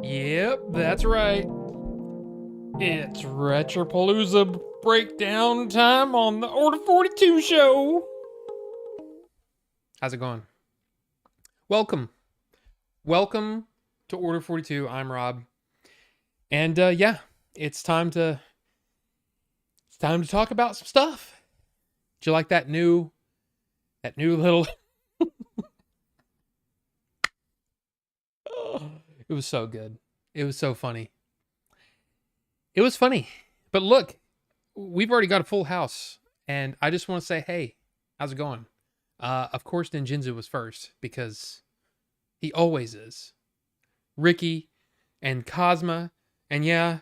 Yep, that's right. It's Retropalooza breakdown time on the Order 42 show. How's it going? Welcome to Order 42. I'm Rob. And yeah, it's time to talk about some stuff. Did you like that new little It was so good. It was so funny. It was funny. But look, we've already got a full house. And I just want to say, hey, how's it going? Of course, Ninjinzu was first because he always is. Ricky and Cosma. And yeah,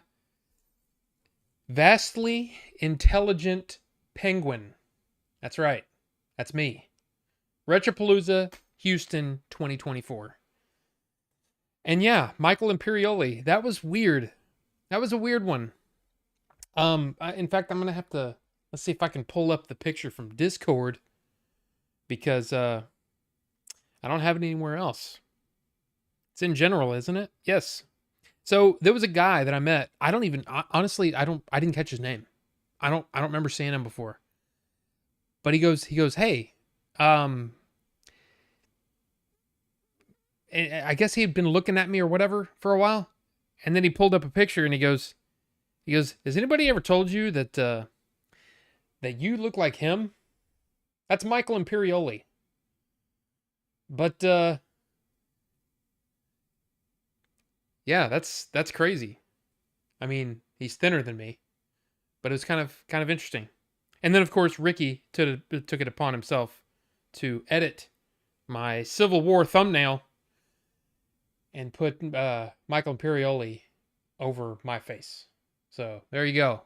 vastly intelligent penguin. That's right. That's me. Retropalooza Houston 2024. And yeah, Michael Imperioli. That was weird. That was a weird one. In fact, I'm going to have to... Let's see if I can pull up the picture from Discord. Because I don't have it anywhere else. It's in general, isn't it? Yes. So there was a guy that I met. I don't even... Honestly, I didn't catch his name. I don't remember seeing him before. But he goes, hey... I guess he had been looking at me or whatever for a while. And then he pulled up a picture and he goes, has anybody ever told you that that you look like him? That's Michael Imperioli. But yeah, that's crazy. I mean, he's thinner than me, but it was kind of interesting. And then of course Ricky took it upon himself to edit my Civil War thumbnail and put Michael Imperioli over my face. So there you go.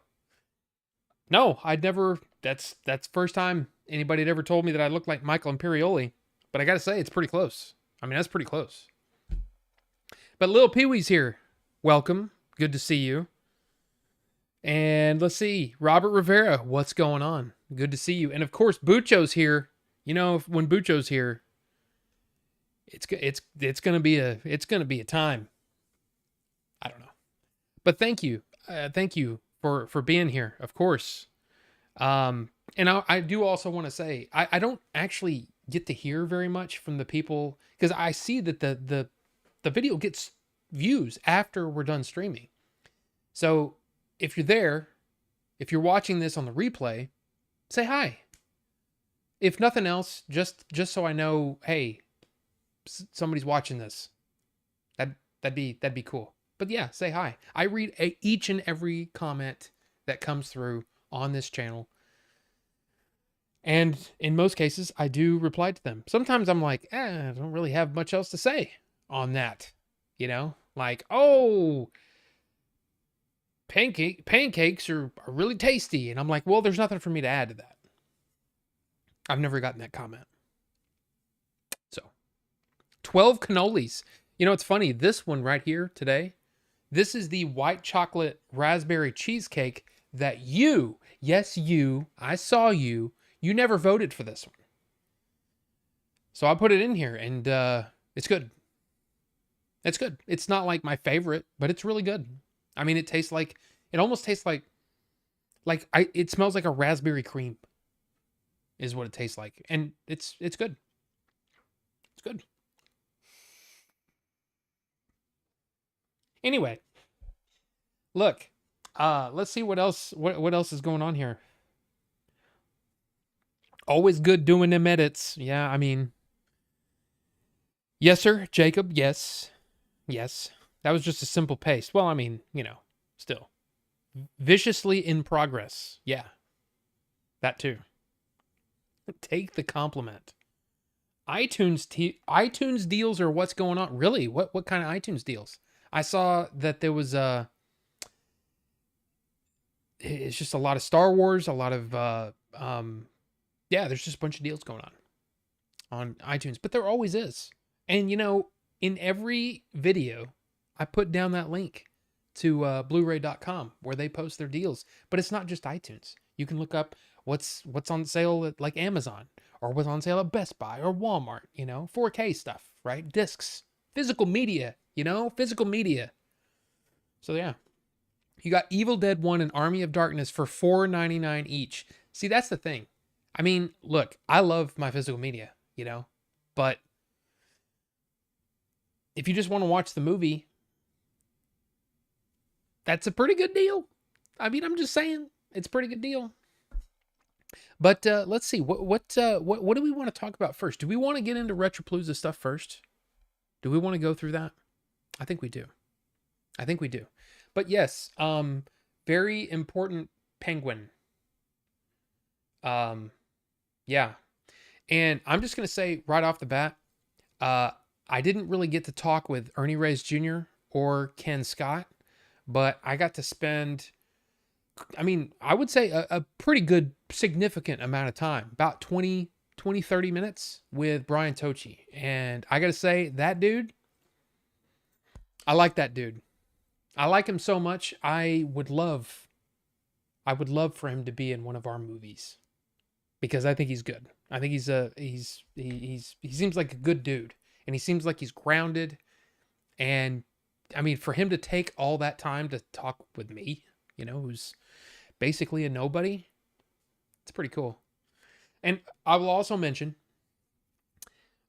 No, I'd never. That's first time anybody had ever told me that I looked like Michael Imperioli. But I got to say, it's pretty close. I mean, that's pretty close. But Lil Pee-wee's here. Welcome. Good to see you. And let's see, Robert Rivera, what's going on? Good to see you. And of course, Bucho's here. when Bucho's here, it's gonna be a time. I don't know, but thank you, for being here, of course. And I do also want to say I don't actually get to hear very much from the people because I see that the video gets views after we're done streaming. So if you're there, if you're watching this on the replay, say hi. If nothing else, just so I know, hey, somebody's watching this. That'd be cool. But yeah, say hi. I read each and every comment that comes through on this channel. And in most cases, I do reply to them. Sometimes I'm like, I don't really have much else to say on that. Like, oh, pancakes are really tasty. And I'm like, well, there's nothing for me to add to that. I've never gotten that comment. So 12 cannolis. It's funny. This one right here today, this is the white chocolate raspberry cheesecake that yes, I saw you never voted for this one. So I put it in here and it's good. It's good. It's not like my favorite, but it's really good. I mean, it almost tastes like it smells like a raspberry cream is what it tastes like. And it's good. It's good. Anyway, look, let's see what else is going on here. Always good doing them edits. Yeah, I mean, yes, sir, Jacob. Yes. That was just a simple paste. Well, I mean, still viciously in progress. Yeah, that too. Take the compliment. iTunes deals are what's going on. Really? What kind of iTunes deals? I saw that there was it's just a lot of Star Wars, a lot of yeah, there's just a bunch of deals going on iTunes, but there always is. And in every video, I put down that link to Blu-ray.com where they post their deals. But it's not just iTunes. You can look up what's on sale at like Amazon or what's on sale at Best Buy or Walmart. 4K stuff, right? Discs, physical media. Physical media. So yeah, you got Evil Dead 1 and Army of Darkness for $4.99 each. See, that's the thing. I mean, look, I love my physical media, but if you just want to watch the movie, that's a pretty good deal. I mean, I'm just saying, it's a pretty good deal. But let's see, what do we want to talk about first? Do we want to get into Retropalooza stuff first? Do we want to go through that? I think we do. But yes, very important penguin. Yeah. And I'm just going to say right off the bat, I didn't really get to talk with Ernie Reyes Jr. or Ken Scott, but I got to spend, I would say a pretty good, significant amount of time, about 30 minutes with Brian Tochi. And I got to say, that dude, I like that dude. I like him so much. I would love for him to be in one of our movies because I think he's good. I think he seems like a good dude, and he seems like he's grounded. And I mean, for him to take all that time to talk with me, who's basically a nobody, it's pretty cool. And I will also mention,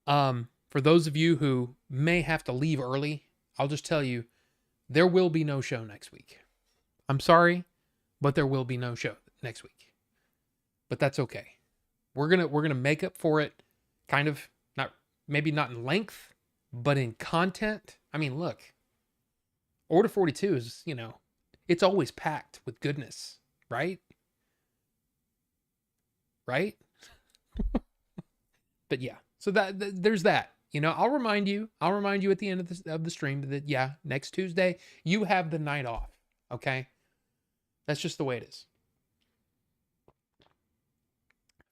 for those of you who may have to leave early, I'll just tell you, there will be no show next week. I'm sorry, but there will be no show next week. But that's okay. We're gonna make up for it, kind of, maybe not in length, but in content. I mean, look, Order 42 is, it's always packed with goodness, right? Right? But yeah, so there's that. I'll remind you at the end of the stream that, yeah, next Tuesday, you have the night off. Okay. That's just the way it is.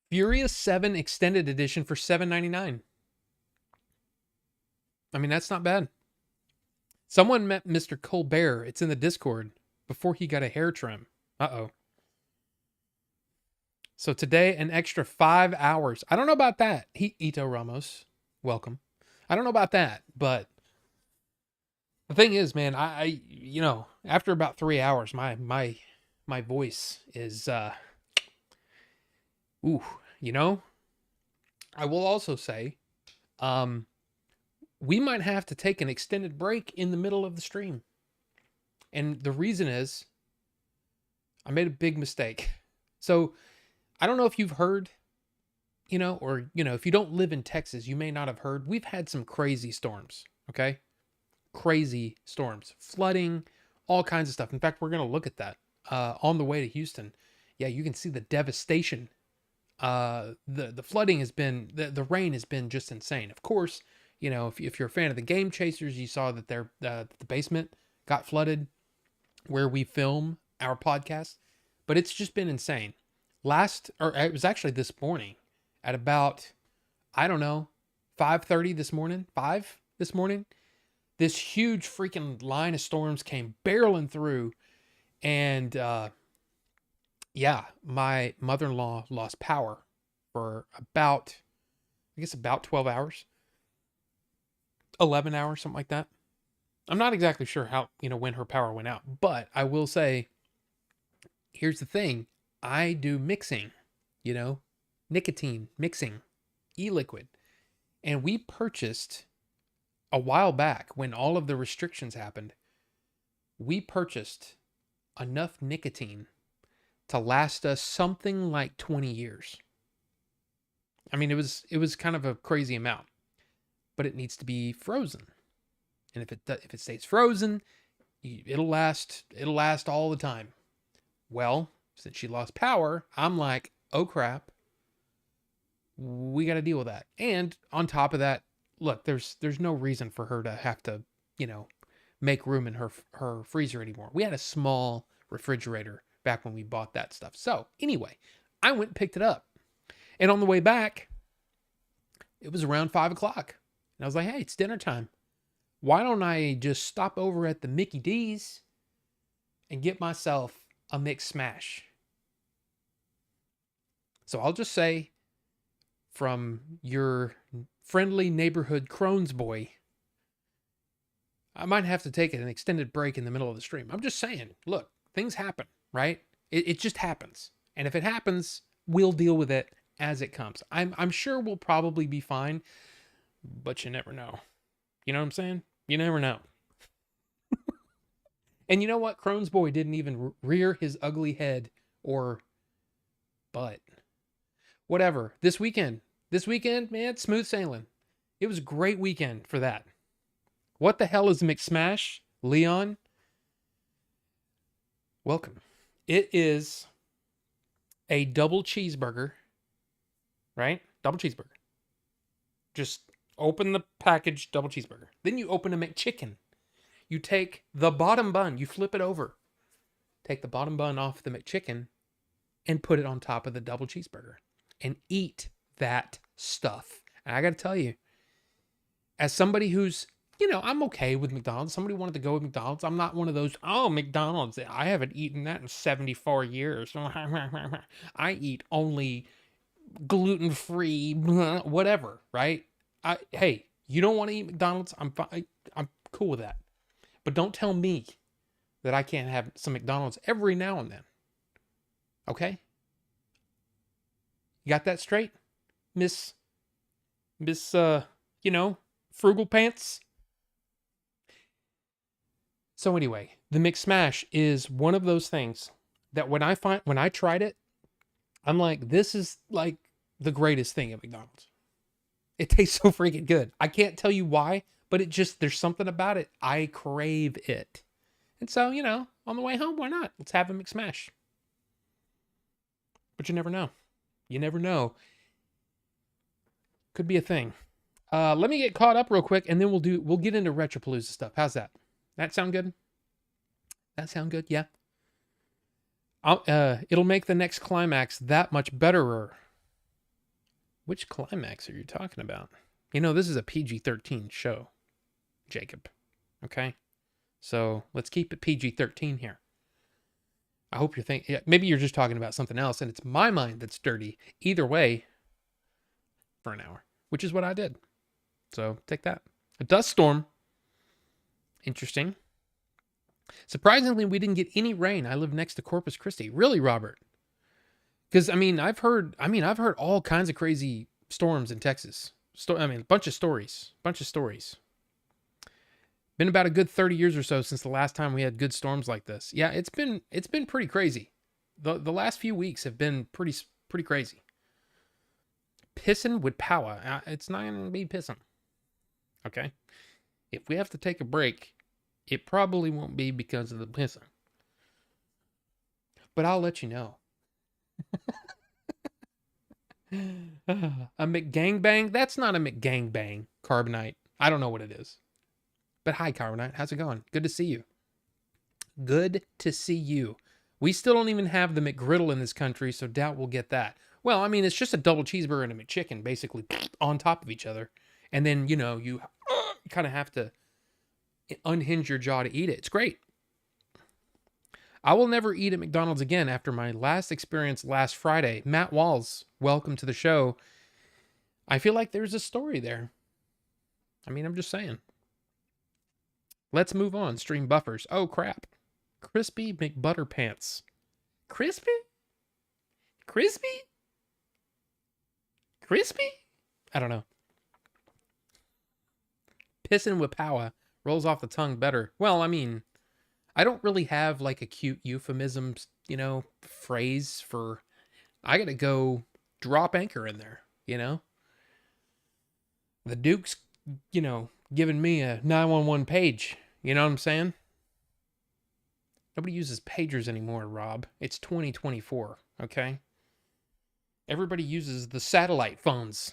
Furious 7 Extended Edition for $7.99. I mean, that's not bad. Someone met Mr. Colbert. It's in the Discord before he got a hair trim. Uh-oh. So today, an extra 5 hours. I don't know about that. Ito Ramos, welcome. I don't know about that, but the thing is, man, after about 3 hours, my voice is ooh, you know. I will also say, we might have to take an extended break in the middle of the stream. And the reason is I made a big mistake. So I don't know if you've heard, if you don't live in Texas, you may not have heard. We've had some crazy storms, okay? Crazy storms, flooding, all kinds of stuff. In fact, we're going to look at that on the way to Houston. Yeah, you can see the devastation. The flooding has been, the rain has been just insane. Of course, if you're a fan of the Game Chasers, you saw that the basement got flooded where we film our podcast, but it's just been insane. It was actually this morning at about, I don't know, 5:30 this morning, 5 this morning. This huge freaking line of storms came barreling through, and my mother-in-law lost power for about 12 hours, 11 hours, something like that. I'm not exactly sure how, when her power went out, but I will say, here's the thing. I do mixing, nicotine mixing, e-liquid. And we purchased a while back when all of the restrictions happened, we purchased enough nicotine to last us something like 20 years. I mean, it was kind of a crazy amount, but it needs to be frozen. And if it stays frozen, it'll last all the time. Well, since she lost power, I'm like, oh crap, we got to deal with that. And on top of that, look, there's no reason for her to have to, make room in her freezer anymore. We had a small refrigerator back when we bought that stuff. So anyway, I went and picked it up. And on the way back, it was around 5 o'clock. And I was like, hey, it's dinner time. Why don't I just stop over at the Mickey D's and get myself a mixed smash? So I'll just say, from your friendly neighborhood Crohn's boy, I might have to take an extended break in the middle of the stream. I'm just saying, look, things happen, right? It just happens. And if it happens, we'll deal with it as it comes. I'm sure we'll probably be fine, but you never know. You know what I'm saying? You never know. And you know what? Crohn's boy didn't even rear his ugly head or butt. Whatever. This weekend, man, smooth sailing. It was a great weekend for that. What the hell is McSmash, Leon? Welcome. It is a double cheeseburger, right? Double cheeseburger. Just open the package, double cheeseburger. Then you open a McChicken. You take the bottom bun, you flip it over. Take the bottom bun off the McChicken and put it on top of the double cheeseburger. And eat that stuff. And I got to tell you, as somebody who's, I'm okay with McDonald's. Somebody wanted to go with McDonald's. I'm not one of those, McDonald's, I haven't eaten that in 74 years. I eat only gluten-free, whatever, right? Hey, you don't want to eat McDonald's? I'm fine. I'm cool with that. But don't tell me that I can't have some McDonald's every now and then. Okay? You got that straight? Miss, frugal pants? So anyway, the McSmash is one of those things that when I tried it, I'm like, this is like the greatest thing at McDonald's. It tastes so freaking good. I can't tell you why, but there's something about it. I crave it. And so, on the way home, why not? Let's have a McSmash. But you never know. You never know. Could be a thing. Let me get caught up real quick, and then we'll get into Retropalooza stuff. How's that? That sound good? That sound good? Yeah. It'll make the next climax that much betterer. Which climax are you talking about? This is a PG-13 show, Jacob. Okay? So let's keep it PG-13 here. I hope you're thinking, yeah, maybe you're just talking about something else and it's my mind that's dirty. Either way, for an hour, which is what I did. So take that. A dust storm. Interesting. Surprisingly, we didn't get any rain. I live next to Corpus Christi. Really, Robert? Because I've heard all kinds of crazy storms in Texas. A bunch of stories. Been about a good 30 years or so since the last time we had good storms like this. Yeah, it's been pretty crazy. The last few weeks have been pretty crazy. Pissing with power. It's not going to be pissing. Okay? If we have to take a break, it probably won't be because of the pissing. But I'll let you know. A McGangbang? That's not a McGangbang, Carbonite. I don't know what it is. But hi, Carbonite. How's it going? Good to see you. Good to see you. We still don't even have the McGriddle in this country, so doubt we'll get that. Well, it's just a double cheeseburger and a McChicken, basically, on top of each other. And then, you kind of have to unhinge your jaw to eat it. It's great. I will never eat at McDonald's again after my last experience last Friday. Matt Walls, welcome to the show. I feel like there's a story there. I'm just saying. Let's move on. Stream buffers. Oh, crap. Crispy McButterpants. Crispy? Crispy? Crispy? I don't know. Pissing with power rolls off the tongue better. Well, I don't really have like a cute euphemism, phrase for, I gotta go drop anchor in there, The Duke's, giving me a 911 page. You know what I'm saying? Nobody uses pagers anymore, Rob. It's 2024, okay? Everybody uses the satellite phones.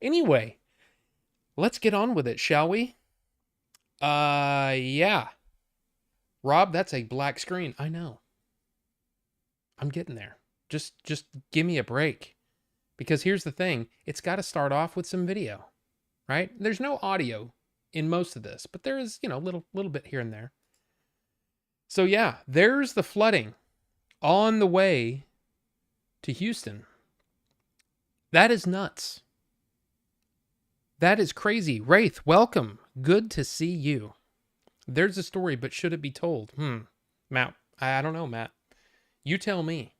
Anyway, let's get on with it, shall we? Yeah. Rob, that's a black screen. I know. I'm getting there. Just give me a break. Because here's the thing. It's got to start off with some video, right? There's no audio in most of this, but there is, little bit here and there. So yeah, there's the flooding on the way to Houston. That is nuts. That is crazy. Wraith, welcome. Good to see you. There's a story, but should it be told? Matt, I don't know, Matt. You tell me.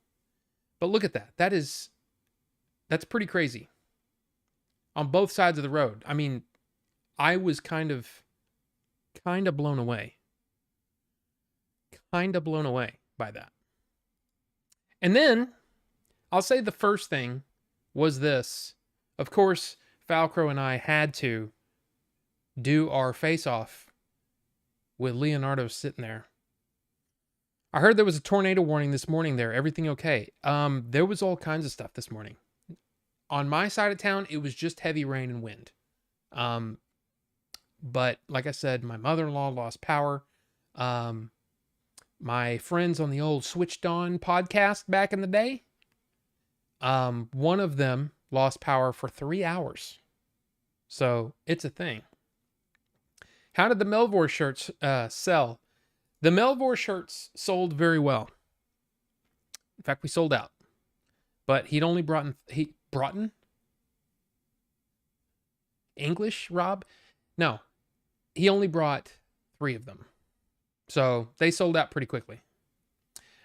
But look at that. That's pretty crazy. On both sides of the road. I was kind of blown away. Kind of blown away by that. And then, I'll say the first thing was this. Of course, Falcro and I had to do our face-off with Leonardo sitting there. I heard there was a tornado warning this morning there. Everything okay? There was all kinds of stuff this morning. On my side of town, it was just heavy rain and wind. But like I said, my mother-in-law lost power. My friends on the old Switched On podcast back in the day, one of them lost power for 3 hours. So it's a thing. How did the Melvor shirts sell? The Melvor shirts sold very well. In fact, we sold out. But he'd only brought in English, Rob? No. He only brought 3 of them. So they sold out pretty quickly.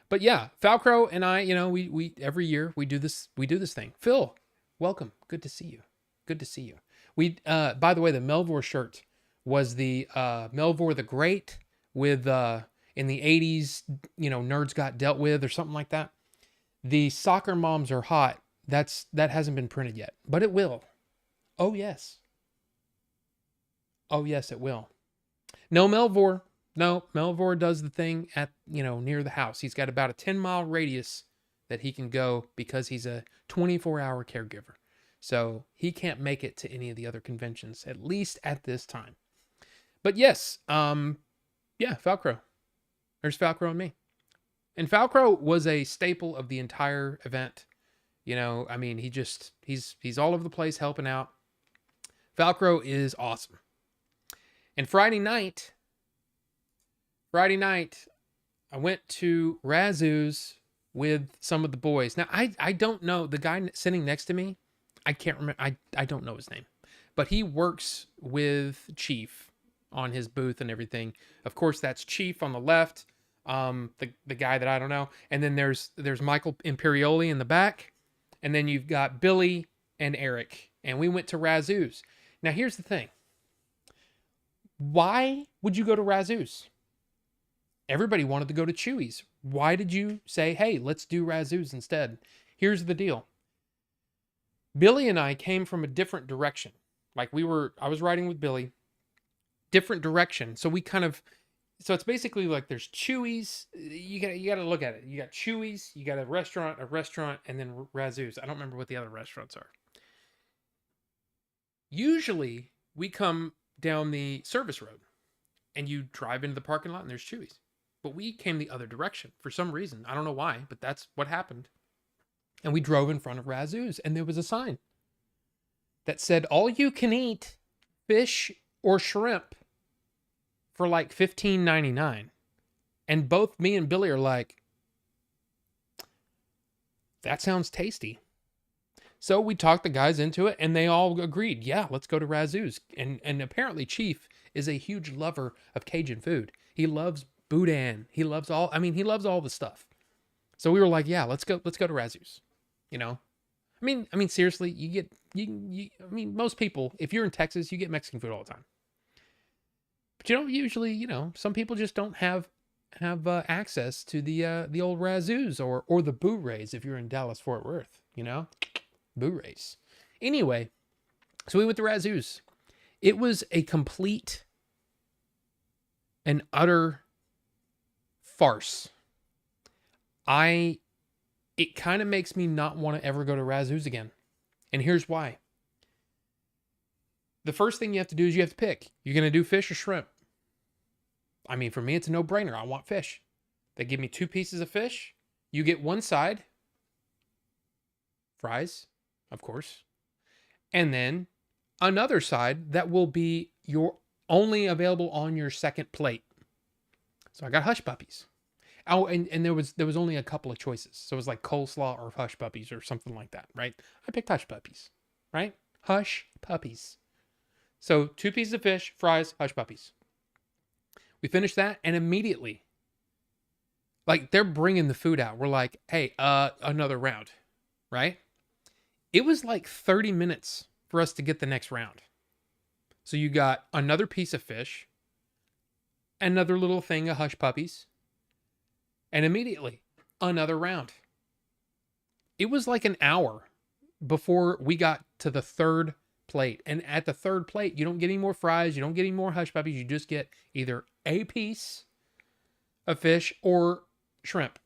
But yeah, Falcro and I, we every year we do this thing. Phil, welcome. Good to see you. Good to see you. We by the way, the Melvor shirt was the Melvor the Great with in the 80s, Nerds Got Dealt With or something like that. The Soccer Moms Are Hot. That hasn't been printed yet, but it will. Oh yes. Oh yes, it will. No Melvor. No, Melvor does the thing at, near the house. He's got about a 10-mile radius that he can go because he's a 24-hour caregiver. So he can't make it to any of the other conventions, at least at this time. But yes, yeah, Falcro. There's Falcro and me. And Falcro was a staple of the entire event. He's all over the place helping out. Falcro is awesome. And Friday night, I went to Razoo's with some of the boys. Now I don't know the guy sitting next to me. I can't remember. I don't know his name, but he works with Chief on his booth and everything. Of course, that's Chief on the left. The guy that I don't know, and then there's Michael Imperioli in the back, and then you've got Billy and Eric, and we went to Razoo's. Now here's the thing. Why would you go to Razoo's? Everybody wanted to go to Chewy's. Why did you say, hey, let's do Razoo's instead? Here's the deal. Billy and I came from a different direction. Like I was riding with Billy, different direction. So it's basically like there's Chewy's. You got to look at it. You got Chewy's, you got a restaurant, and then Razoo's. I don't remember what the other restaurants are. Usually we come down the service road and you drive into the parking lot and there's Chewy's. But we came the other direction for some reason. I don't know why, but that's what happened. And we drove in front of Razoo's, and there was a sign that said, all you can eat fish or shrimp for like $15.99. And both me and Billy are like, that sounds tasty. So we talked the guys into it, and they all agreed, yeah, let's go to Razoo's. And apparently Chief is a huge lover of Cajun food. He loves boudin. He loves all the stuff. So we were like, yeah, let's go to Razoo's. You know? I mean, seriously, most people, if you're in Texas, you get Mexican food all the time. But you don't usually, some people just don't have access to the old Razoo's or the Boo Rays if you're in Dallas Fort Worth, Boo Rays. Anyway, so we went to Razoo's. It was a complete and utter farce. It kind of makes me not want to ever go to Razoo's again. And here's why. The first thing you have to do is you have to pick. You're going to do fish or shrimp. I mean, for me, it's a no-brainer. I want fish. They give me 2 pieces of fish. You get one side. Fries, of course. And then another side that will be only available on your second plate. So I got hush puppies. Oh, and there was only a couple of choices. So it was like coleslaw or hush puppies or something like that, right? I picked hush puppies, right? Hush puppies. So 2 pieces of fish, fries, hush puppies. We finished that, and immediately, like, they're bringing the food out. We're like, hey, another round, right? It was like 30 minutes for us to get the next round. So you got another piece of fish, another little thing of hush puppies, and immediately another round. It was like an hour before we got to the third plate. And at the third plate, you don't get any more fries. You don't get any more hush puppies. You just get either a piece of fish or shrimp.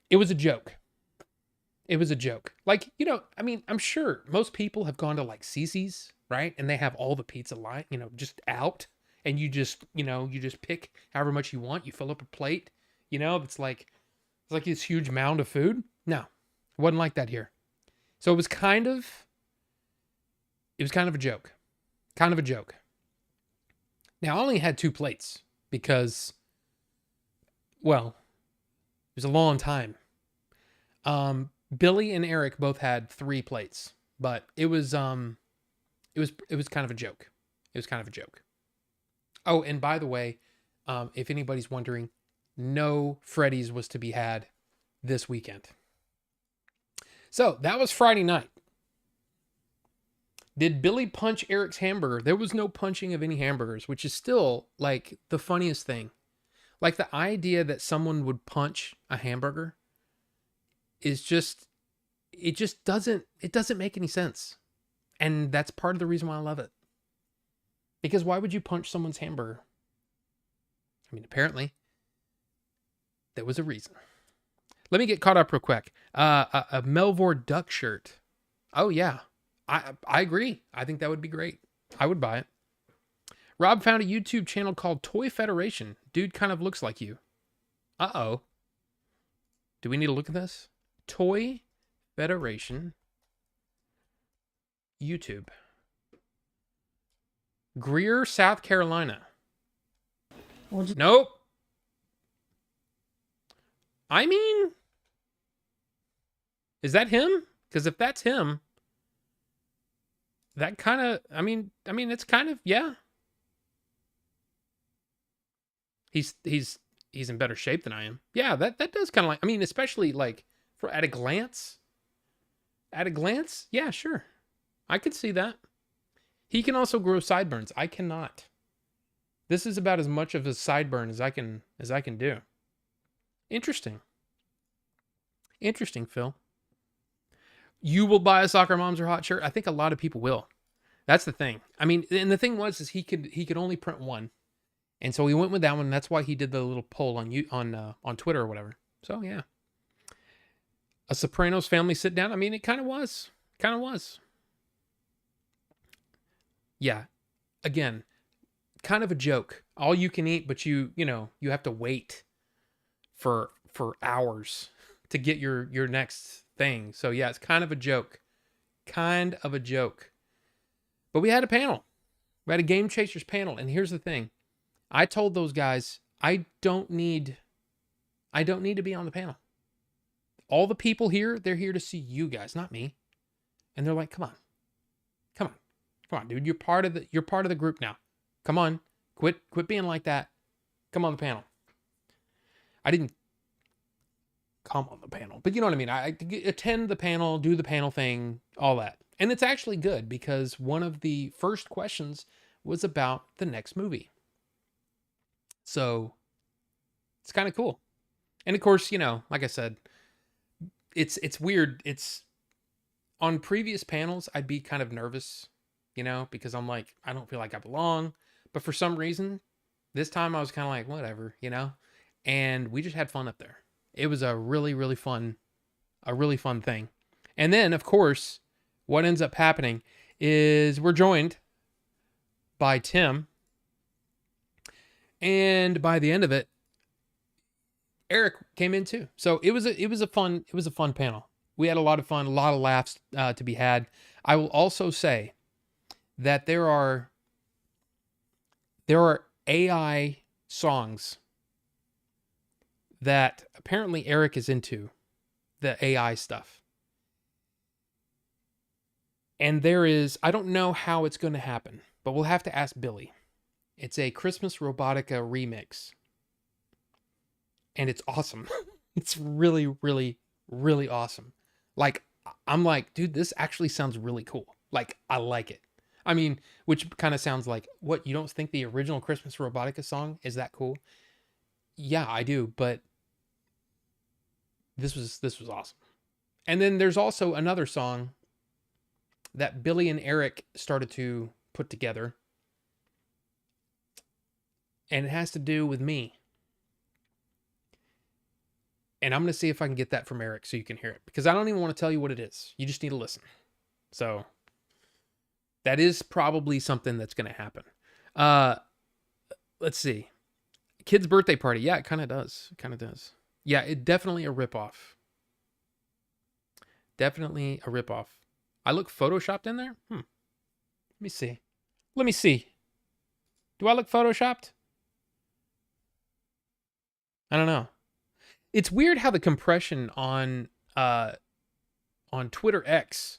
It was a joke. It was a joke. Like, I'm sure most people have gone to like Cece's, right? And they have all the pizza line, just out. And you just pick however much you want. You fill up a plate, it's like this huge mound of food. No, it wasn't like that here. So it was kind of a joke. Kind of a joke. Now, I only had 2 plates because, well, it was a long time. Billy and Eric both had 3 plates, but it was kind of a joke. It was kind of a joke. Oh, and by the way, if anybody's wondering, no Freddy's was to be had this weekend. So that was Friday night. Did Billy punch Eric's hamburger? There was no punching of any hamburgers, which is still like the funniest thing. Like the idea that someone would punch a hamburger is it doesn't make any sense. And that's part of the reason why I love it. Because why would you punch someone's hamburger? I mean, apparently, there was a reason. Let me get caught up real quick. A Melvor duck shirt. Oh, yeah. I agree. I think that would be great. I would buy it. Rob found a YouTube channel called Toy Federation. Dude kind of looks like you. Uh-oh. Do we need to look at this? Toy Federation. YouTube. Greer, South Carolina. Nope. I mean, is that him? Because if that's him, that kind of, it's kind of, yeah. He's in better shape than I am. Yeah, that does kind of like, I mean, especially like for at a glance. At a glance, yeah, sure. I could see that. He can also grow sideburns. I cannot. This is about as much of a sideburn as I can do. Interesting. Interesting, Phil. You will buy a Soccer Moms Are Hot shirt? I think a lot of people will. That's the thing. I mean, and the thing was is he could only print one. And so he went with that one. And that's why he did the little poll on Twitter or whatever. So yeah. A Sopranos family sit down. I mean, it kind of was. Kind of was. Yeah. Again, kind of a joke. All you can eat, but you have to wait for hours to get your next thing. So yeah, it's kind of a joke. Kind of a joke. But we had a panel. We had a Game Chasers panel. And here's the thing. I told those guys, I don't need to be on the panel. All the people here, they're here to see you guys, not me. And they're like, come on, dude. You're part of the group now. Come on. Quit being like that. Come on the panel. I didn't come on the panel, but you know what I mean? I attend the panel, do the panel thing, all that. And it's actually good because one of the first questions was about the next movie. So it's kind of cool. And of course, like I said, it's weird. It's on previous panels, I'd be kind of nervous, because I'm like, I don't feel like I belong. But for some reason, this time I was kind of like, whatever, and we just had fun up there. It was a really, really fun thing. And then, of course, what ends up happening is we're joined by Tim. And by the end of it, Eric came in too. So it was a fun panel. We had a lot of fun, a lot of laughs to be had. I will also say that there are AI songs that apparently Eric is into, the AI stuff. And I don't know how it's going to happen, but we'll have to ask Billy. It's a Christmas Robotica remix. And it's awesome. It's really, really, really awesome. Like, I'm like, dude, this actually sounds really cool. Like, I like it. I mean, which kind of sounds like, what, you don't think the original Christmas Robotica song is that cool? Yeah, I do, but this was awesome. And then there's also another song that Billy and Eric started to put together. And it has to do with me. And I'm going to see if I can get that from Eric so you can hear it. Because I don't even want to tell you what it is. You just need to listen. So that is probably something that's going to happen. Let's see. Kid's birthday party. Yeah, it kind of does. Yeah, it definitely a ripoff. Definitely a ripoff. I look photoshopped in there? Let me see. Do I look photoshopped? I don't know. It's weird how the compression on Twitter X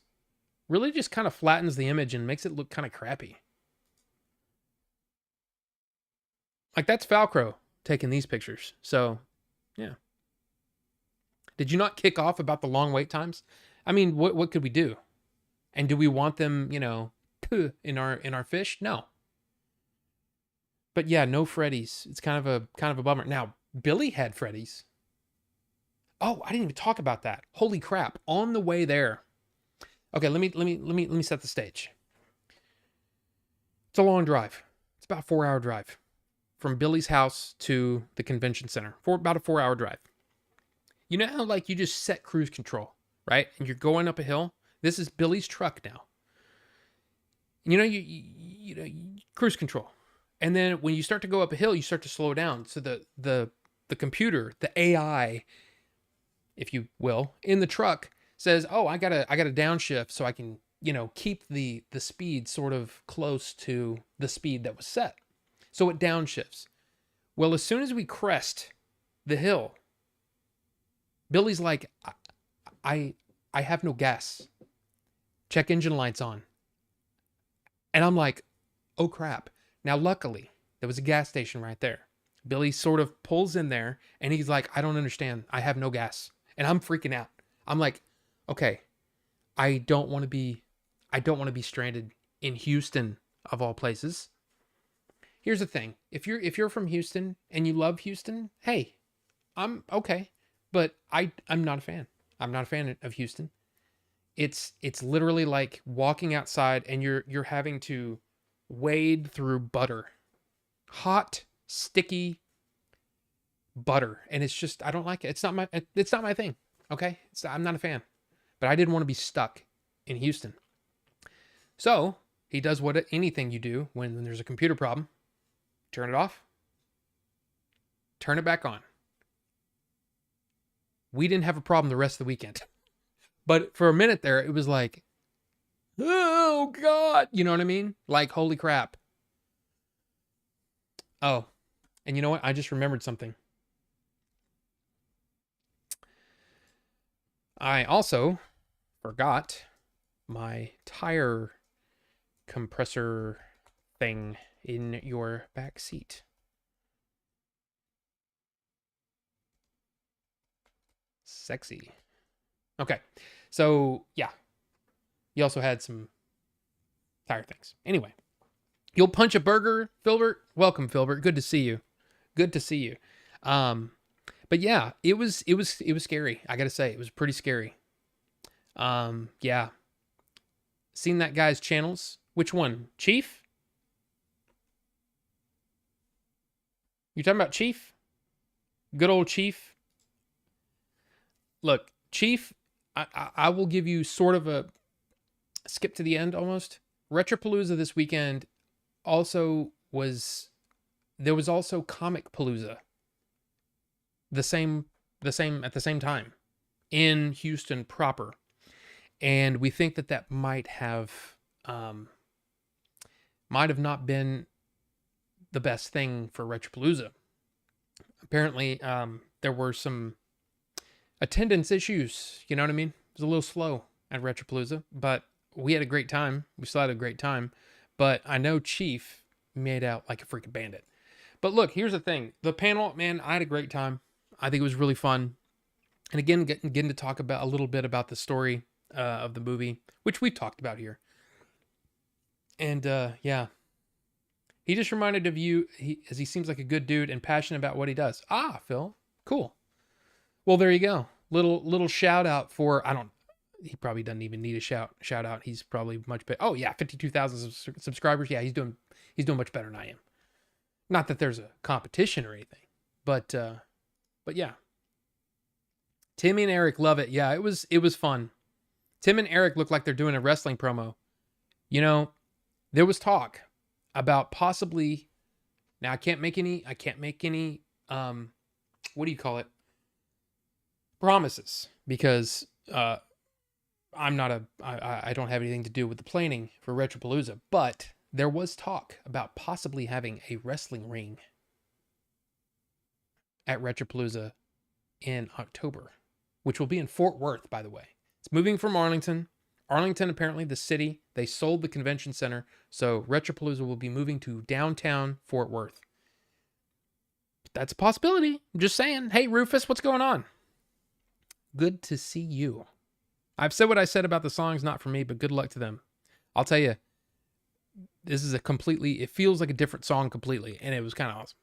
really just kind of flattens the image and makes it look kind of crappy. Like, that's Falcro taking these pictures. So, yeah. Did you not kick off about the long wait times? I mean, what could we do? And do we want them, in our fish? No. But yeah, no Freddy's. It's kind of a bummer. Now, Billy had Freddy's. Oh, I didn't even talk about that. Holy crap. On the way there. Okay, let me set the stage. It's a long drive. It's about a 4-hour drive from Billy's house to the convention center. About a 4-hour drive. You know how like you just set cruise control, right? And you're going up a hill. This is Billy's truck now. You cruise control. And then when you start to go up a hill, you start to slow down. So the computer, the AI, if you will, in the truck says, "Oh, I gotta downshift so I can, keep the speed sort of close to the speed that was set." So it downshifts. Well, as soon as we crest the hill, Billy's like, I have no gas. Check engine lights on. And I'm like, oh crap. Now, luckily, there was a gas station right there. Billy sort of pulls in there and he's like, I don't understand. I have no gas. And I'm freaking out. I'm like, okay, I don't want to be stranded in Houston of all places. Here's the thing. If you're from Houston and you love Houston, hey, I'm okay. But I'm not a fan. I'm not a fan of Houston. It's literally like walking outside and you're having to wade through butter. Hot, sticky butter. And it's just, I don't like it. It's not my thing. Okay? I'm not a fan. But I didn't want to be stuck in Houston. So he does what anything you do when there's a computer problem. Turn it off. Turn it back on. We didn't have a problem the rest of the weekend. But for a minute there, it was like, oh God. You know what I mean? Like, holy crap. Oh, and you know what? I just remembered something. I also forgot my tire compressor thing in your back seat. Sexy. Okay. So, yeah. You also had some tire things. Anyway. You'll punch a burger, Filbert? Welcome, Filbert. Good to see you. Good to see you. But yeah, it was scary. I got to say, it was pretty scary. Yeah. Seen that guy's channels? Which one? Chief? You talking about Chief? Good old Chief? Look, Chief, I will give you sort of a skip to the end almost. Retropalooza this weekend also there was also Comic Palooza at the same time in Houston proper. And we think that might have not been the best thing for Retropalooza. Apparently, there were some attendance issues. You know what I mean? It was a little slow at Retropalooza, but we had a great time. We still had a great time. But I know Chief made out like a freaking bandit. But look, here's the thing. The panel, man, I had a great time. I think it was really fun. And again, getting to talk about a little bit about the story of the movie, which we've talked about here. And yeah, he just reminded of you, as he seems like a good dude and passionate about what he does. Ah, Phil, cool. Well, there you go. Little shout out for, he probably doesn't even need a shout out. He's probably much better. Oh yeah, 52,000 subscribers. Yeah, he's doing much better than I am. Not that there's a competition or anything, but yeah. Timmy and Eric love it. Yeah, it was fun. Tim and Eric look like they're doing a wrestling promo. You know, there was talk about possibly, now I can't make any what do you call it? Promises, because I don't have anything to do with the planning for Retropalooza, but there was talk about possibly having a wrestling ring at Retropalooza in October, which will be in Fort Worth, by the way. It's moving from Arlington. Arlington, apparently the city, they sold the convention center, so Retropalooza will be moving to downtown Fort Worth. That's a possibility. I'm just saying. Hey, Rufus, what's going on? Good to see you. I've said what I said about the songs, not for me, but good luck to them. I'll tell you, this is it feels like a different song completely, and it was kind of awesome.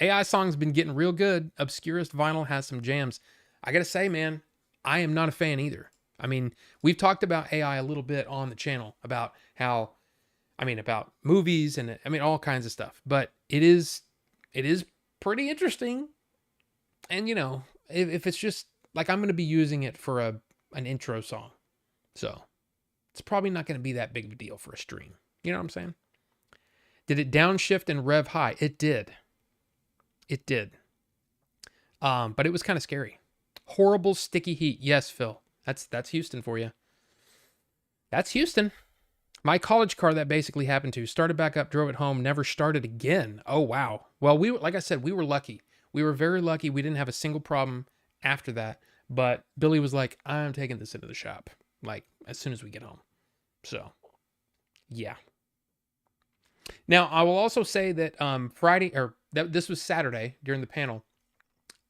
AI Song's been getting real good. Obscurest Vinyl has some jams. I gotta say, man, I am not a fan either. I mean, we've talked about AI a little bit on the channel, about about movies and all kinds of stuff, but it is pretty interesting. And you know, if it's just like, I'm going to be using it for an intro song. So it's probably not going to be that big of a deal for a stream. You know what I'm saying? Did it downshift and rev high? It did. It did. But it was kind of scary. Horrible sticky heat. Yes, Phil. That's Houston for you. That's Houston. My college car that basically happened to. Started back up, drove it home, never started again. Oh, wow. Well, like I said, we were lucky. We were very lucky. We didn't have a single problem after that. But Billy was like, I'm taking this into the shop, like, as soon as we get home. So, yeah. Now, I will also say that Friday, or that this was Saturday during the panel.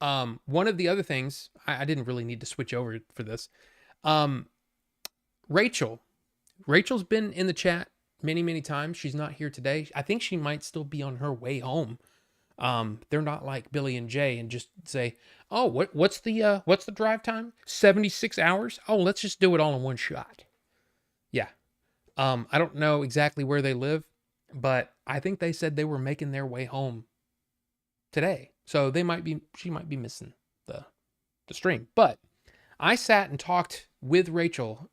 One of the other things, I didn't really need to switch over for this. Um, Rachel's been in the chat many, many times. She's not here today. I think she might still be on her way home. They're not like Billy and Jay and just say, "Oh, what's the drive time? 76 hours? Oh, let's just do it all in one shot." Yeah. I don't know exactly where they live, but I think they said they were making their way home today. So she might be missing the stream. But I sat and talked with Rachel,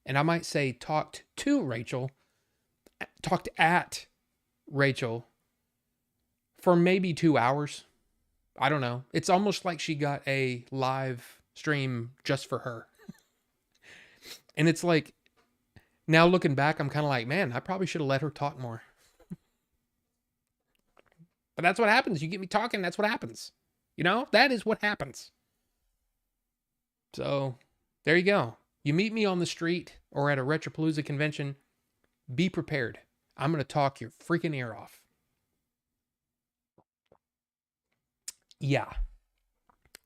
and I might say talked to Rachel, talked at Rachel for maybe 2 hours. I don't know. It's almost like she got a live stream just for her. And it's like, now looking back, I'm kind of like, man, I probably should have let her talk more. But that's what happens. You get me talking, that's what happens. You know, that is what happens. So there you go. You meet me on the street or at a Retropalooza convention, be prepared. I'm going to talk your freaking ear off. Yeah.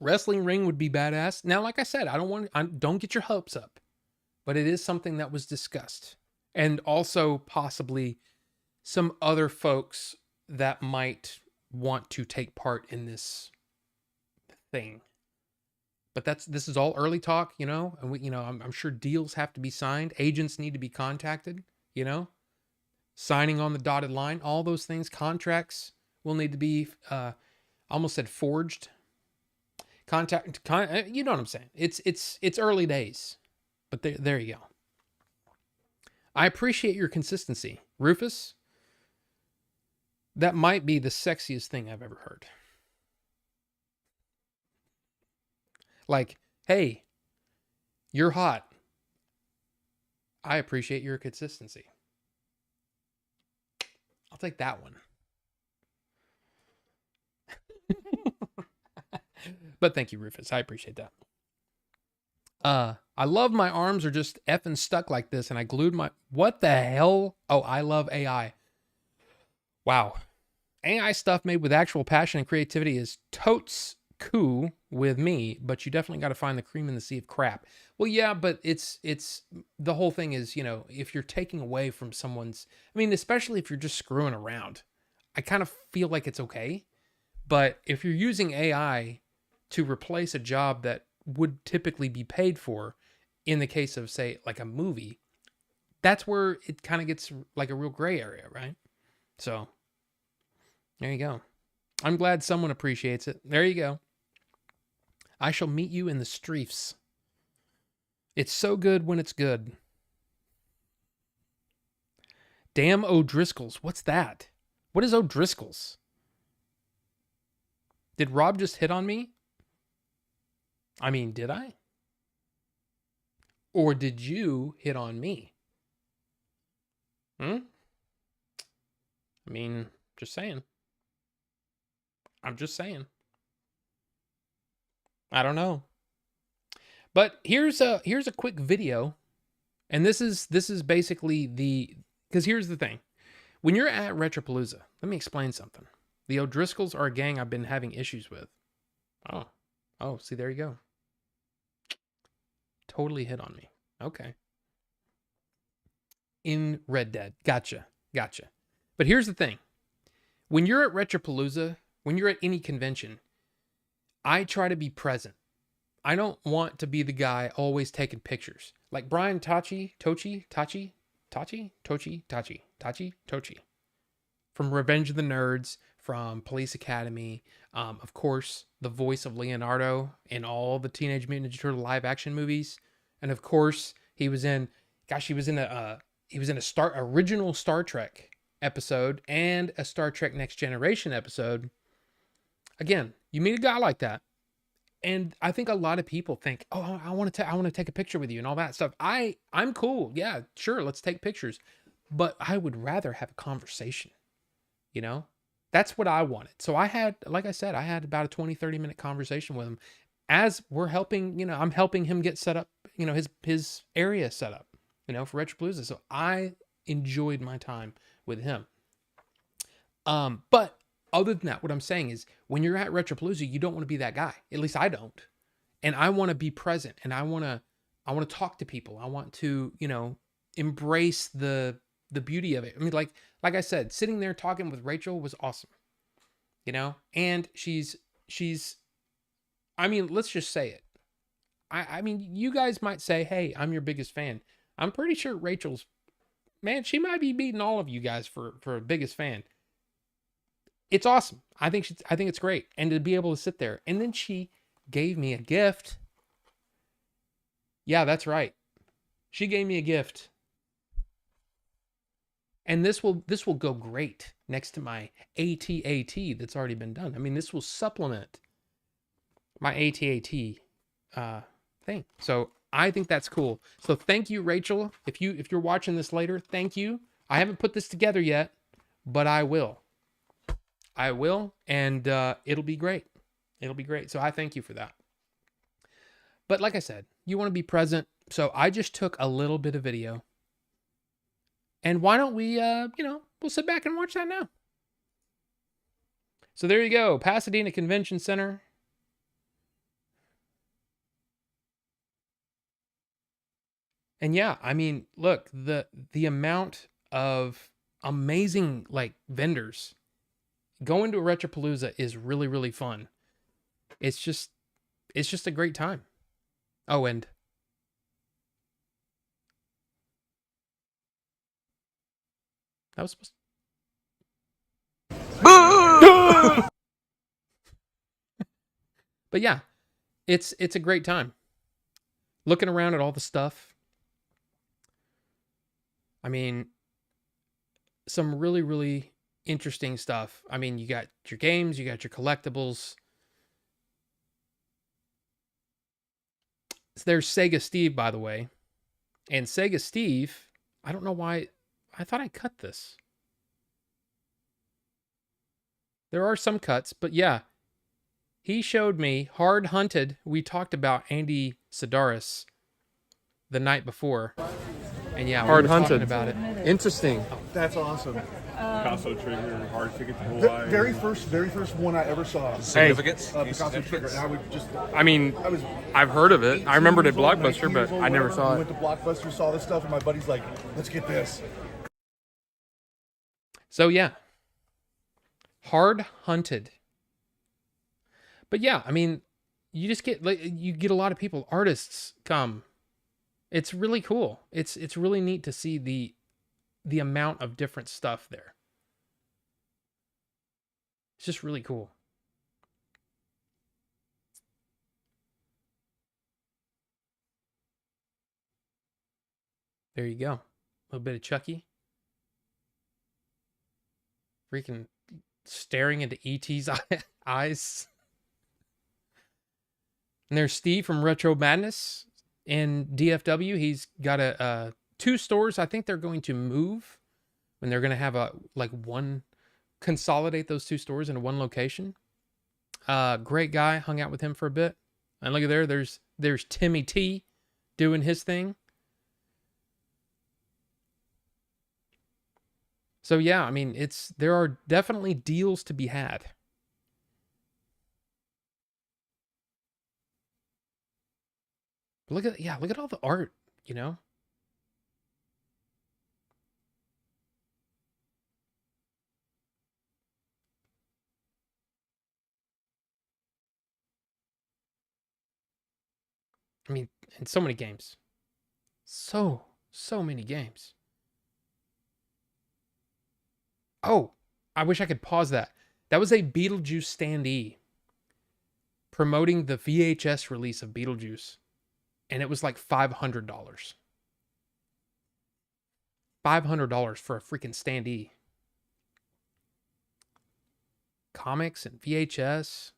Wrestling ring would be badass. Now, like I said, don't get your hopes up, but it is something that was discussed. And also possibly some other folks that might want to take part in this thing. But this is all early talk, you know, and I'm sure deals have to be signed. Agents need to be contacted, you know, signing on the dotted line, all those things. Contracts will need to be, almost said forged. You know what I'm saying? It's early days, but there you go. I appreciate your consistency, Rufus. That might be the sexiest thing I've ever heard. Like, hey, you're hot. I appreciate your consistency. I'll take that one. But thank you, Rufus. I appreciate that. I love my arms are just effing stuck like this, and I glued my... What the hell? Oh, I love AI. Wow. AI stuff made with actual passion and creativity is totes cool with me, but you definitely got to find the cream in the sea of crap. Well, yeah, but it's the whole thing is, you know, if you're taking away from someone's... I mean, especially if you're just screwing around, I kind of feel like it's okay. But if you're using AI to replace a job that would typically be paid for, in the case of, say, like a movie, that's where it kind of gets like a real gray area, right? So there you go. I'm glad someone appreciates it. There you go. I shall meet you in the streets. It's so good when it's good. Damn O'Driscolls. What's that? What is O'Driscolls? Did Rob just hit on me? I mean, did I? Or did you hit on me? I mean, just saying. I'm just saying. I don't know. But here's a quick video. And this is basically because here's the thing. When you're at Retropalooza, let me explain something. The O'Driscolls are a gang I've been having issues with. Oh, see, there you go. Totally hit on me. Okay. In Red Dead. Gotcha. But here's the thing. When you're at Retropalooza, when you're at any convention, I try to be present. I don't want to be the guy always taking pictures. Like Brian Tochi from Revenge of the Nerds, from Police Academy, of course, the voice of Leonardo in all the Teenage Mutant Ninja Turtle live action movies, and of course he was in a original Star Trek episode and a Star Trek Next Generation episode. Again, you meet a guy like that, and I think a lot of people think, oh, I want to take a picture with you and all that stuff. I'm cool. Yeah, sure, let's take pictures. But I would rather have a conversation. You know? That's what I wanted. So I had, like I said, I had about a 20, 30-minute conversation with him. as we're helping, I'm helping him get set up, his area set up, for Retropalooza. So I enjoyed my time with him. But other than that, what I'm saying is when you're at Retropalooza, you don't want to be that guy. At least I don't. And I want to be present, and I want to talk to people. I want to, embrace the beauty of it. I mean, like I said, sitting there talking with Rachel was awesome. And she's I mean, let's just say it. I mean, you guys might say, "Hey, I'm your biggest fan." I'm pretty sure Rachel's, man, she might be beating all of you guys for biggest fan. It's awesome. I think it's great. And to be able to sit there, and then she gave me a gift. Yeah, that's right. She gave me a gift. And this will go great next to my AT-AT that's already been done. I mean, this will supplement my AT-AT thing. So I think that's cool. So thank you, Rachel. If you're watching this later, thank you. I haven't put this together yet, but I will. And it'll be great. It'll be great. So I thank you for that. But like I said, you want to be present. So I just took a little bit of video. And why don't we, we'll sit back and watch that now. So there you go. Pasadena Convention Center. And yeah, I mean, look, the amount of amazing, like, vendors. Going to a Retropalooza is really, really fun. It's just a great time. Oh, and that was supposed to... But yeah, it's a great time. Looking around at all the stuff. I mean, some really, really interesting stuff. I mean, you got your games, you got your collectibles. There's Sega Steve, by the way. And Sega Steve, I don't know why. I thought I cut this. There are some cuts, but yeah. He showed me Hard Hunted. We talked about Andy Sedaris the night before. And yeah, Hard we were Hunted. talking about it. Interesting. That's awesome. Picasso trigger, hard to get the whole eye. Very first one I ever saw. Significance? Picasso trigger. And I would just. I've heard of it. I remembered it 18 years old, Blockbuster, 19 but years old, I never whatever. saw We it. went to Blockbuster, saw this stuff, and my buddy's like, "Let's get this." So yeah. Hard Hunted. But yeah, I mean, you just get a lot of people, artists come. It's really cool. It's really neat to see the amount of different stuff there. It's just really cool. There you go. A little bit of Chucky. Freaking staring into E.T.'s eyes. And there's Steve from Retro Madness in DFW. He's got a 2 stores. I think they're going to move when they're going to have consolidate those 2 stores into one location. Great guy. Hung out with him for a bit. And look at there's Timmy T doing his thing. So yeah, I mean, there are definitely deals to be had. Look at all the art, I mean, and so many games. So many games. Oh, I wish I could pause that. That was a Beetlejuice standee promoting the VHS release of Beetlejuice. And it was like $500. $500 for a freaking standee. Comics and VHS.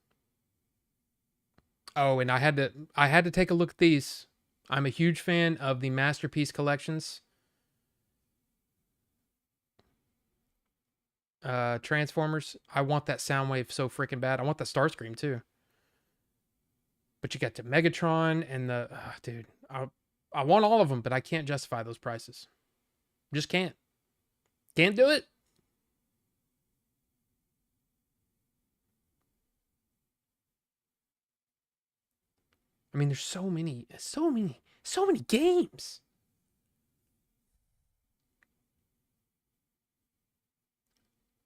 Oh, and I had to take a look at these. I'm a huge fan of the Masterpiece collections. Transformers. I want that Soundwave so freaking bad. I want the Starscream too. But you got the Megatron and the dude. I want all of them, but I can't justify those prices. Just can't. Can't do it. I mean, there's so many games.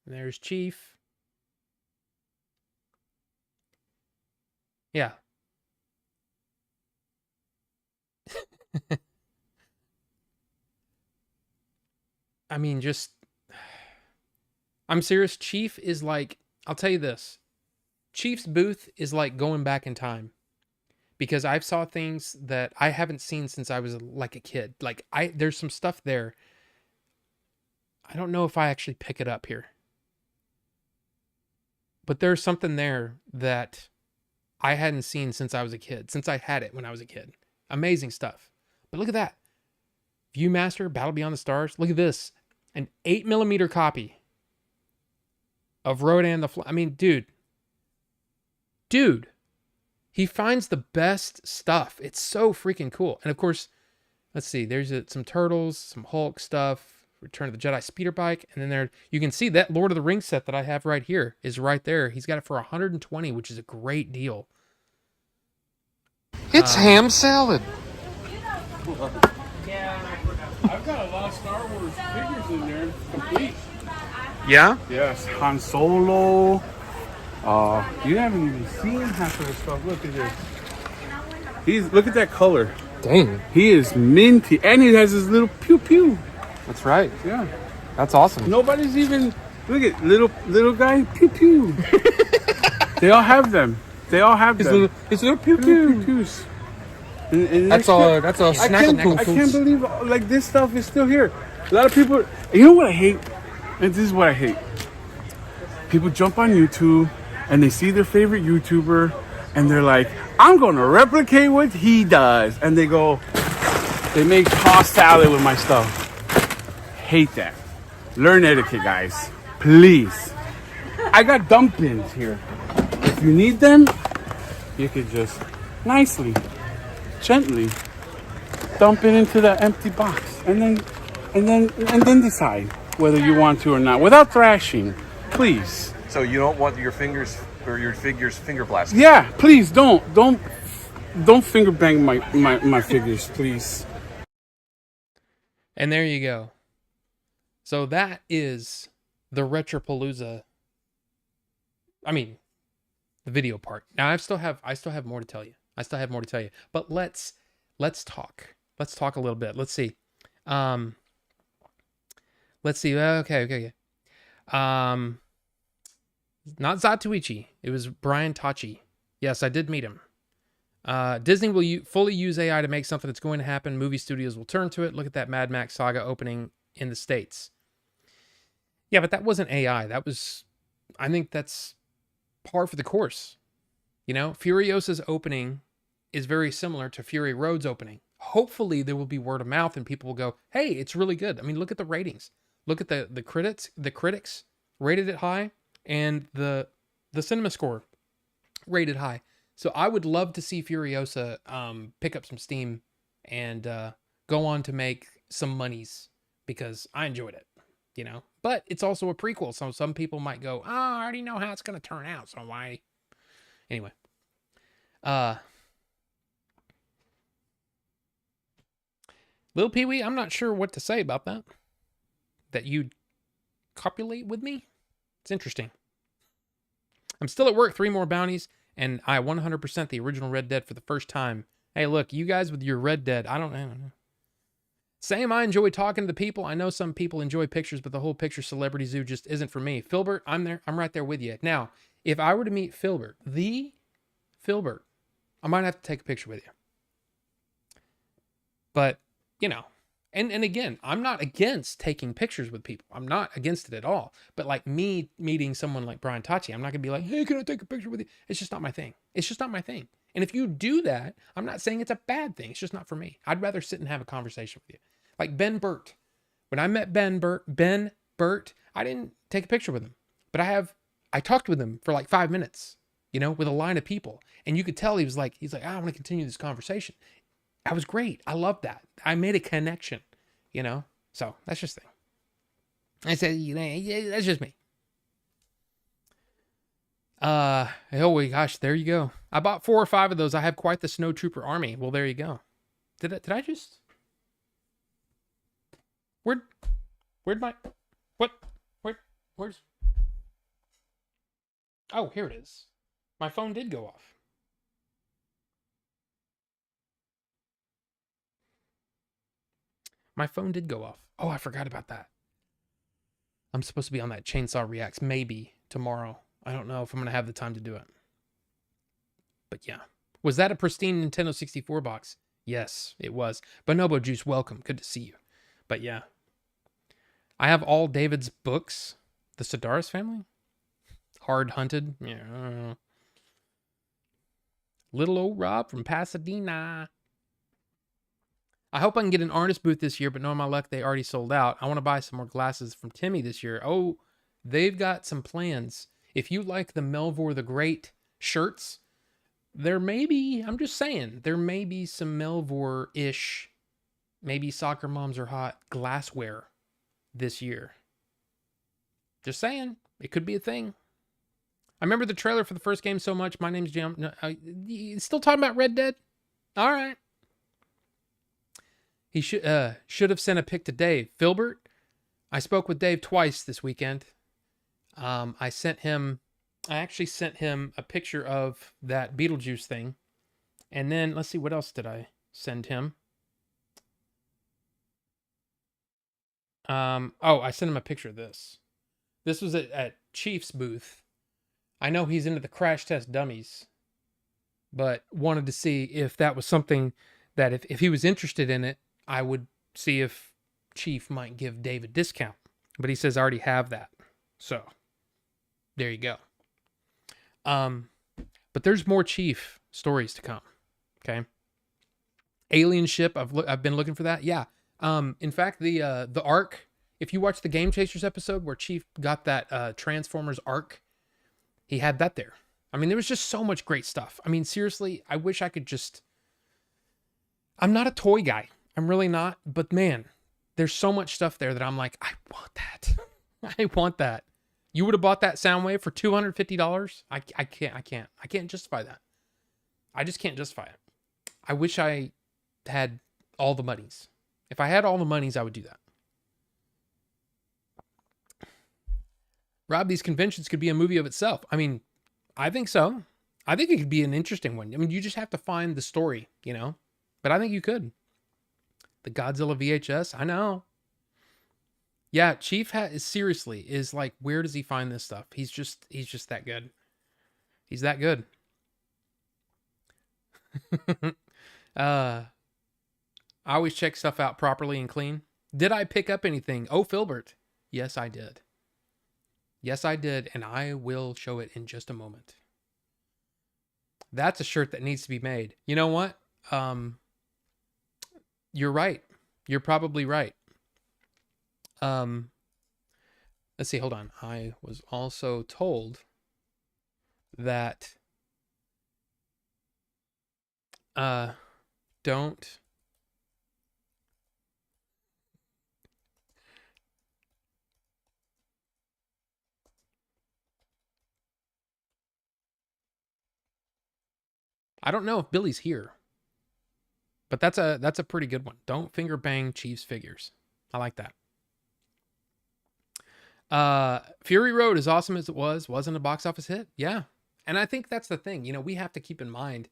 And there's Chief. Yeah. I mean, just I'm serious. Chief is like, I'll tell you this. Chief's booth is like going back in time. Because I've saw things that I haven't seen since I was like a kid. Like there's some stuff there. I don't know if I actually pick it up here. But there's something there that I hadn't seen since I was a kid. Since I had it when I was a kid. Amazing stuff. But look at that. Viewmaster, Battle Beyond the Stars. Look at this. An 8mm copy of Rodan the Fly. I mean, dude. He finds the best stuff. It's so freaking cool. And of course, let's see. There's some Turtles, some Hulk stuff, Return of the Jedi speeder bike. And then there, you can see that Lord of the Rings set that I have right here is right there. He's got it for $120, which is a great deal. It's ham salad. I've got a lot of Star Wars figures in there, complete. Yeah? Yes, Han Solo. You haven't even seen half of the stuff. Look at this. Look at that color. Dang. He is minty, and he has his little pew pew. That's right. Yeah. That's awesome. Nobody's even look at little guy pew pew. They all have them. His little pew pews. And That's all. That's all. I can't believe like this stuff is still here. A lot of people. You know what I hate? And this is what I hate. People jump on YouTube and they see their favorite YouTuber and they're like, I'm going to replicate what he does. And they make tossed salad with my stuff. Hate that. Learn etiquette, guys. Please. I got dumplings here. If you need them, you could just nicely, gently dump it into the empty box and then decide whether you want to or not without thrashing. Please. So you don't want your fingers or your figures finger blasted? Yeah, please don't finger bang my figures, please. And there you go. So that is the Retropalooza. I mean, the video part. Now I still have more to tell you. But let's talk. Let's talk a little bit. Let's see. Okay. Not Zatoichi. It was Brian Tachi. Yes, I did meet him. Disney will fully use AI to make something that's going to happen. Movie studios will turn to it. Look at that Mad Max saga opening in the States. Yeah, but that wasn't AI. I think that's par for the course. You know, Furiosa's opening is very similar to Fury Road's opening. Hopefully there will be word of mouth and people will go, hey, it's really good. I mean, look at the ratings. Look at the critics rated it high, and the cinema score rated high. So I would love to see Furiosa pick up some steam and go on to make some monies, because I enjoyed it, you know. But it's also a prequel, so some people might go, I already know how it's going to turn out, so why? Anyway. Lil Pee-wee, I'm not sure what to say about that. That you copulate with me? It's interesting. I'm still at work, 3 more bounties, and I 100% the original Red Dead for the first time. Hey, look, you guys with your Red Dead, I don't know. Same, I enjoy talking to the people. I know some people enjoy pictures, but the whole picture celebrity zoo just isn't for me. Filbert, I'm there. I'm right there with you. Now, if I were to meet Filbert, I might have to take a picture with you. But, you know, and again, I'm not against taking pictures with people. I'm not against it at all. But like me meeting someone like Brian Tachi, I'm not going to be like, hey, can I take a picture with you? It's just not my thing. And if you do that, I'm not saying it's a bad thing. It's just not for me. I'd rather sit and have a conversation with you. Like Ben Burt. When I met Ben Burt, I didn't take a picture with him. But I talked with him for like 5 minutes. with a line of people. And you could tell he's like, I want to continue this conversation. That was great. I love that. I made a connection, So that's just the thing. I said, that's just me. Oh my gosh, there you go. I bought 4 or 5 of those. I have quite the snow trooper army. Well, there you go. Did I just? Where'd my, where's? Oh, here it is. My phone did go off. My phone did go off. Oh, I forgot about that. I'm supposed to be on that Chainsaw Reacts maybe tomorrow. I don't know if I'm going to have the time to do it. But yeah. Was that a pristine Nintendo 64 box? Yes, it was. Bonobo Juice, welcome. Good to see you. But yeah. I have all David's books. The Sedaris family? Hard Hunted? Yeah, I don't know. Little old Rob from Pasadena. I hope I can get an artist booth this year, but knowing my luck, they already sold out. I want to buy some more glasses from Timmy this year. Oh, they've got some plans. If you like the Melvor the Great shirts, there may be, I'm just saying, there may be some Melvor-ish, maybe Soccer Moms Are Hot glassware this year. Just saying, it could be a thing. I remember the trailer for the first game so much. My name's Jim. No, still talking about Red Dead? All right. He should have sent a pic to Dave. Filbert, I spoke with Dave twice this weekend. I actually sent him a picture of that Beetlejuice thing. And then, let's see, what else did I send him? I sent him a picture of this. This was at Chief's booth. I know he's into the crash test dummies, but wanted to see if that was something that if he was interested in it, I would see if Chief might give Dave a discount. But he says I already have that. So, there you go. But there's more Chief stories to come. Okay. Alien ship. I've been looking for that. Yeah. In fact, the Ark. If you watch the Game Chasers episode where Chief got that Transformers Ark, he had that there. I mean, there was just so much great stuff. I mean, seriously, I wish I could just. I'm not a toy guy. I'm really not. But man, there's so much stuff there that I'm like, I want that. I want that. You would have bought that Soundwave for $250? I can't justify that. I just can't justify it. I wish I had all the monies. If I had all the monies, I would do that. Rob, these conventions could be a movie of itself. I mean, I think so. I think it could be an interesting one. I mean, you just have to find the story, But I think you could. The Godzilla VHS, I know. Yeah, Chief seriously is like, where does he find this stuff? He's just that good. He's that good. I always check stuff out properly and clean. Did I pick up anything? Oh, Filbert. Yes, I did. Yes, I did, and I will show it in just a moment. That's a shirt that needs to be made. You know what? You're right. You're probably right. Let's see, hold on. I was also told that don't I don't know if Billy's here, but that's a pretty good one. Don't finger bang Chiefs figures. I like that. Fury Road, as awesome as it wasn't a box office hit. Yeah. And I think that's the thing, we have to keep in mind,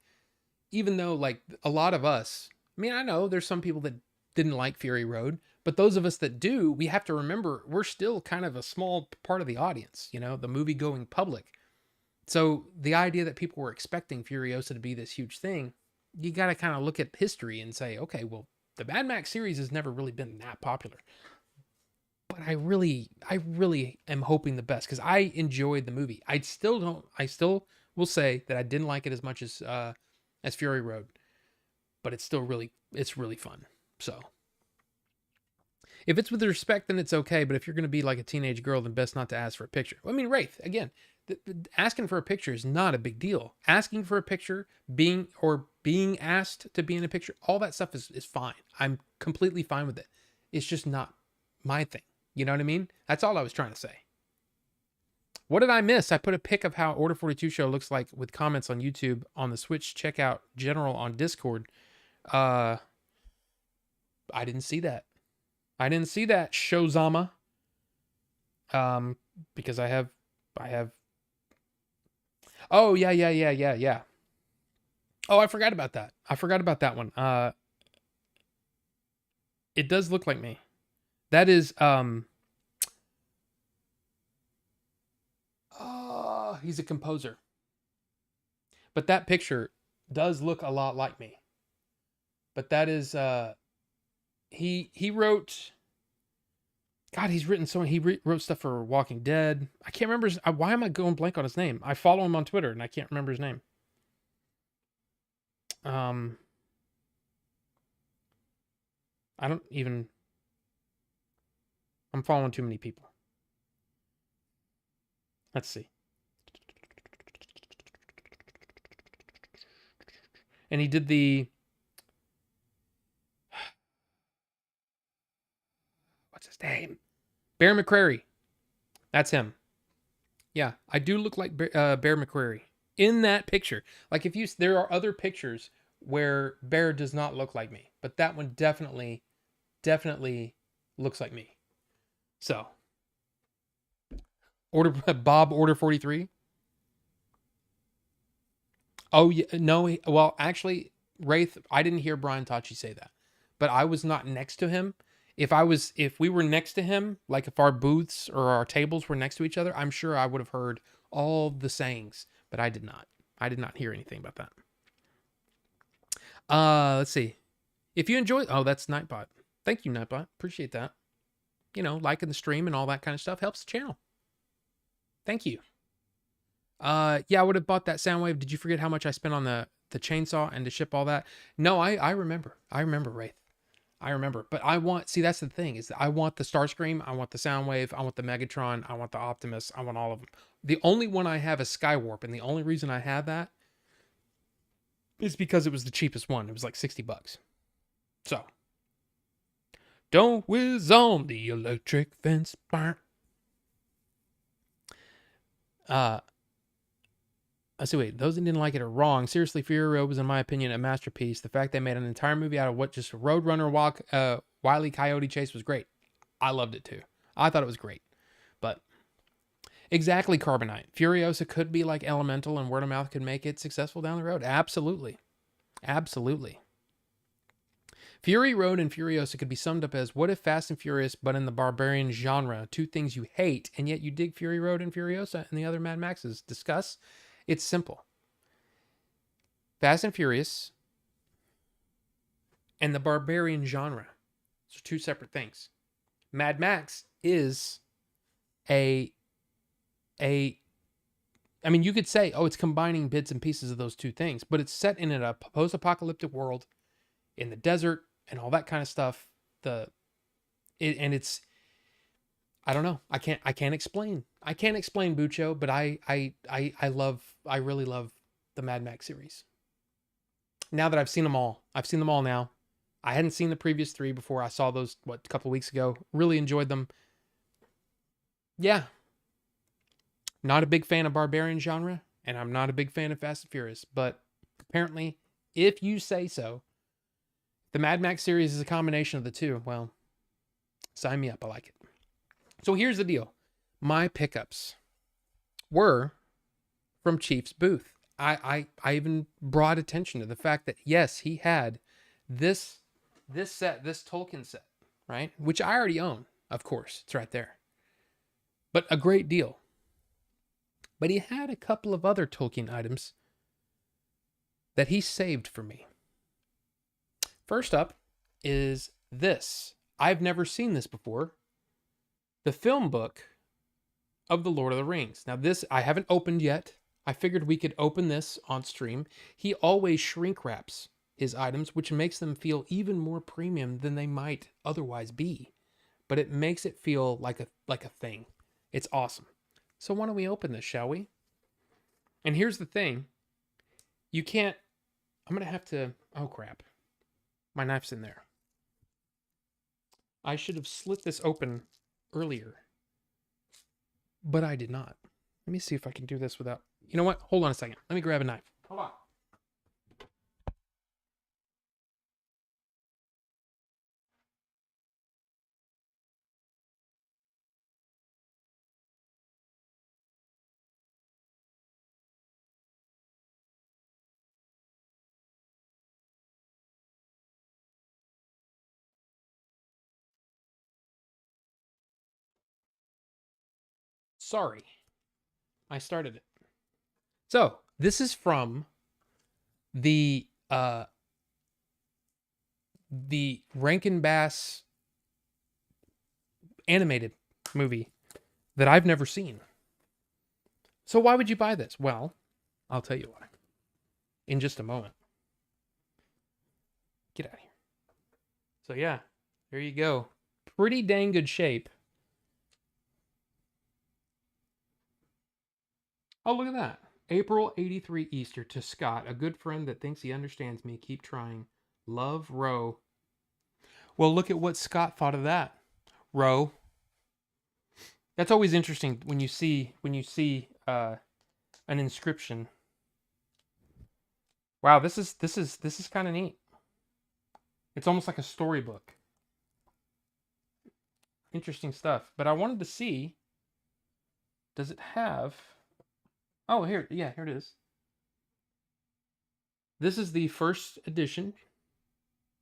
even though like a lot of us, I mean, I know there's some people that didn't like Fury Road, but those of us that do, we have to remember we're still kind of a small part of the audience, the movie going public. So the idea that people were expecting Furiosa to be this huge thing, you got to kind of look at history and say, okay, well, the Mad Max series has never really been that popular. But I really am hoping the best because I enjoyed the movie. I still will say that I didn't like it as much as Fury Road, but it's still really fun. So If it's with respect, then it's okay. But if you're going to be like a teenage girl, then best not to ask for a picture. I mean, Wraith, again, asking for a picture is not a big deal. Asking for a picture, being asked to be in a picture, all that stuff is fine. I'm completely fine with it. It's just not my thing. You know what I mean? That's all I was trying to say. What did I miss? I put a pic of how Order 42 show looks like with comments on YouTube on the Switch checkout general on Discord. I didn't see that. Showzama. Because I have. Oh, yeah. Oh, I forgot about that one. It does look like me. That is, he's a composer. But that picture does look a lot like me. But that is, he wrote, God, he's written so, wrote stuff for Walking Dead. I can't remember why am I going blank on his name? I follow him on Twitter and I can't remember his name. I'm following too many people. Let's see. And he did what's his name? Bear McCreary. That's him. Yeah, I do look like Bear McCreary in that picture. Like there are other pictures where Bear does not look like me, but that one definitely looks like me. So, Order 43. Oh, yeah, no. Well, actually, Wraith, I didn't hear Brian Tachi say that, but I was not next to him. If we were next to him, like if our booths or our tables were next to each other, I'm sure I would have heard all the sayings, but I did not. I did not hear anything about that. Let's see. If you enjoy, that's Nightbot. Thank you, Nightbot. Appreciate that. Liking the stream and all that kind of stuff helps the channel. Thank you. Yeah, I would have bought that Soundwave. Did you forget how much I spent on the chainsaw and to ship all that? No, I remember. I remember, Wraith. I remember. But that's the thing, is that I want the Starscream, I want the Soundwave, I want the Megatron, I want the Optimus, I want all of them. The only one I have is Skywarp, and the only reason I have that is because it was the cheapest one. It was like $60. So, don't whiz on the electric fence. I see, wait, those that didn't like it are wrong. Seriously, Fury Road was, in my opinion, a masterpiece. The fact they made an entire movie out of what just Roadrunner Wile E. Coyote chase was great. I loved it too. I thought it was great. But exactly, Carbonite. Furiosa could be like Elemental, and word of mouth could make it successful down the road. Absolutely. Absolutely. Fury Road and Furiosa could be summed up as, what if Fast and Furious, but in the barbarian genre? Two things you hate, and yet you dig Fury Road and Furiosa and the other Mad Maxes. Discuss. It's simple. Fast and Furious and the barbarian genre. Those are two separate things. Mad Max is I mean, you could say, it's combining bits and pieces of those two things, but it's set in a post-apocalyptic world in the desert and all that kind of stuff. It's, I don't know. I can't explain. I can't explain Bucho, but I really love the Mad Max series. Now that I've seen them all now. I hadn't seen the previous three before I saw those, a couple weeks ago. Really enjoyed them. Yeah. Not a big fan of barbarian genre, and I'm not a big fan of Fast and Furious, but apparently, if you say so, the Mad Max series is a combination of the two. Well, sign me up. I like it. So here's the deal. My pickups were from Chief's booth. I even brought attention to the fact that, yes, he had this Tolkien set, right? Which I already own, of course. It's right there. But a great deal. But he had a couple of other Tolkien items that he saved for me. First up is this. I've never seen this before. The film book of The Lord of the Rings. Now this I haven't opened yet. I figured we could open this on stream. He always shrink wraps his items, which makes them feel even more premium than they might otherwise be. but it makes it feel like a thing. It's awesome. So why don't we open this, shall we? And here's the thing. You can't... I'm going to have to... Oh, crap. My knife's in there. I should have slit this open earlier, but I did not. Let me see if I can do this without... You know what? Hold on a second. Let me grab a knife. Hold on. Sorry. I started it. So, this is from the Rankin Bass animated movie that I've never seen. So why would you buy this? Well, I'll tell you why. In just a moment. Get out of here. So yeah, there you go. Pretty dang good shape. Oh, look at that. April 83 Easter to Scott, a good friend that thinks he understands me. Keep trying. Love, Roe. Well, look at what Scott thought of that. Roe. That's always interesting when you see an inscription. Wow, this is kind of neat. It's almost like a storybook. Interesting stuff. But I wanted to see, does it have... Oh, here it is. This is the first edition,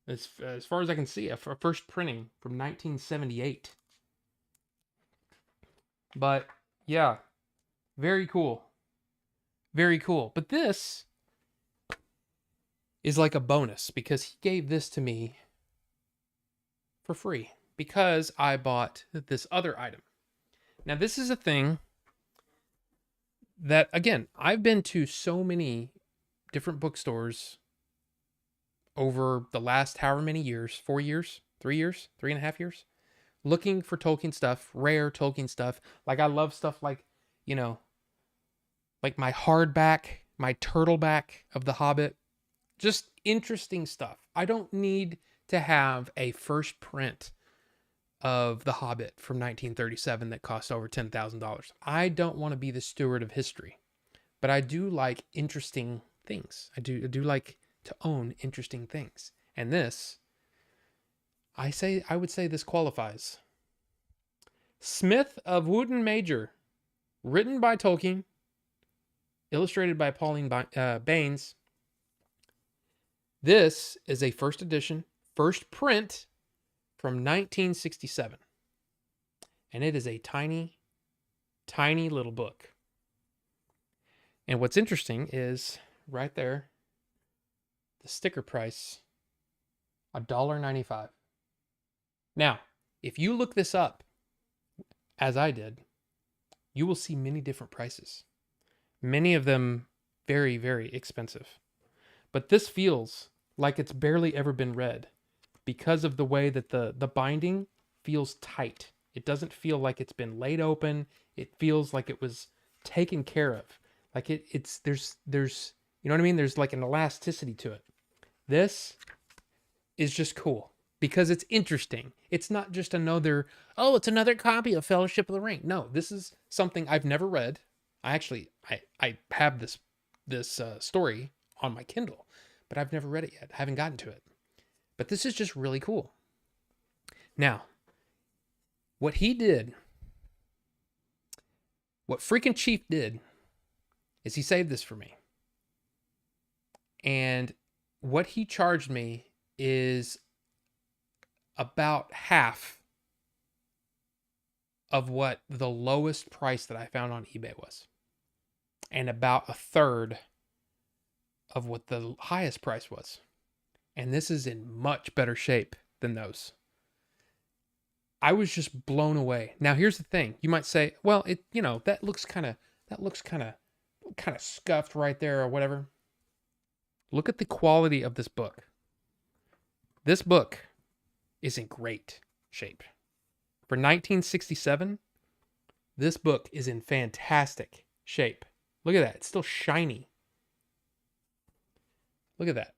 as far as I can see, a first printing from 1978. But yeah, very cool. Very cool. But this is like a bonus because he gave this to me for free because I bought this other item. Now, this is a thing that, again, I've been to so many different bookstores over the last however many years, 4 years, 3 years, 3.5 years, looking for Tolkien stuff, rare Tolkien stuff. Like, I love stuff like, you know, like my hardback, my turtleback of The Hobbit. Just interesting stuff. I don't need to have a first print of The Hobbit from 1937 that cost over $10,000. I don't want to be the steward of history, but I do like interesting things. I do like to own interesting things. And this, I would say this qualifies. Smith of Wootton Major, written by Tolkien, illustrated by Pauline Baines. This is a first edition, first print from 1967. And it is a tiny, tiny little book. And what's interesting is right there, the sticker price, $1.95. Now, if you look this up, as I did, you will see many different prices. Many of them very, very expensive. But this feels like it's barely ever been read because of the way that the binding feels tight. It doesn't feel like it's been laid open. It feels like it was taken care of. Like there's you know what I mean? There's like an elasticity to it. This is just cool because it's interesting. It's not just it's another copy of Fellowship of the Ring. No, this is something I've never read. I have this story on my Kindle, but I've never read it yet. I haven't gotten to it. But this is just really cool. Now, what freaking Chief did is he saved this for me. And what he charged me is about half of what the lowest price that I found on eBay was. And about a third of what the highest price was. And this is in much better shape than those. I was just blown away. Now, here's the thing. You might say, well, that looks kind of scuffed right there or whatever. Look at the quality of this book. This book is in great shape. For 1967, this book is in fantastic shape. Look at that. It's still shiny. Look at that.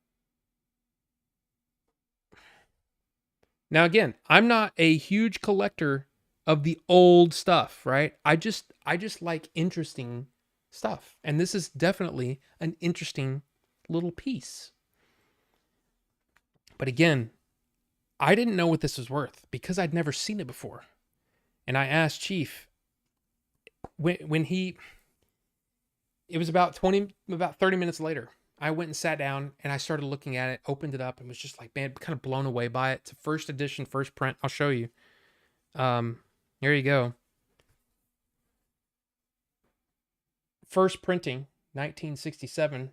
Now, again, I'm not a huge collector of the old stuff, right? I just like interesting stuff. And this is definitely an interesting little piece. But again, I didn't know what this was worth because I'd never seen it before. And I asked Chief when he, it was about 30 minutes later, I went and sat down and I started looking at it, opened it up, and was just like, man, kind of blown away by it. It's a first edition, first print. I'll show you. Here you go. First printing, 1967.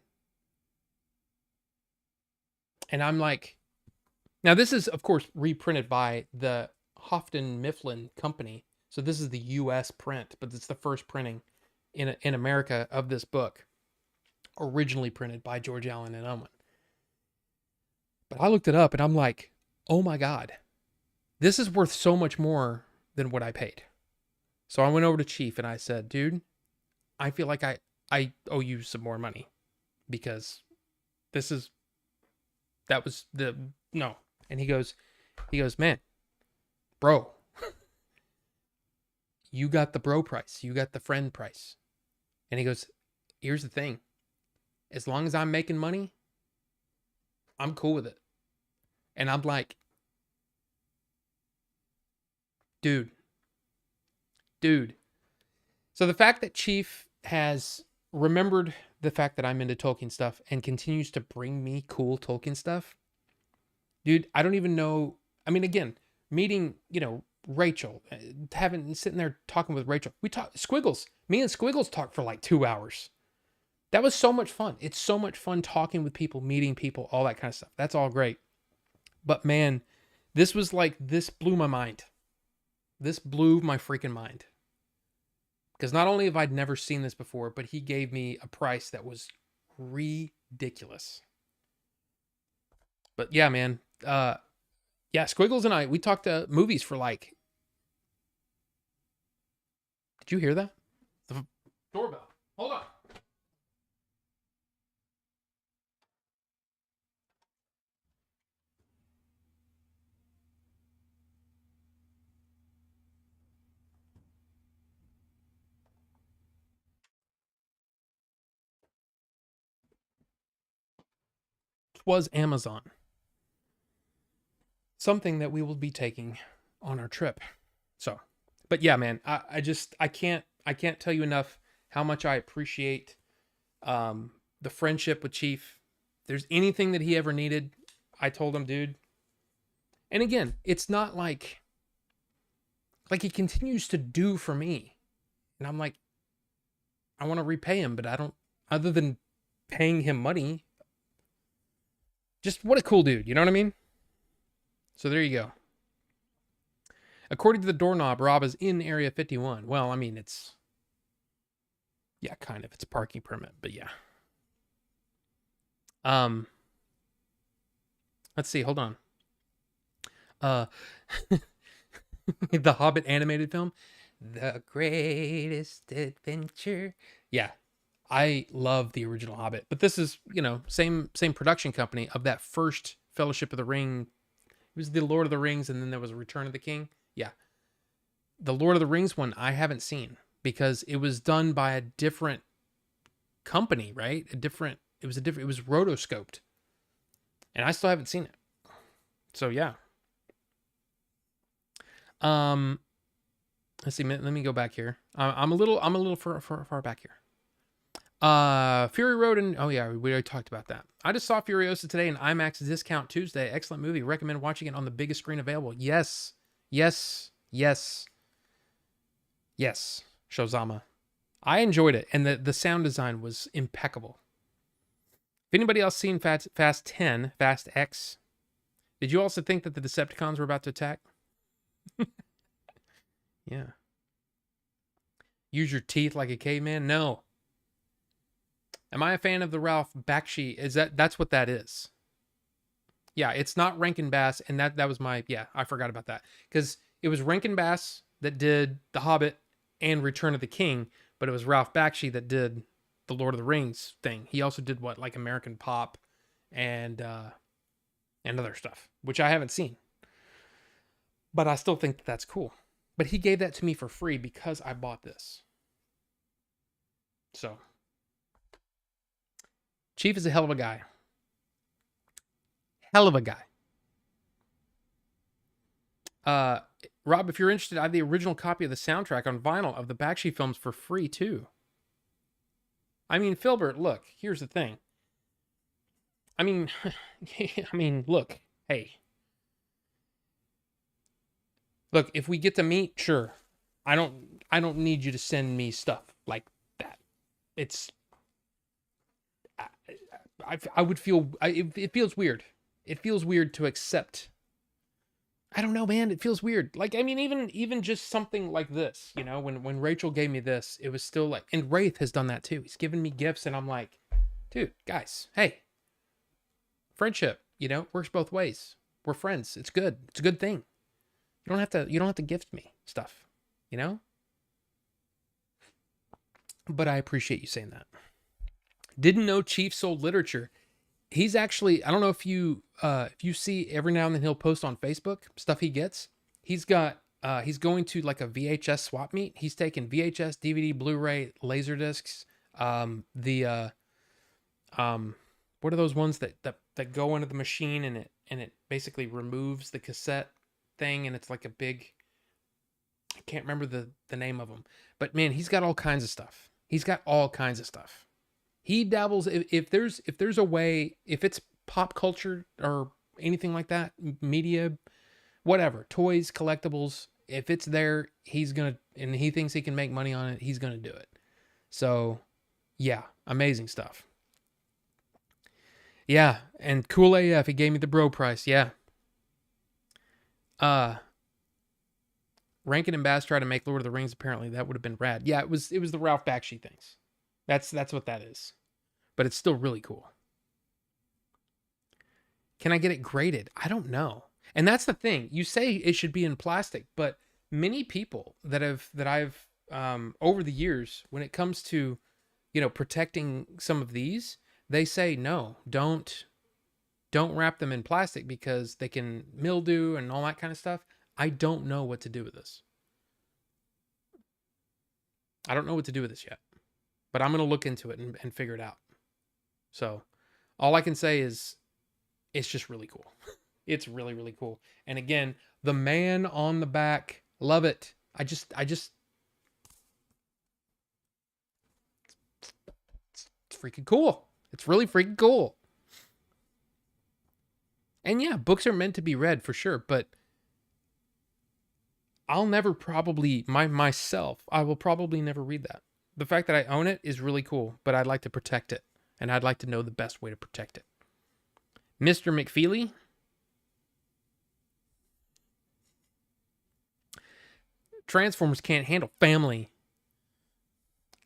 And I'm like, now this is, of course, reprinted by the Houghton Mifflin Company. So this is the U.S. print, but it's the first printing in America of this book, originally printed by George Allen and Unwin. But I looked it up and I'm like, oh my God, this is worth so much more than what I paid. So I went over to Chief and I said, dude, I feel like I owe you some more money because no. And he goes, man, bro, you got the bro price. You got the friend price. And he goes, here's the thing. As long as I'm making money, I'm cool with it. And I'm like, dude. So the fact that Chief has remembered the fact that I'm into Tolkien stuff and continues to bring me cool Tolkien stuff, dude, I don't even know. I mean, again, meeting, Rachel, sitting there talking with Rachel. Me and Squiggles talked for like 2 hours. That was so much fun. It's so much fun talking with people, meeting people, all that kind of stuff. That's all great. But man, this blew my mind. This blew my freaking mind. Because not only have I never seen this before, but he gave me a price that was ridiculous. But yeah, man. Squiggles and I, we talked movies for like... Did you hear that? The doorbell. Hold on. Was Amazon. Something that we will be taking on our trip. So, but yeah, man, I can't tell you enough how much I appreciate the friendship with Chief. If there's anything that he ever needed, I told him, dude. And again, it's not like he continues to do for me. And I'm like, I want to repay him, but I don't, other than paying him money. Just what a cool dude, you know what I mean? So there you go. According to the doorknob, Rob is in Area 51. Well, I mean, it's... Yeah, kind of. It's a parking permit, but yeah. Let's see, hold on. The Hobbit animated film. The Greatest Adventure. Yeah. I love the original Hobbit, but this is, same production company of that first Fellowship of the Ring. It was the Lord of the Rings, and then there was a Return of the King. Yeah. The Lord of the Rings one I haven't seen because it was done by a different company, right? It was rotoscoped. And I still haven't seen it. So yeah. Let's see, let me go back here. I'm a little far back here. Fury Road and we already talked about that. I just saw Furiosa today in IMAX Discount Tuesday. Excellent movie. Recommend watching it on the biggest screen available. Yes. Shozama. I enjoyed it, and the sound design was impeccable. If anybody else seen Fast 10, Fast X, did you also think that the Decepticons were about to attack? Yeah. Use your teeth like a caveman? No. Am I a fan of the Ralph Bakshi? That's what that is. Yeah, it's not Rankin Bass, and that was my, yeah, I forgot about that. Because it was Rankin Bass that did The Hobbit and Return of the King, but it was Ralph Bakshi that did the Lord of the Rings thing. He also did what, like American Pop and other stuff, which I haven't seen. But I still think that's cool. But he gave that to me for free because I bought this. So, Chief is a hell of a guy. Hell of a guy. Rob, if you're interested, I have the original copy of the soundtrack on vinyl of the Bakshi films for free too. I mean, Filbert, look, here's the thing. I mean, look, hey. Look, if we get to meet, sure. I don't need you to send me stuff like that. It's I would feel it feels weird. It feels weird to accept. I don't know, man. It feels weird. Like, I mean, even just something like this, you know, when Rachel gave me this, it was still like, and Wraith has done that too. He's given me gifts, and I'm like, dude, guys, hey, friendship, you know, works both ways. We're friends. It's good. It's a good thing. You don't have to gift me stuff, you know? But I appreciate you saying that. Didn't know Chief sold literature. He's actually, I don't know if you see every now and then he'll post on Facebook stuff he gets. He's got he's going to like a VHS swap meet. He's taking VHS, DVD, Blu-ray, laser discs, what are those ones that go into the machine and it basically removes the cassette thing, and it's like a big, I can't remember the name of them. But man, he's got all kinds of stuff. He's got all kinds of stuff. He dabbles, if there's a way, if it's pop culture or anything like that, media, whatever, toys, collectibles, if it's there, he's gonna, and he thinks he can make money on it, he's gonna do it. So yeah, amazing stuff. Yeah, and Cool AF, he gave me the bro price, yeah. Rankin and Bass tried to make Lord of the Rings, apparently. That would have been rad. Yeah, it was the Ralph Bakshi things. That's what that is. But it's still really cool. Can I get it graded? I don't know. And that's the thing. You say it should be in plastic, but many people that I've over the years, when it comes to, you know, protecting some of these, they say no, don't wrap them in plastic because they can mildew and all that kind of stuff. I don't know what to do with this. I don't know what to do with this yet, but I'm going to look into it and figure it out. So all I can say is it's just really cool. It's really, really cool. And again, the man on the back, love it. I just, it's freaking cool. It's really freaking cool. And yeah, books are meant to be read for sure, but I'll never probably, I will probably never read that. The fact that I own it is really cool, but I'd like to protect it, and I'd like to know the best way to protect it. Mr. McFeely. Transformers can't handle family.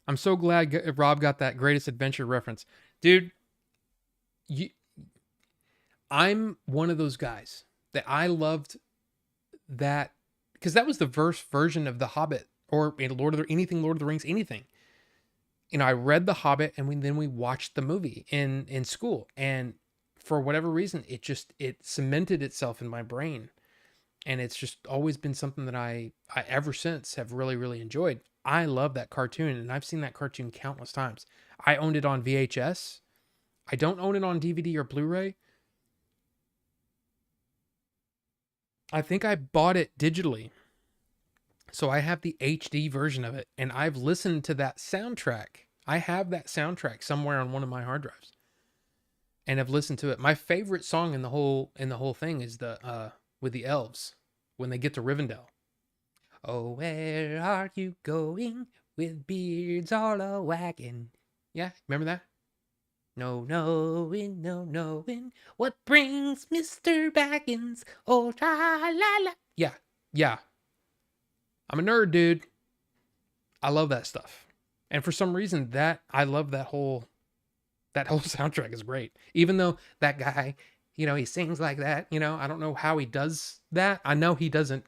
I'm so glad Rob got that Greatest Adventure reference. Dude, I'm one of those guys that I loved that, because that was the version of The Hobbit or anything Lord of the Rings, anything. You know, I read The Hobbit and then we watched the movie in school, and for whatever reason, it cemented itself in my brain, and it's just always been something that I ever since have really, really enjoyed. I love that cartoon, and I've seen that cartoon countless times. I owned it on VHS. I don't own it on DVD or Blu-ray. I think I bought it digitally. So I have the HD version of it, and I've listened to that soundtrack. I have that soundtrack somewhere on one of my hard drives, and I've listened to it. My favorite song in the whole thing is the with the elves when they get to Rivendell. Oh, where are you going with beards all a-whacking? Yeah, remember that? No knowing what brings Mr. Baggins. Oh, tra-la-la. Yeah. I'm a nerd, dude. I love that stuff. And for some reason, I love that whole soundtrack is great. Even though that guy he sings like that. I don't know how he does that. I know he doesn't,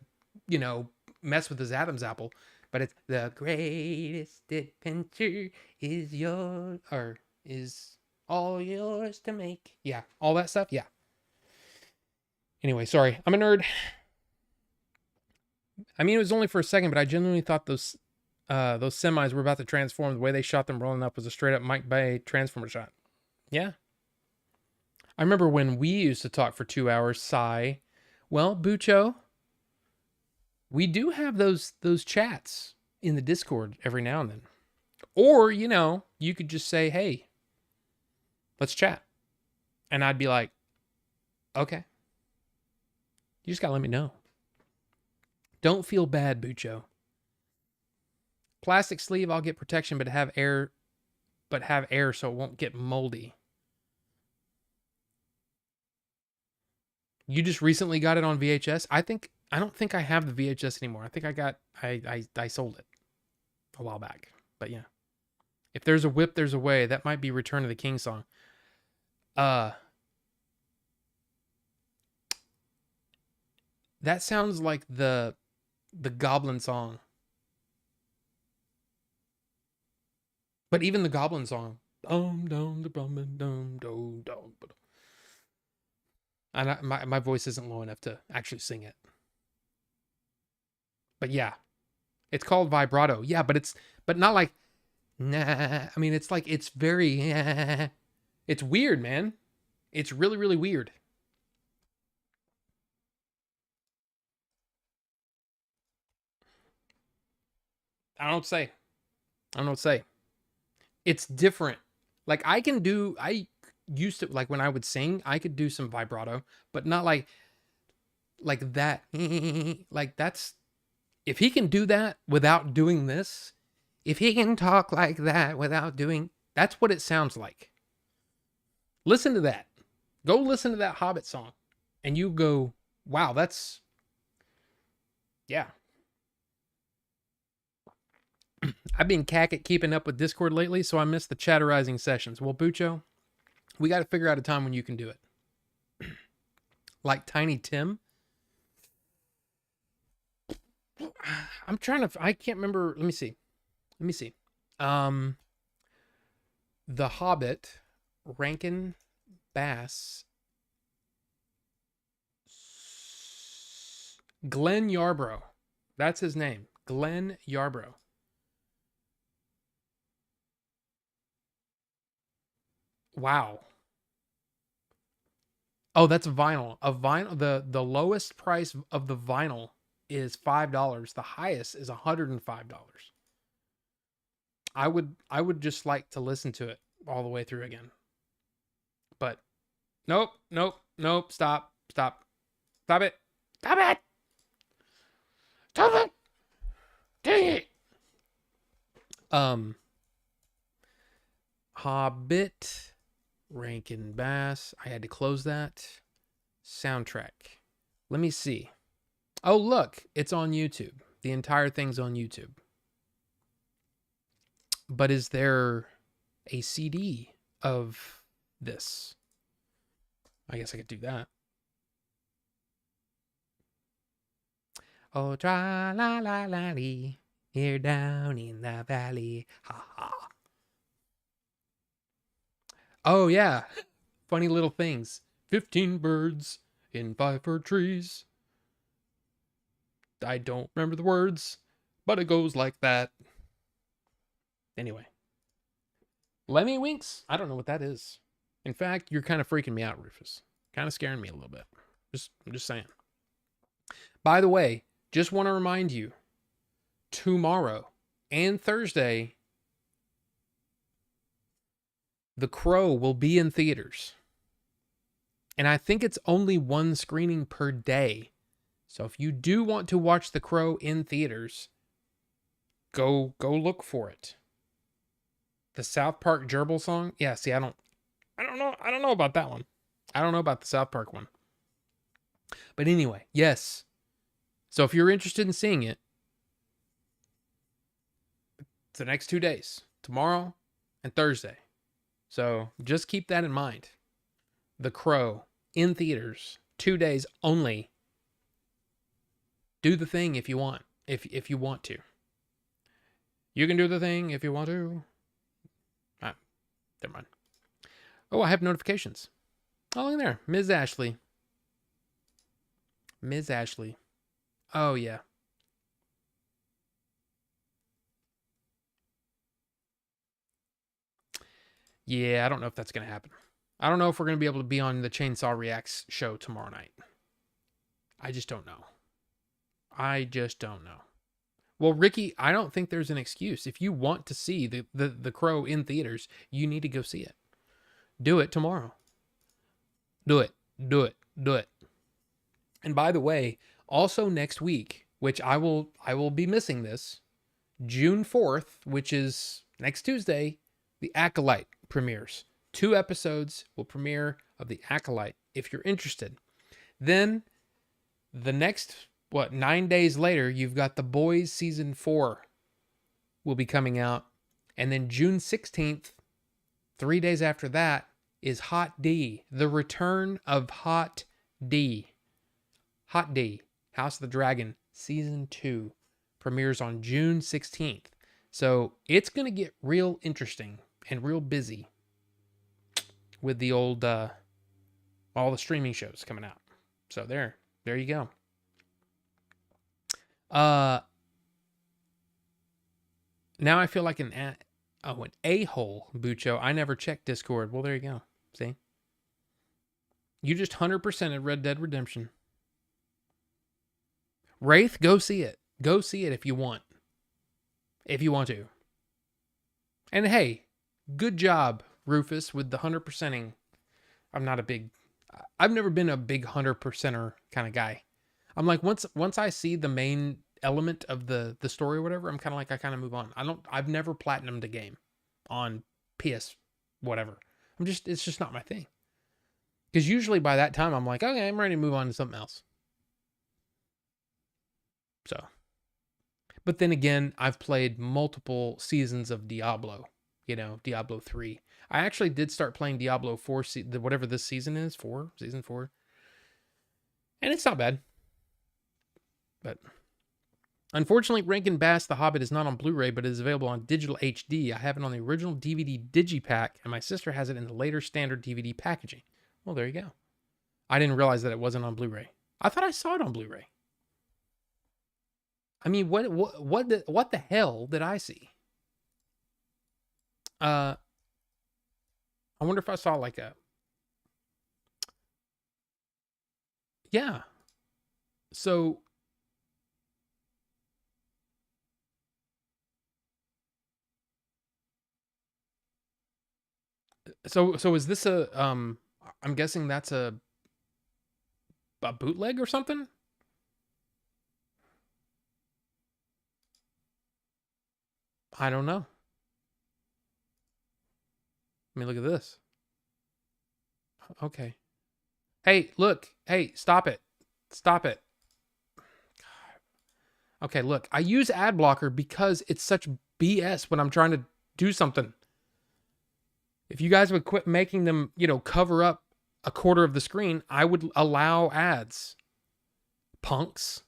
mess with his Adam's apple, but it's the greatest adventure is yours, or is all yours to make. Yeah, all that stuff. Yeah. Anyway, sorry, I'm a nerd. I mean, it was only for a second, but I genuinely thought those semis were about to transform. The way they shot them rolling up was a straight up Mike Bay transformer shot. Yeah. I remember when we used to talk for 2 hours, sigh. Well, Bucho, we do have those chats in the Discord every now and then. Or, you could just say, hey, let's chat. And I'd be like, okay. You just got to let me know. Don't feel bad, Bucho. Plastic sleeve, I'll get protection, but have air so it won't get moldy. You just recently got it on VHS? I don't think I have the VHS anymore. I think I sold it a while back. But yeah. If there's a whip, there's a way. That might be Return of the King song. That sounds like the Goblin song. But even the Goblin song. And my voice isn't low enough to actually sing it. But yeah. It's called vibrato. Yeah, but not like nah. I mean, it's like it's very it's weird, man. It's really, really weird. I don't know what to say. It's different. Like I used to, like when I would sing, I could do some vibrato, but not like that. Like that's, if he can do that without doing this, if he can talk like that without doing, that's what it sounds like. Listen to that. Go listen to that Hobbit song and you go, wow, that's, yeah. I've been keeping up with Discord lately, so I missed the chatterizing sessions. Well, Bucho, we got to figure out a time when you can do it. Like Tiny Tim. I can't remember. Let me see. The Hobbit, Rankin Bass, Glenn Yarbrough. That's his name. Glenn Yarbrough. Wow. Oh, that's vinyl. The lowest price of the vinyl is $5. The highest is $105. I would just like to listen to it all the way through again. But nope. Stop it. Dang it. Hobbit, Rankin Bass. I had to close that. Soundtrack. Let me see. Oh, look, it's on YouTube. The entire thing's on YouTube. But is there a CD of this? I guess I could do that. Oh, tra la la la lee, here down in the valley. Ha ha. Oh, yeah. Funny little things. 15 birds in 5 fir trees. I don't remember the words, but it goes like that. Anyway. Lemmy Winks? I don't know what that is. In fact, you're kind of freaking me out, Rufus. Kind of scaring me a little bit. I'm just saying. By the way, just want to remind you, tomorrow and Thursday, The Crow will be in theaters. And I think it's only one screening per day. So if you do want to watch The Crow in theaters, go look for it. The South Park Gerbil song? Yeah, see, I don't know about that one. I don't know about the South Park one. But anyway, yes. So if you're interested in seeing it, it's the next 2 days, tomorrow and Thursday. So just keep that in mind. The Crow in theaters, 2 days only. Do the thing if you want. If you want to. You can do the thing if you want to. Never mind. Oh, I have notifications. Oh, look there. Ms. Ashley. Ms. Ashley. Oh, yeah. Yeah, I don't know if that's going to happen. I don't know if we're going to be able to be on the Chainsaw Reacts show tomorrow night. I just don't know. Well, Ricky, I don't think there's an excuse. If you want to see the Crow in theaters, you need to go see it. Do it tomorrow. Do it. And by the way, also next week, which I will be missing this, June 4th, which is next Tuesday, The Acolyte premieres. 2 episodes will premiere of The Acolyte if you're interested. Then the next 9 days later, you've got The Boys season 4 will be coming out. And then June 16th, 3 days after that, is Hot D. The return of Hot D. Hot D, House of the Dragon, season 2 premieres on June 16th. So it's going to get real interesting and real busy with the old, all the streaming shows coming out. So there you go. Now I feel like an a-hole, Bucho. I never checked Discord. Well, there you go. See? You just 100%ed Red Dead Redemption. Wraith, go see it. Go see it if you want. If you want to. And hey, good job, Rufus, with the 100%ing. I've never been a big 100%er kind of guy. I'm like, once I see the main element of the story or whatever, I'm kind of like, I kind of move on. I've never platinumed a game on PS whatever. It's just not my thing. Because usually by that time, I'm like, okay, I'm ready to move on to something else. So, but then again, I've played multiple seasons of Diablo, Diablo 3. I actually did start playing Diablo 4, whatever this season is, season 4. And it's not bad. But unfortunately, Rankin Bass The Hobbit is not on Blu-ray, but it is available on digital HD. I have it on the original DVD Digipack, and my sister has it in the later standard DVD packaging. Well, there you go. I didn't realize that it wasn't on Blu-ray. I thought I saw it on Blu-ray. I mean, what the hell did I see? I wonder if I saw like a... Yeah. So... So is this a I'm guessing that's a bootleg or something? I don't know. I mean, look at this. Okay. Hey, look. Hey, stop it. Stop it. Okay, look. I use ad blocker because it's such BS when I'm trying to do something. If you guys would quit making them, cover up a quarter of the screen, I would allow ads. Punks.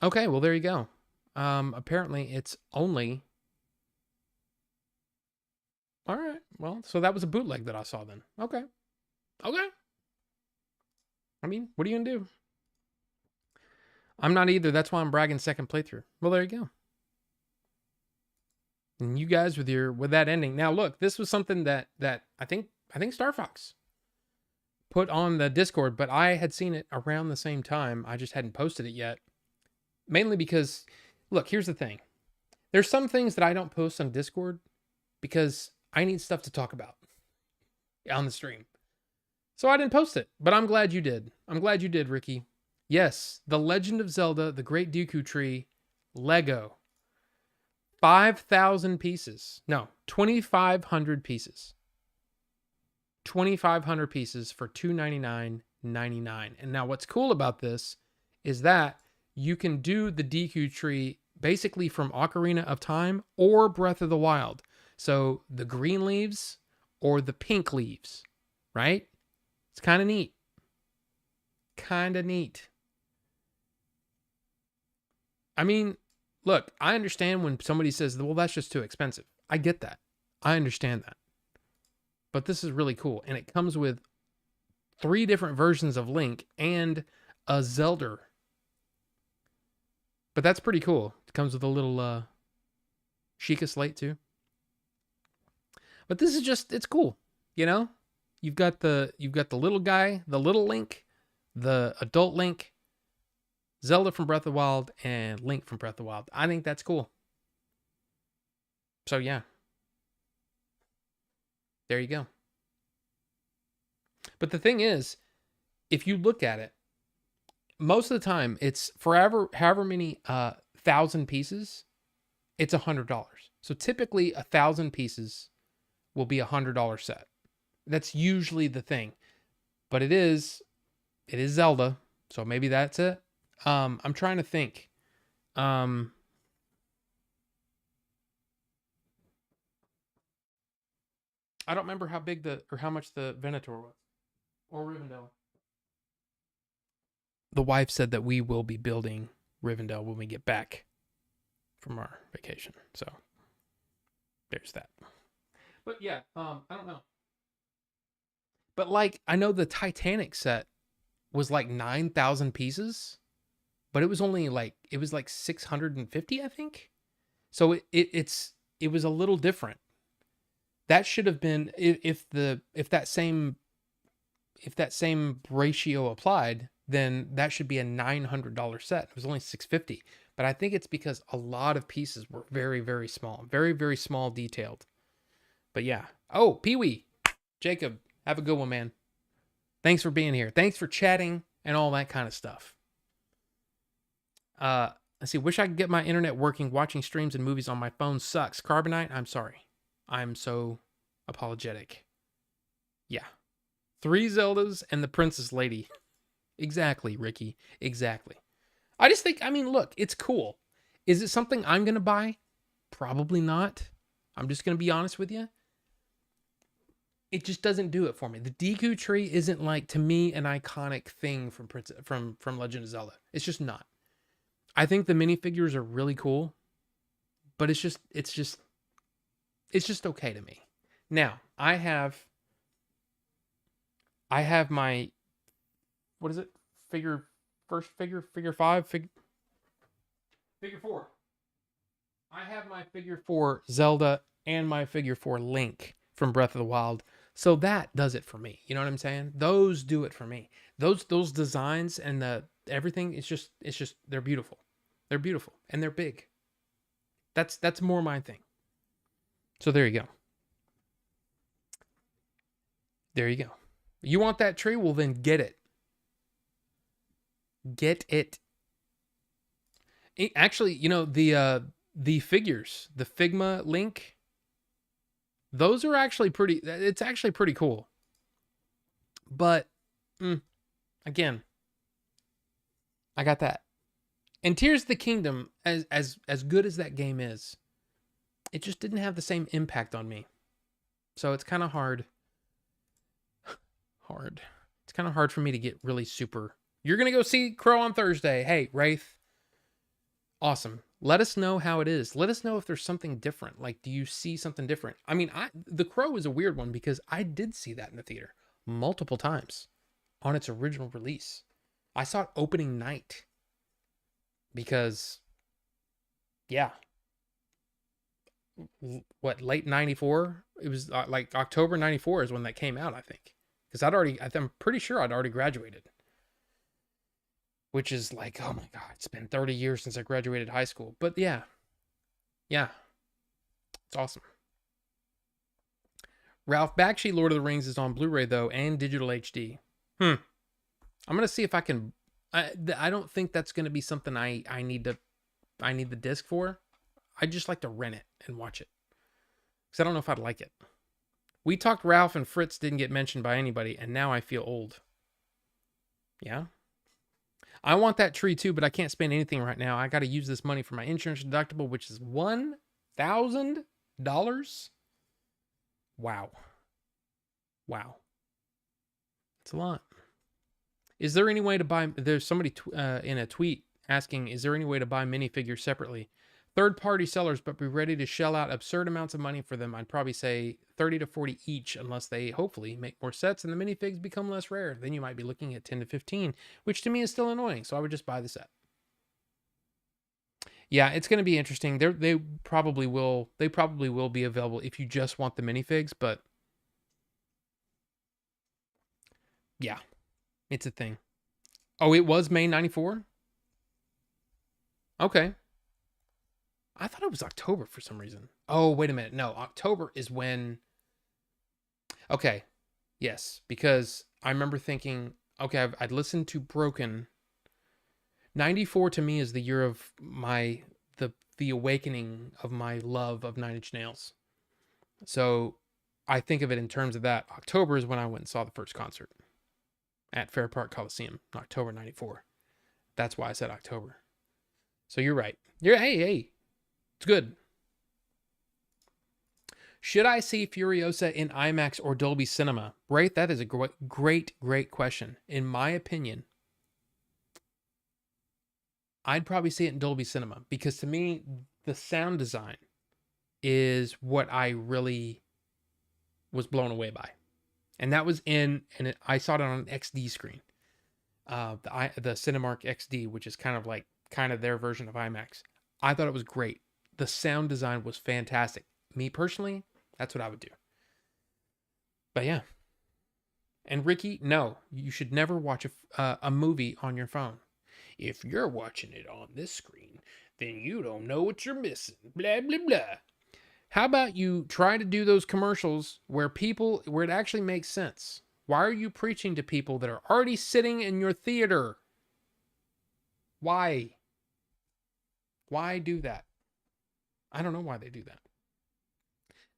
Okay, well, there you go. Apparently it's only... All right, well, so that was a bootleg that I saw then. Okay. I mean, what are you going to do? I'm not either. That's why I'm bragging second playthrough. Well, there you go. And you guys with that ending. Now look, this was something that I think Star Fox put on the Discord, but I had seen it around the same time. I just hadn't posted it yet. Mainly because, look, here's the thing. There's some things that I don't post on Discord because I need stuff to talk about on the stream. So I didn't post it, but I'm glad you did. I'm glad you did, Ricky. Yes, The Legend of Zelda, The Great Dooku Tree, Lego. 5,000 pieces. No, 2,500 pieces. 2,500 pieces for $299.99. And now what's cool about this is that you can do the Deku Tree basically from Ocarina of Time or Breath of the Wild. So the green leaves or the pink leaves, right? It's kind of neat. Kind of neat. I mean, look, I understand when somebody says, well, that's just too expensive. I get that. I understand that. But this is really cool. And it comes with 3 different versions of Link and a Zelda. But that's pretty cool. It comes with a little Sheikah slate too. But this is just, it's cool. You know? You've got the little guy, the little Link, the adult Link, Zelda from Breath of the Wild, and Link from Breath of the Wild. I think that's cool. So yeah. There you go. But the thing is, if you look at it, most of the time it's however many 1,000 pieces, it's $100. So typically 1,000 pieces will be $100 set. That's usually the thing. But it is Zelda, so maybe that's it. I'm trying to think. I don't remember how big how much the Venator was. Or Rivendell. The wife said that we will be building Rivendell when we get back from our vacation. So there's that. But yeah, I don't know. But like, I know the Titanic set was like 9,000 pieces, but it was only like, it was like 650, I think. So it was a little different. That should have been, if that same ratio applied, then that should be a $900 set. It was only $650. But I think it's because a lot of pieces were very, very small. Very, very small detailed. But yeah. Oh, Pee-wee. Jacob, have a good one, man. Thanks for being here. Thanks for chatting and all that kind of stuff. Let's see. Wish I could get my internet working. Watching streams and movies on my phone sucks. Carbonite, I'm sorry. I'm so apologetic. Yeah. 3 Zeldas and the Princess Lady. Exactly, Ricky. Exactly. I just think, I mean, look, it's cool. Is it something I'm going to buy? Probably not. I'm just going to be honest with you. It just doesn't do it for me. The Deku tree isn't, like, to me, an iconic thing from Legend of Zelda. It's just not. I think the minifigures are really cool, but it's just okay to me. Now, I have my, what is it? Figure 5, figure 4. I have my figure 4 Zelda and my figure 4 Link from Breath of the Wild. So that does it for me. You know what I'm saying? Those do it for me. Those designs and the everything, it's just they're beautiful. They're beautiful and they're big. That's more my thing. So there you go. There you go. You want that tree? Well, then get it. Get it. Actually, you know, the figures, the Figma Link, those are actually it's actually pretty cool. But, again, I got that. And Tears of the Kingdom, as good as that game is, it just didn't have the same impact on me. So it's kind of hard. It's kind of hard for me to get really super. You're going to go see Crow on Thursday. Hey, Wraith. Awesome. Let us know how it is. Let us know if there's something different. Like, do you see something different? I mean, The Crow is a weird one because I did see that in the theater multiple times on its original release. I saw it opening night because, yeah. What, late 94? It was like October 94 is when that came out, I think. Because I'm pretty sure I'd already graduated. Which is like, oh my God, it's been 30 years since I graduated high school. But yeah. Yeah. It's awesome. Ralph Bakshi, Lord of the Rings is on Blu-ray though, and digital HD. I'm going to see if I can, I don't think that's going to be something I need the disc for. I just like to rent it and watch it. Because I don't know if I'd like it. We talked Ralph and Fritz didn't get mentioned by anybody, and now I feel old. Yeah. I want that tree too, but I can't spend anything right now. I got to use this money for my insurance deductible, which is $1,000. Wow. It's a lot. Is there any way to buy? There's somebody in a tweet asking, is there any way to buy minifigures separately? Third-party sellers, but be ready to shell out absurd amounts of money for them. I'd probably say 30 to 40 each, unless they hopefully make more sets and the minifigs become less rare. Then you might be looking at 10 to 15, which to me is still annoying. So I would just buy the set. Yeah, it's going to be interesting. They probably will be available if you just want the minifigs, but yeah, it's a thing. Oh, it was May 94? Okay. I thought it was October for some reason. Oh, wait a minute. No, October is when... Okay. Yes, because I remember thinking, okay, I'd listened to Broken. 94 to me is the year of the awakening of my love of Nine Inch Nails. So I think of it in terms of that. October is when I went and saw the first concert at Fair Park Coliseum, October 94. That's why I said October. So you're right. Hey. It's good. Should I see Furiosa in IMAX or Dolby Cinema? Right? That is a great question. In my opinion, I'd probably see it in Dolby Cinema because to me, the sound design is what I really was blown away by. And that was I saw it on an XD screen. The Cinemark XD, which is kind of their version of IMAX. I thought it was great. The sound design was fantastic. Me personally, that's what I would do. But yeah. And Ricky, no, you should never watch a movie on your phone. If you're watching it on this screen, then you don't know what you're missing. Blah, blah, blah. How about you try to do those commercials where it actually makes sense? Why are you preaching to people that are already sitting in your theater? Why? Why do that? I don't know why they do that.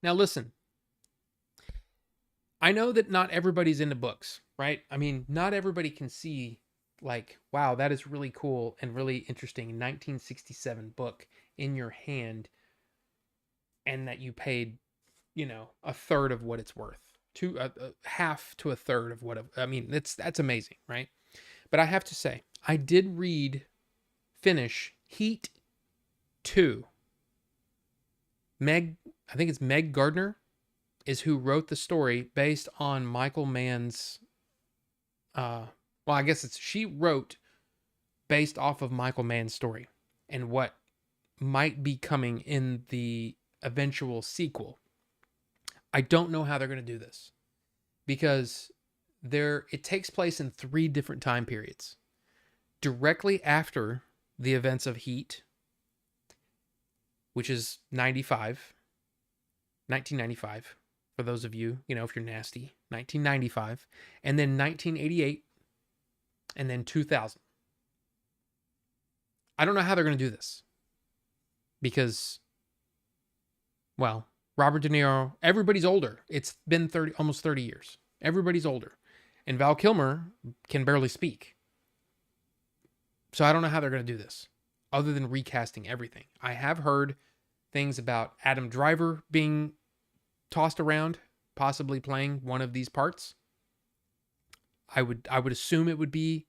Now listen, I know that not everybody's into books, right? I mean, not everybody can see like, wow, that is really cool and really interesting 1967 book in your hand, and that you paid, a third of what it's worth, to half to a third of what. I mean, that's amazing, right? But I have to say, I did finish Heat 2. I think it's Meg Gardner, is who wrote the story based on Michael Mann's. I guess she wrote based off of Michael Mann's story and what might be coming in the eventual sequel. I don't know how they're going to do this because it takes place in 3 different time periods. Directly after the events of Heat, which is 1995, for those of you, if you're nasty, 1995, and then 1988, and then 2000. I don't know how they're going to do this because, well, Robert De Niro, everybody's older. It's been almost 30 years. Everybody's older. And Val Kilmer can barely speak. So I don't know how they're going to do this other than recasting everything. I have heard things about Adam Driver being tossed around, possibly playing one of these parts. I would assume it would be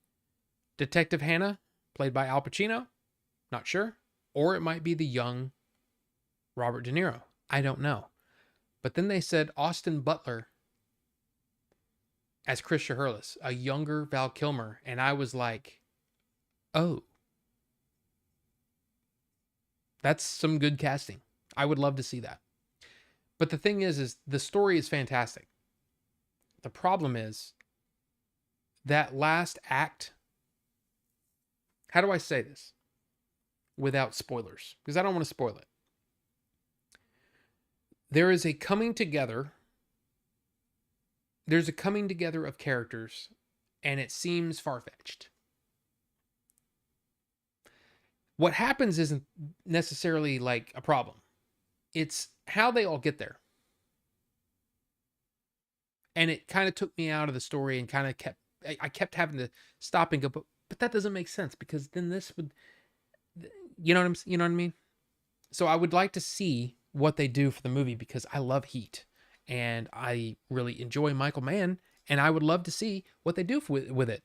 Detective Hannah, played by Al Pacino. Not sure. Or it might be the young Robert De Niro. I don't know. But then they said Austin Butler as Chris Shiherlis, a younger Val Kilmer. And I was like, oh. That's some good casting. I would love to see that. But the thing is the story is fantastic. The problem is that last act. How do I say this without spoilers? Because I don't want to spoil it. There is a coming together. There's a coming together of characters, and it seems far-fetched. What happens isn't necessarily like a problem. It's how they all get there. And it kind of took me out of the story and kind of I kept having to stop and go, but that doesn't make sense because then this would, you know what I mean? So I would like to see what they do for the movie because I love Heat and I really enjoy Michael Mann and I would love to see what they do with it.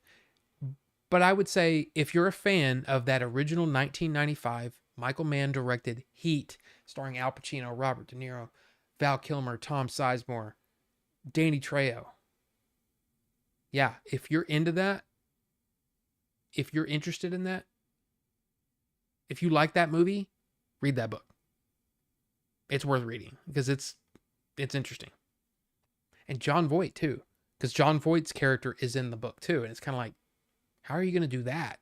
But I would say if you're a fan of that original 1995 Michael Mann directed Heat, starring Al Pacino, Robert De Niro, Val Kilmer, Tom Sizemore, Danny Trejo. Yeah, if you're into that, if you're interested in that, if you like that movie, read that book. It's worth reading because it's interesting. And John Voight too, because John Voight's character is in the book too, and it's kind of like, how are you going to do that?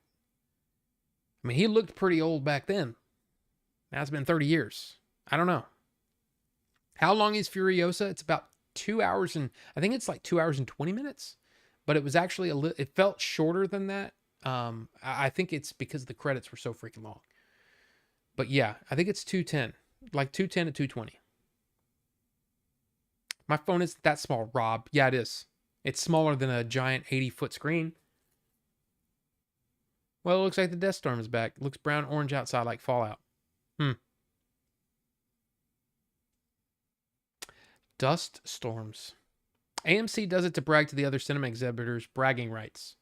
I mean, he looked pretty old back then. Now it's been 30 years. I don't know. How long is Furiosa? It's about 2 hours and I think it's like 2 hours and 20 minutes, but it was actually it felt shorter than that. I think it's because the credits were so freaking long. But yeah, I think it's 210, like 210 to 220. My phone isn't that small, Rob. Yeah, it is. It's smaller than a giant 80-foot screen. Well, it looks like the Death Storm is back. It looks brown orange outside like Fallout. Dust storms. AMC does it to brag to the other cinema exhibitors, bragging rights.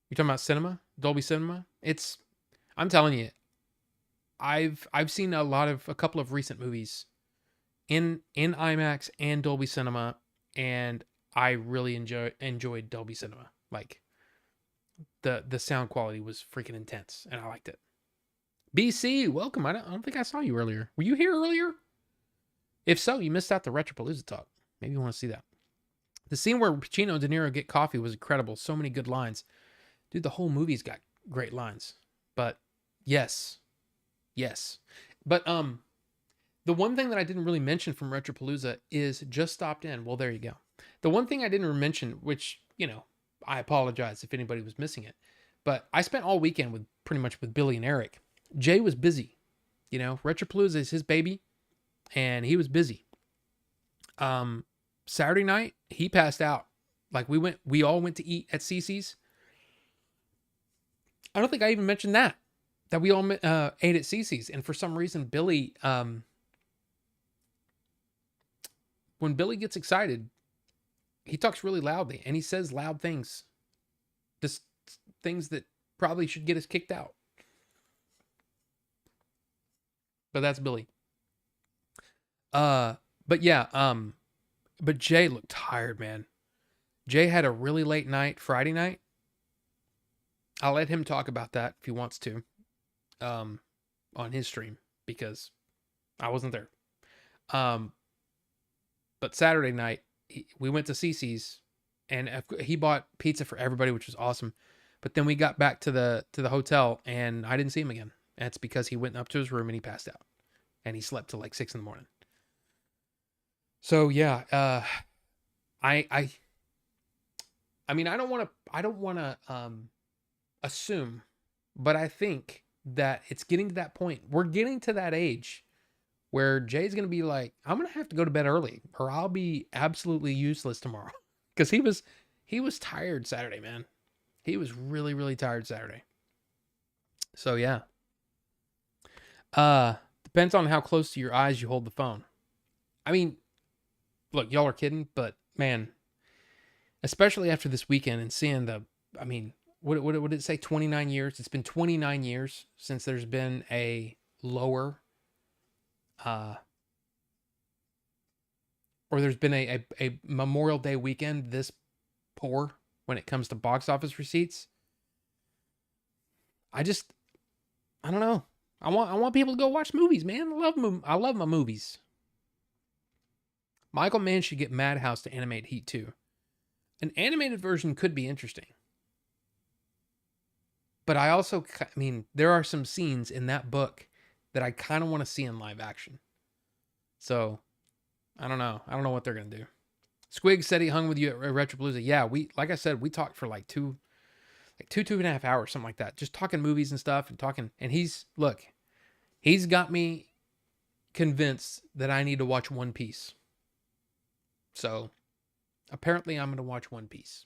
You talking about cinema? Dolby Cinema? I'm telling you, I've seen a couple of recent movies in IMAX and Dolby Cinema, and I really enjoyed Dolby Cinema. Like the sound quality was freaking intense, and I liked it. BC, welcome. I don't think I saw you earlier. Were you here earlier? If so, you missed out the Retropalooza talk. Maybe you want to see that. The scene where Pacino and De Niro get coffee was incredible. So many good lines. Dude, the whole movie's got great lines. But yes. But the one thing that I didn't really mention from Retropalooza is just stopped in. Well, there you go. The one thing I didn't mention, which, I apologize if anybody was missing it, but I spent all weekend pretty much with Billy and Eric. Jay was busy. Retropalooza is his baby, and he was busy. Saturday night, he passed out. Like we all went to eat at Cece's. I don't think I even mentioned that we all ate at Cece's. And for some reason, Billy, when Billy gets excited, he talks really loudly and he says loud things. Just things that probably should get us kicked out. But that's Billy. But yeah, but Jay looked tired, man. Jay had a really late night Friday night. I'll let him talk about that if he wants to, on his stream, because I wasn't there. But Saturday night, we went to Cece's, and he bought pizza for everybody, which was awesome. But then we got back to the hotel, and I didn't see him again. And it's because he went up to his room and he passed out, and he slept till like 6 a.m. So yeah, I mean, I don't want to assume, but I think that it's getting to that point. We're getting to that age where Jay's going to be like, I'm going to have to go to bed early or I'll be absolutely useless tomorrow. Because he was tired Saturday, man. He was really, really tired Saturday. So yeah. Depends on how close to your eyes you hold the phone. I mean, look, y'all are kidding, but man, especially after this weekend and seeing what did it say? 29 years. It's been 29 years since there's been a lower, or there's been a Memorial Day weekend this poor when it comes to box office receipts. I don't know. I want people to go watch movies, man. I love my movies. Michael Mann should get Madhouse to animate Heat 2. An animated version could be interesting. But there are some scenes in that book that I kind of want to see in live action. So, I don't know. I don't know what they're going to do. Squig said he hung with you at Retropalooza. Yeah, like I said, we talked for like two and a half hours, something like that. Just talking movies and stuff and he's got me convinced that I need to watch One Piece. So, apparently I'm going to watch One Piece.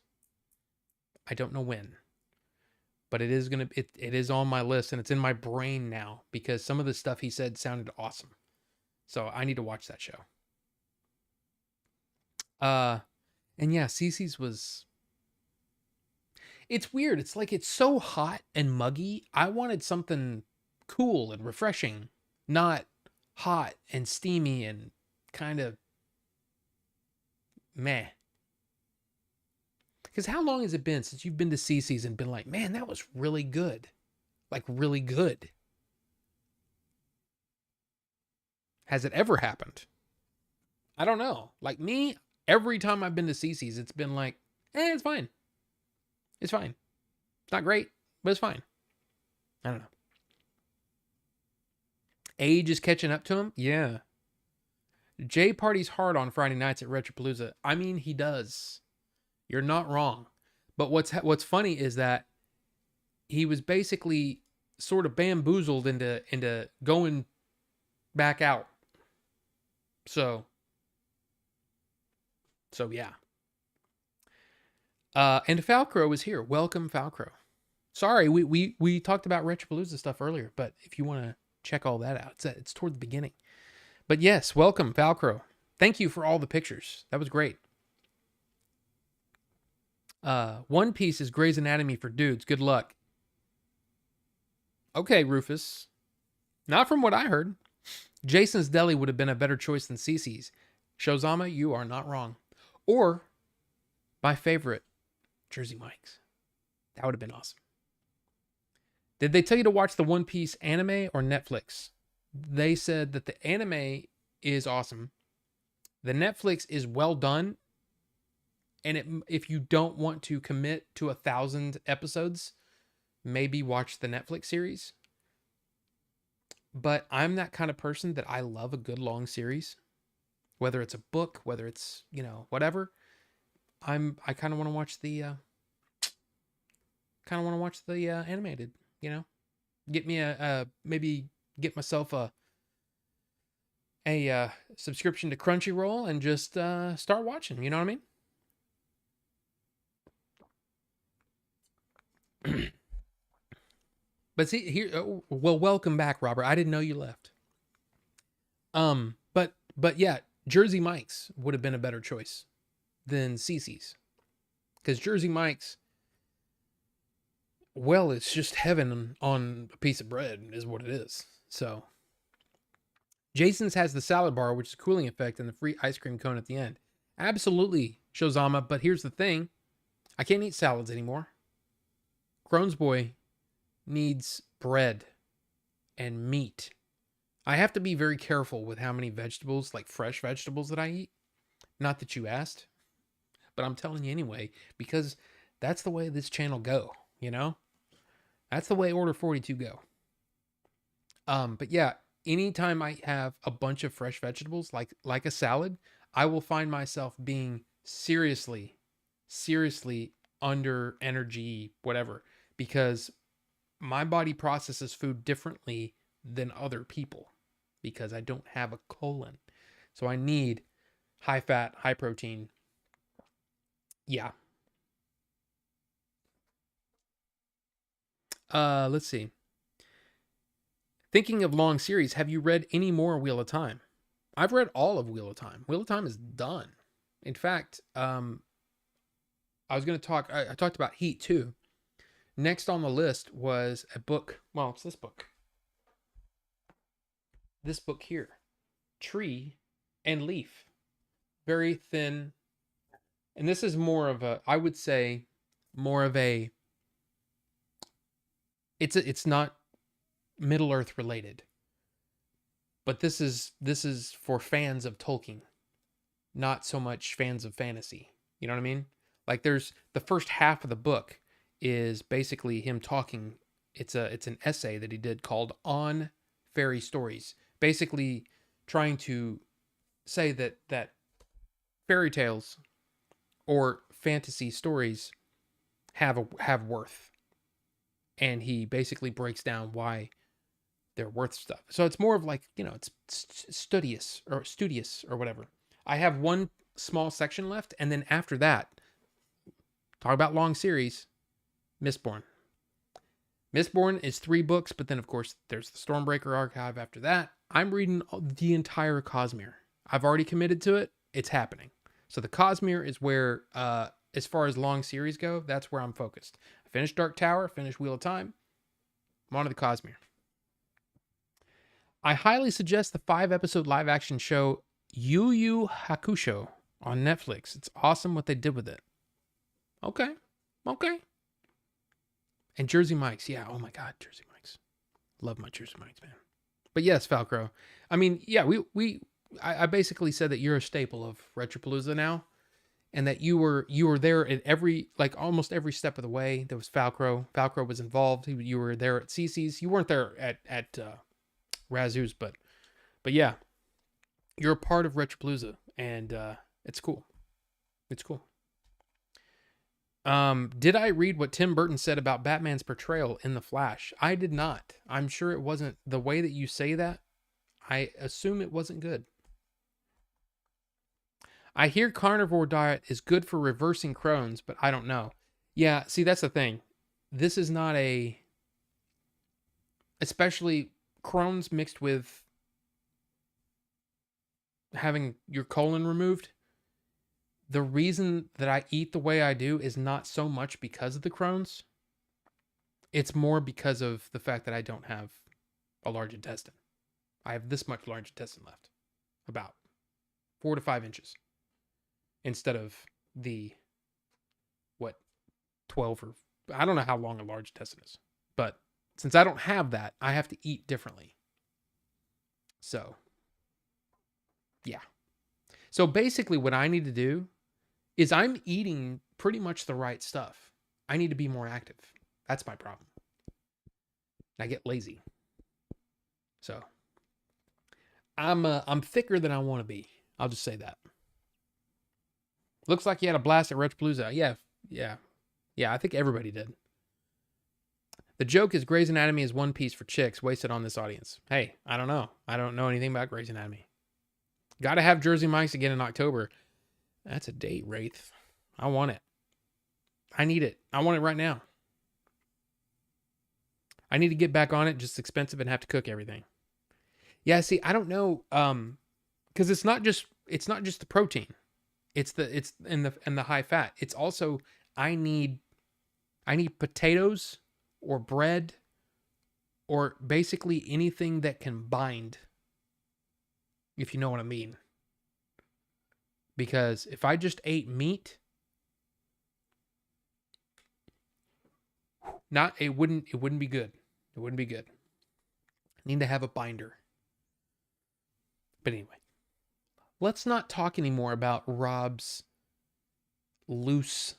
I don't know when. But it is on my list and it's in my brain now because some of the stuff he said sounded awesome. So I need to watch that show. And yeah, Cece's was... It's weird. It's like it's so hot and muggy. I wanted something cool and refreshing, not hot and steamy and kind of meh. Because how long has it been since you've been to Cece's and been like, man, that was really good? Like, really good. Has it ever happened? I don't know. Like me, every time I've been to Cece's, it's been like, it's fine. It's fine. It's not great, but it's fine. I don't know. Age is catching up to him? Yeah. Jay parties hard on Friday nights at Retropalooza. I mean, he does. You're not wrong. But what's funny is that he was basically sort of bamboozled into going back out. So yeah. And Falcro is here. Welcome, Falcro. Sorry, we talked about Retropalooza stuff earlier, but if you want to check all that out, it's toward the beginning. But yes, welcome, Falcro. Thank you for all the pictures. That was great. One Piece is Grey's Anatomy for dudes. Good luck. Okay, Rufus. Not from what I heard. Jason's Deli would have been a better choice than Cece's. Shozama, you are not wrong. Or my favorite, Jersey Mike's. That would have been awesome. Did they tell you to watch the One Piece anime or Netflix? They said that the anime is awesome. The Netflix is well done. And if you don't want to commit to 1,000 episodes, maybe watch the Netflix series. But I'm that kind of person that I love a good long series. Whether it's a book, whether it's, whatever. I kind of want to watch the animated, Get me maybe get myself a subscription to Crunchyroll and just start watching, you know what I mean? But see here, well, welcome back, Robert. I didn't know you left. But yeah, Jersey Mike's would have been a better choice than Cece's, because Jersey Mike's, well, it's just heaven on a piece of bread, is what it is. So, Jason's has the salad bar, which is a cooling effect, and the free ice cream cone at the end. Absolutely, Shozama. But here's the thing: I can't eat salads anymore. Crohn's boy needs bread and meat. I have to be very careful with how many vegetables, like fresh vegetables, that I eat. Not that you asked, but I'm telling you anyway, because that's the way this channel go, That's the way Order 42 go. But yeah, anytime I have a bunch of fresh vegetables, like a salad, I will find myself being seriously under energy, whatever, because my body processes food differently than other people because I don't have a colon. So I need high fat, high protein. Yeah. Let's see. Thinking of long series, have you read any more Wheel of Time? I've read all of Wheel of Time. Wheel of Time is done. In fact, I was going to talk, I talked about Heat too. Next on the list was a book. Well, it's this book. This book here. Tree and Leaf. Very thin. And this is more of a, I would say, more of a, it's not Middle Earth related. But this is for fans of Tolkien. Not so much fans of fantasy. You know what I mean? Like there's the first half of the book is basically him talking. It's an essay that he did called On Fairy Stories, basically trying to say that fairy tales or fantasy stories have worth, and he basically breaks down why they're worth stuff. So it's more of like, it's studious or whatever. I have one small section left, and then after that, talk about long series. Mistborn. Mistborn is 3 books, but then of course there's the Stormbreaker archive after that. I'm reading the entire Cosmere. I've already committed to it. It's happening. So the Cosmere is where, as far as long series go, that's where I'm focused. I finished Dark Tower, finished Wheel of Time. I'm on to the Cosmere. I highly suggest the 5-episode live-action show Yu Yu Hakusho on Netflix. It's awesome what they did with it. Okay. And Jersey Mike's. Yeah, oh my God, Jersey Mike's. Love my Jersey Mike's, man. But yes, Falcro. I mean, yeah, I basically said that you're a staple of Retropalooza now, and that you were there at almost every step of the way. There was Falcro. Falcro was involved. You were there at CC's. You weren't there at Razoo's, but yeah, you're a part of Retropalooza, and it's cool. It's cool. Did I read what Tim Burton said about Batman's portrayal in The Flash? I did not. I'm sure it wasn't the way that you say that. I assume it wasn't good. I hear carnivore diet is good for reversing Crohn's, but I don't know. Yeah, see, that's the thing. This is not especially Crohn's mixed with having your colon removed. The reason that I eat the way I do is not so much because of the Crohn's. It's more because of the fact that I don't have a large intestine. I have this much large intestine left. About 4 to 5 inches. Instead of the, 12 or... I don't know how long a large intestine is. But since I don't have that, I have to eat differently. So, yeah. So basically what I need to do is I'm eating pretty much the right stuff. I need to be more active. That's my problem. I get lazy. So I'm thicker than I want to be. I'll just say that. Looks like you had a blast at Retropalooza. Yeah, I think everybody did. The joke is Grey's Anatomy is One Piece for chicks wasted on this audience. Hey, I don't know. I don't know anything about Grey's Anatomy. Got to have Jersey Mike's again in October. That's a date, Wraith. I want it. I need it. I want it right now. I need to get back on it. Just expensive and have to cook everything. Yeah, see, I don't know, because it's not just the protein. It's the high fat. It's also I need potatoes or bread or basically anything that can bind, if you know what I mean. Because if I just ate meat, it wouldn't be good. It wouldn't be good. I need to have a binder. But anyway, let's not talk anymore about Rob's loose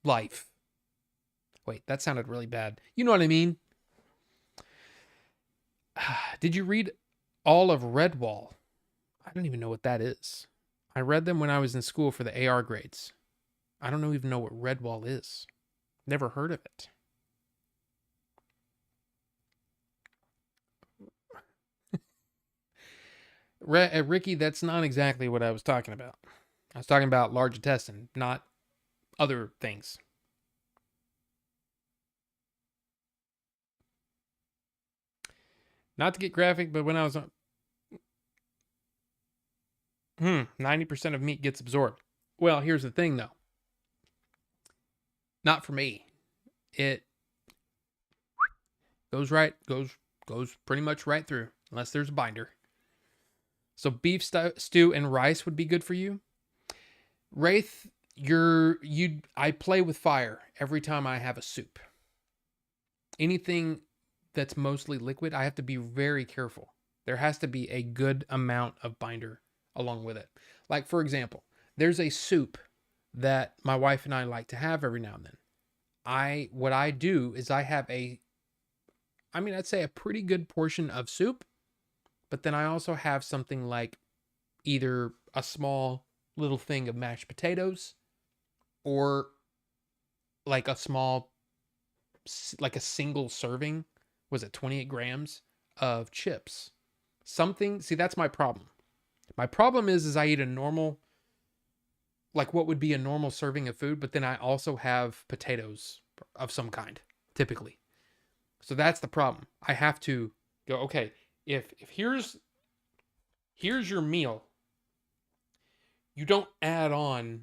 life. Wait, that sounded really bad. You know what I mean? Did you read all of Redwall? I don't even know what that is. I read them when I was in school for the AR grades. I don't even know what Redwall is. Never heard of it. Ricky, that's not exactly what I was talking about. I was talking about large intestine, not other things. Not to get graphic, but when I was on... 90% of meat gets absorbed. Well, here's the thing, though. Not for me. It goes pretty much right through, unless there's a binder. So beef stew and rice would be good for you. Wraith, I play with fire every time I have a soup. Anything that's mostly liquid, I have to be very careful. There has to be a good amount of binder along with it. Like, for example, there's a soup that my wife and I like to have every now and then. What I do is I have I'd say a pretty good portion of soup, but then I also have something like either a small little thing of mashed potatoes or like a single serving, was it 28 grams of chips? See, that's my problem. My problem is I eat a normal, like what would be a normal serving of food, but then I also have potatoes of some kind, typically. So that's the problem. I have to go, okay, if here's your meal, you don't add on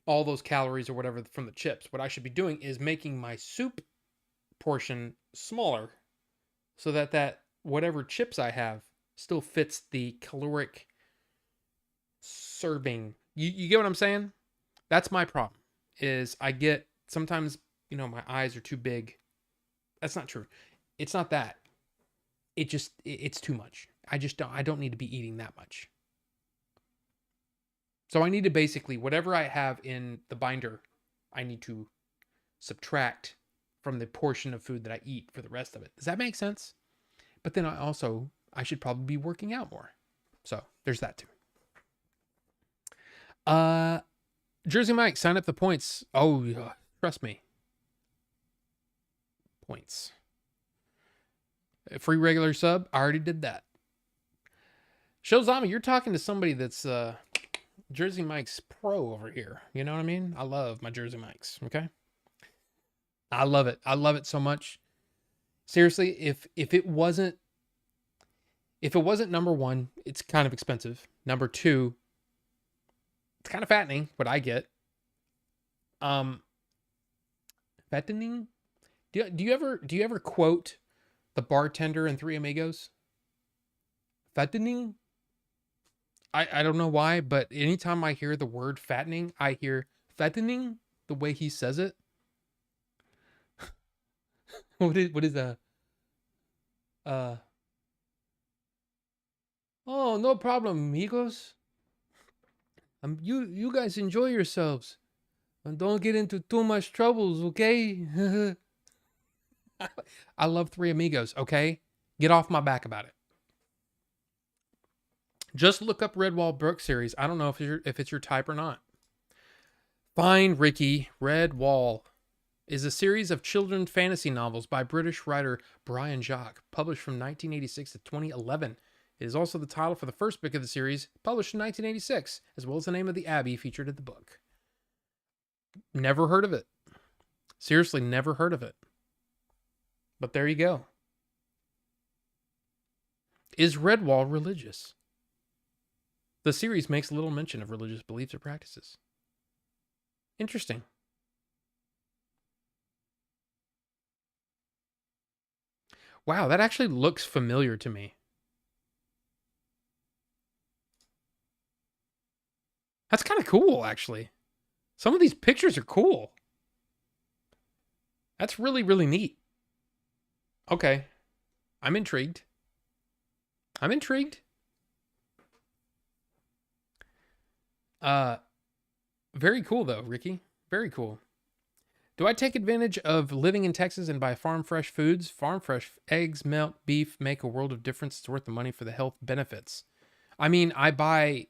all those calories or whatever from the chips. What I should be doing is making my soup portion smaller so that whatever chips I have still fits the caloric serving. You get what I'm saying? That's my problem. Is I get sometimes, my eyes are too big. That's not true. It's not that. It's too much. I don't need to be eating that much. So I need to basically, whatever I have in the binder, I need to subtract from the portion of food that I eat for the rest of it. Does that make sense? But then I should probably be working out more. So there's that too. Jersey Mike, sign up the points. Oh, trust me. Points. A free regular sub. I already did that. Showzami, you're talking to somebody that's Jersey Mike's pro over here. You know what I mean? I love my Jersey Mike's. Okay. I love it. I love it so much. Seriously, if it wasn't number one, it's kind of expensive. Number two, it's kind of fattening, what I get. Fattening? Do you ever quote the bartender in Three Amigos? Fattening? I don't know why, but anytime I hear the word fattening, I hear fattening the way he says it. What is that? Oh, no problem, amigos. You guys enjoy yourselves and don't get into too much troubles, okay? I love Three Amigos, okay? Get off my back about it. Just look up Redwall book series. I don't know if it's your type or not. Fine, Ricky. Redwall is a series of children's fantasy novels by British writer Brian Jacques, published from 1986 to 2011. It is also the title for the first book of the series, published in 1986, as well as the name of the abbey featured in the book. Never heard of it. Seriously, never heard of it. But there you go. Is Redwall religious? The series makes little mention of religious beliefs or practices. Interesting. Wow, that actually looks familiar to me. That's kind of cool, actually. Some of these pictures are cool. That's really, really neat. Okay. I'm intrigued. Very cool though, Ricky. Very cool. Do I take advantage of living in Texas and buy farm fresh foods? Farm fresh eggs, milk, beef make a world of difference. It's worth the money for the health benefits. I mean, I buy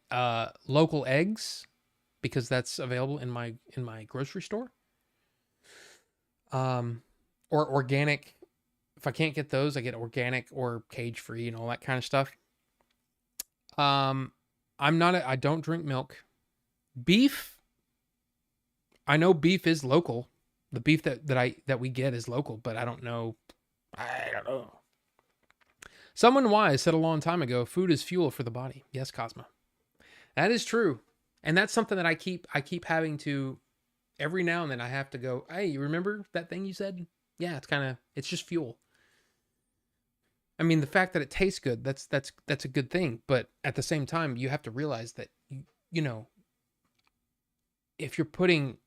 local eggs because that's available in my grocery store. Or organic. If I can't get those, I get organic or cage free and all that kind of stuff. I don't drink milk. Beef. I know beef is local. The beef that we get is local, but I don't know. Someone wise said a long time ago, food is fuel for the body. Yes, Cosmo. That is true. And that's something that I keep having to, every now and then I have to go, hey, you remember that thing you said? Yeah, it's just fuel. I mean, the fact that it tastes good, that's a good thing. But at the same time, you have to realize that, if you're putting,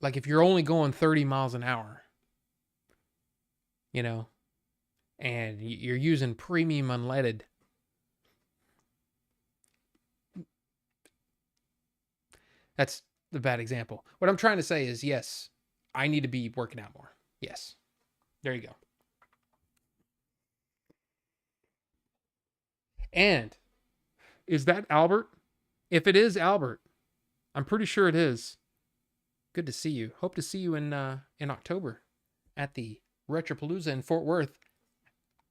like if you're only going 30 miles an hour, and you're using premium unleaded, that's the bad example. What I'm trying to say is, yes, I need to be working out more. Yes. There you go. And is that Albert? If it is Albert, I'm pretty sure it is. Good to see you. Hope to see you in October at the Retropalooza in Fort Worth.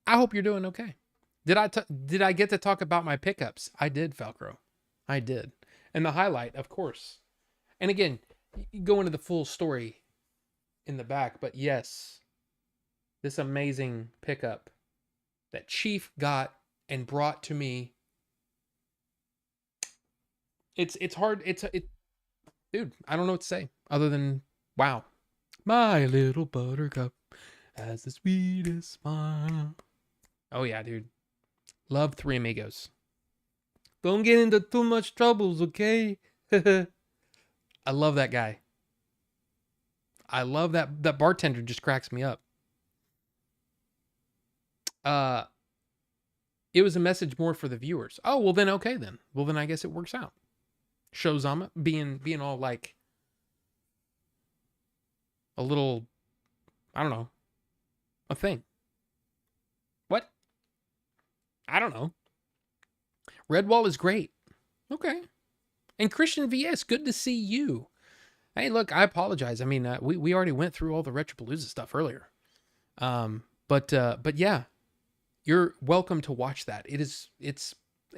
I hope you're doing okay. Did I get to talk about my pickups? I did, Falcro. I did. And the highlight, of course. And again, you go into the full story in the back, but yes, this amazing pickup that Chief got and brought to me It's hard. Dude, I don't know what to say other than wow. My little buttercup has the sweetest smile. Oh yeah, dude. Love Three Amigos. Don't get into too much troubles, okay? I love that guy. I love that bartender just cracks me up. It was a message more for the viewers. Oh, well then okay then. Well then I guess it works out. Showzama being all like a little, I don't know, a thing. What? I don't know. Redwall is great. Okay. And Christian VS, good to see you. Hey, look, I apologize. I mean, we already went through all the Retropalooza stuff earlier. But yeah, you're welcome to watch that. It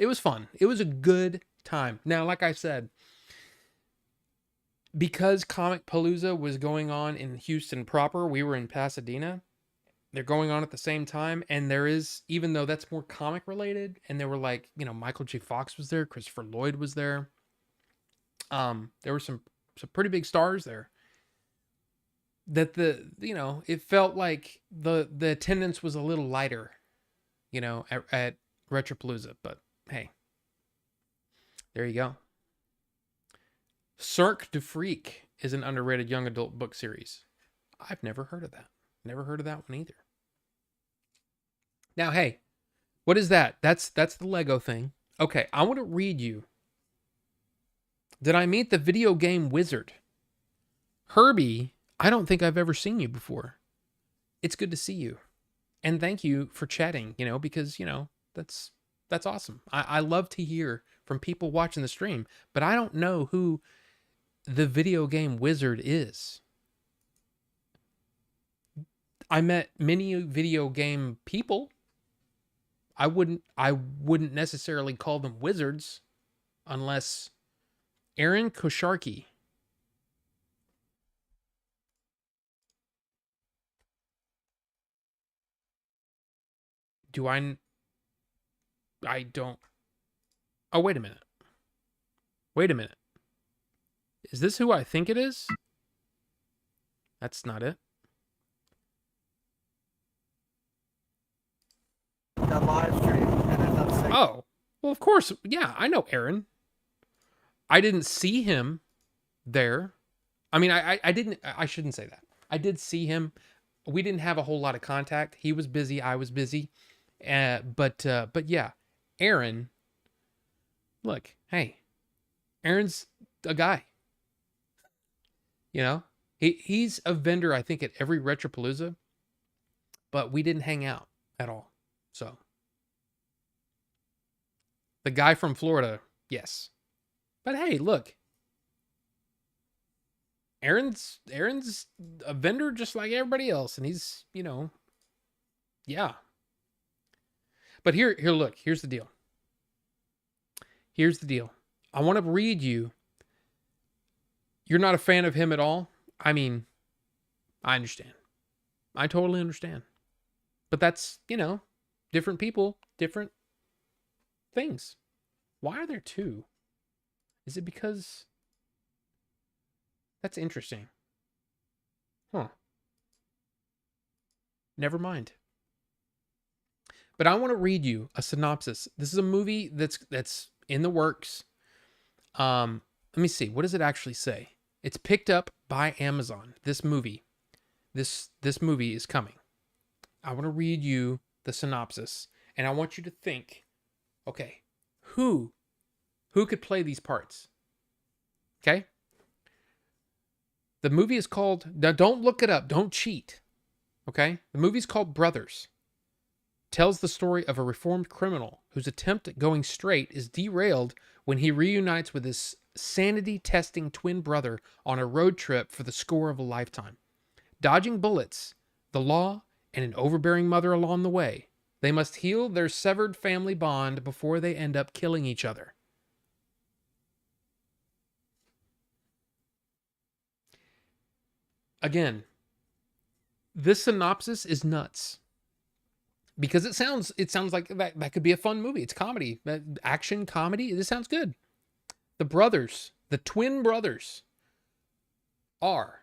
was fun. It was a good time. Now, like I said, because Comic Palooza was going on in Houston proper, we were in Pasadena. They're going on at the same time, and there is, even though that's more comic related, and there were like, Michael J. Fox was there, Christopher Lloyd was there. There were some pretty big stars there. That it felt like the attendance was a little lighter, at Retropalooza. But hey, there you go. Cirque du Freak is an underrated young adult book series. I've never heard of that. Never heard of that one either. Now, hey, what is that? That's the Lego thing. Okay, I want to read you. Did I meet the video game wizard? Herbie, I don't think I've ever seen you before. It's good to see you. And thank you for chatting, because, that's awesome. I love to hear from people watching the stream, but I don't know who the video game wizard is. I met many video game people. I wouldn't necessarily call them wizards unless Aaron Kosharki. I don't. Oh, wait a minute. Is this who I think it is? That's not it. The live stream and end up saying, Oh, well, of course. Yeah, I know Aaron. I didn't see him there. I mean, I shouldn't say that. I did see him. We didn't have a whole lot of contact. He was busy. I was busy. But yeah, Aaron, look, hey, Aaron's a guy. He's a vendor, I think, at every Retropalooza, but we didn't hang out at all. So the guy from Florida, yes. But hey, look, Aaron's a vendor just like everybody else, and he's, yeah. But here, look, here's the deal. I want to read you. You're not a fan of him at all? I mean, I understand. I totally understand. But that's, different people, different things. Why are there two? Is it because... That's interesting. Huh. Never mind. But I want to read you a synopsis. This is a movie that's in the works. Let me see. What does it actually say? It's picked up by Amazon. This movie is coming. I want to read you the synopsis, and I want you to think, okay, who could play these parts? Okay? The movie is called, now don't look it up, don't cheat. Okay? The movie's called Brothers. Tells the story of a reformed criminal whose attempt at going straight is derailed when he reunites with his sanity-testing twin brother on a road trip for the score of a lifetime. Dodging bullets, the law, and an overbearing mother along the way, they must heal their severed family bond before they end up killing each other. Again, this synopsis is nuts. Because it sounds like that could be a fun movie. It's comedy, action comedy. This sounds good. The brothers, the twin brothers, are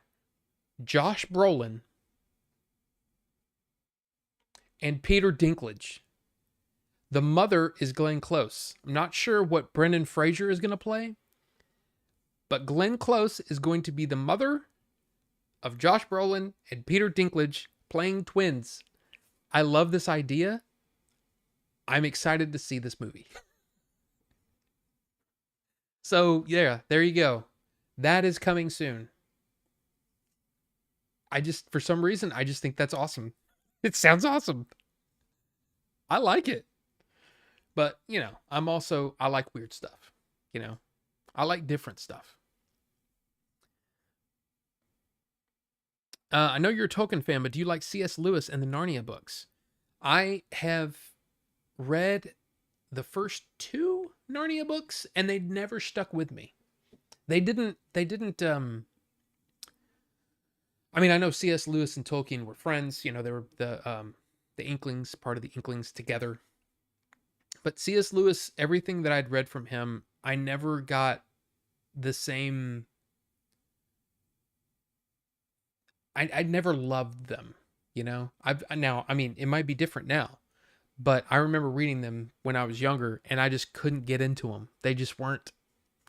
Josh Brolin and Peter Dinklage. The mother is Glenn Close. I'm not sure what Brendan Fraser is going to play, but Glenn Close is going to be the mother of Josh Brolin and Peter Dinklage playing twins. I love this idea. I'm excited to see this movie. So, yeah, there you go. That is coming soon. For some reason, I just think that's awesome. It sounds awesome. I like it. But, I like weird stuff. I like different stuff. I know you're a Tolkien fan, but do you like C.S. Lewis and the Narnia books? I have read the first 2 Narnia books, and they never stuck with me. They didn't, I mean, I know C.S. Lewis and Tolkien were friends. They were the Inklings, part of the Inklings together. But C.S. Lewis, everything that I'd read from him, I never got the same. I never loved them, I mean, it might be different now, but I remember reading them when I was younger, and I just couldn't get into them. They just weren't.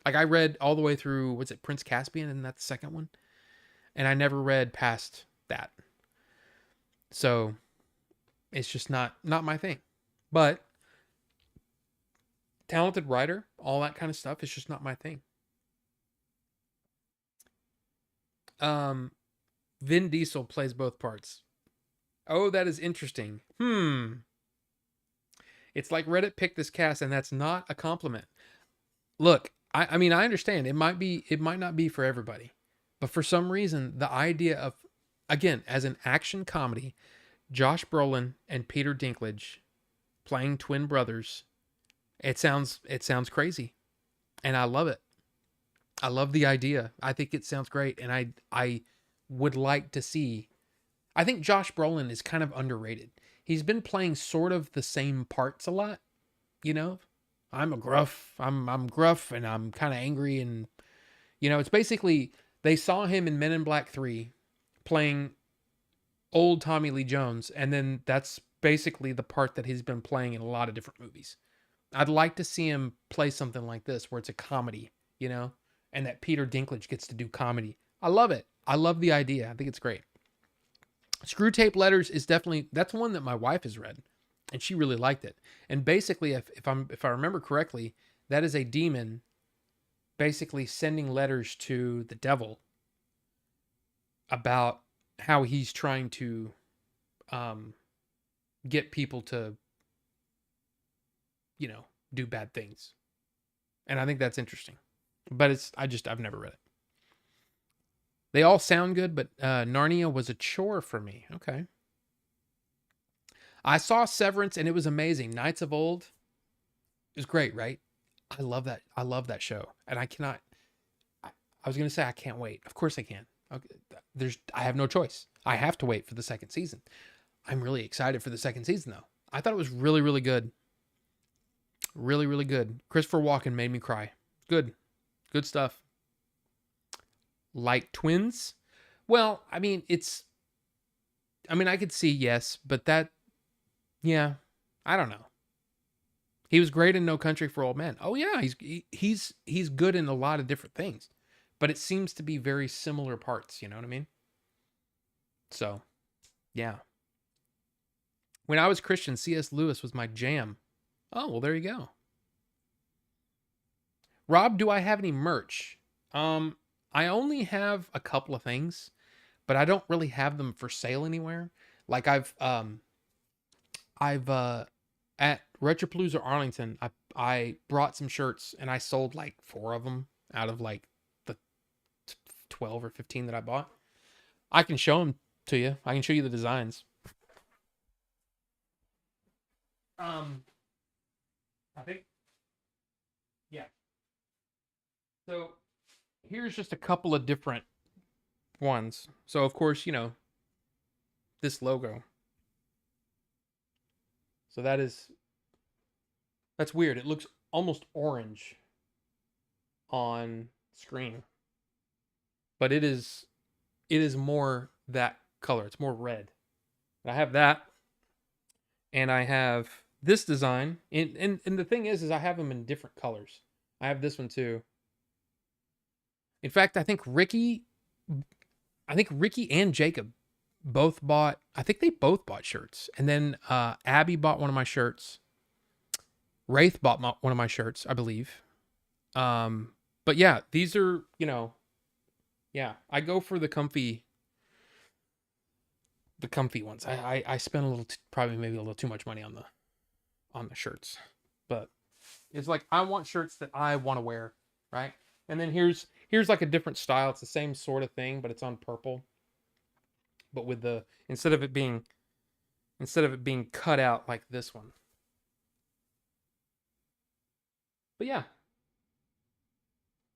Like, I read all the way through, what's it, Prince Caspian, and that's the second one? And I never read past that. So, it's just not my thing. But, talented writer, all that kind of stuff, it's just not my thing. Vin Diesel plays both parts. Oh, that is interesting. It's like Reddit picked this cast, and that's not a compliment. Look, I mean, I understand. It might not be for everybody. But for some reason, the idea of, again, as an action comedy, Josh Brolin and Peter Dinklage playing twin brothers, it sounds crazy. And I love it. I love the idea. I think it sounds great. And I would like to see. I think Josh Brolin is kind of underrated. He's been playing sort of the same parts a lot. I'm gruff and I'm kind of angry, and it's basically, they saw him in Men in Black 3 playing old Tommy Lee Jones, and then that's basically the part that he's been playing in a lot of different movies. I'd like to see him play something like this where it's a comedy, and that Peter Dinklage gets to do comedy. I love it. I love the idea. I think it's great. Screwtape Letters is definitely, that's one that my wife has read, and she really liked it. And basically, if I remember correctly, that is a demon basically sending letters to the devil about how he's trying to get people to, do bad things. And I think that's interesting. But I've never read it. They all sound good, but Narnia was a chore for me. Okay. I saw Severance, and it was amazing. Knights of Old, it was great, right? I love that. I love that show. And I was going to say I can't wait. Of course I can. Okay. I have no choice. I have to wait for the second season. I'm really excited for the second season, though. I thought it was really, really good. Really, really good. Christopher Walken made me cry. Good. Good stuff. Like twins? Well, I mean, I could see yes, but yeah, I don't know. He was great in No Country for Old Men. Oh yeah, he's good in a lot of different things, but it seems to be very similar parts. You know what I mean? So, yeah. When I was Christian, C.S. Lewis was my jam. Oh, well, there you go. Rob, do I have any merch? I only have a couple of things, but I don't really have them for sale anywhere. Like I've at Retropalooza Arlington, I brought some shirts, and I sold like 4 of them out of like the 12 or 15 that I bought. I can show them to you. I can show you the designs. I think, yeah. So here's just a couple of different ones. So of course, this logo. So that's weird. It looks almost orange on screen. But it is more that color. It's more red. I have that. And I have this design. And the thing is I have them in different colors. I have this one too. In fact, I think Ricky and Jacob both bought, I think they both bought shirts. And then Abby bought one of my shirts. Wraith bought one of my shirts, I believe. But yeah, these are, yeah, I go for the comfy ones. I spend a little, probably maybe a little too much money on the shirts, but it's like, I want shirts that I want to wear. Right. And then here's like a different style. It's the same sort of thing, but it's on purple, but with the, instead of it being cut out like this one. But yeah,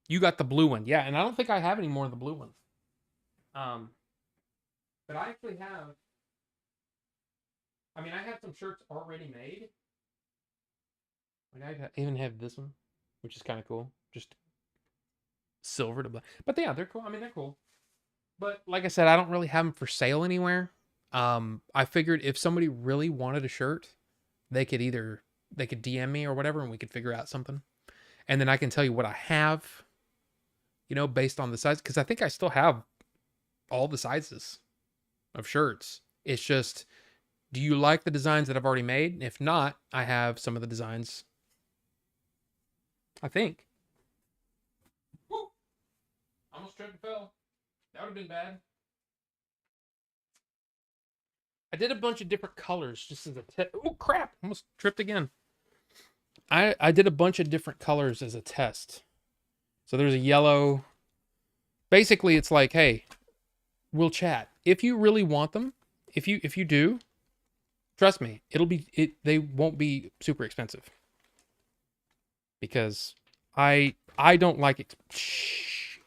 you got the blue one. Yeah. And I don't think I have any more of the blue one. But I actually have, I have some shirts already made. Like I even have this one, which is kind of cool. Just silver to black. But yeah, they're cool. They're cool. But like I said, I don't really have them for sale anywhere. I figured if somebody really wanted a shirt, they could DM me or whatever, and we could figure out something. And then I can tell you what I have, based on the size. Because I think I still have all the sizes of shirts. It's just, do you like the designs that I've already made? If not, I have some of the designs. I think. Woo! Almost tripped and fell. That would have been bad. I did a bunch of different colors just as a test. Oh crap! Almost tripped again. I did a bunch of different colors as a test. So there's a yellow. Basically, it's like, hey, we'll chat. If you really want them, if you do, trust me, they won't be super expensive. Because I don't like it. Shit.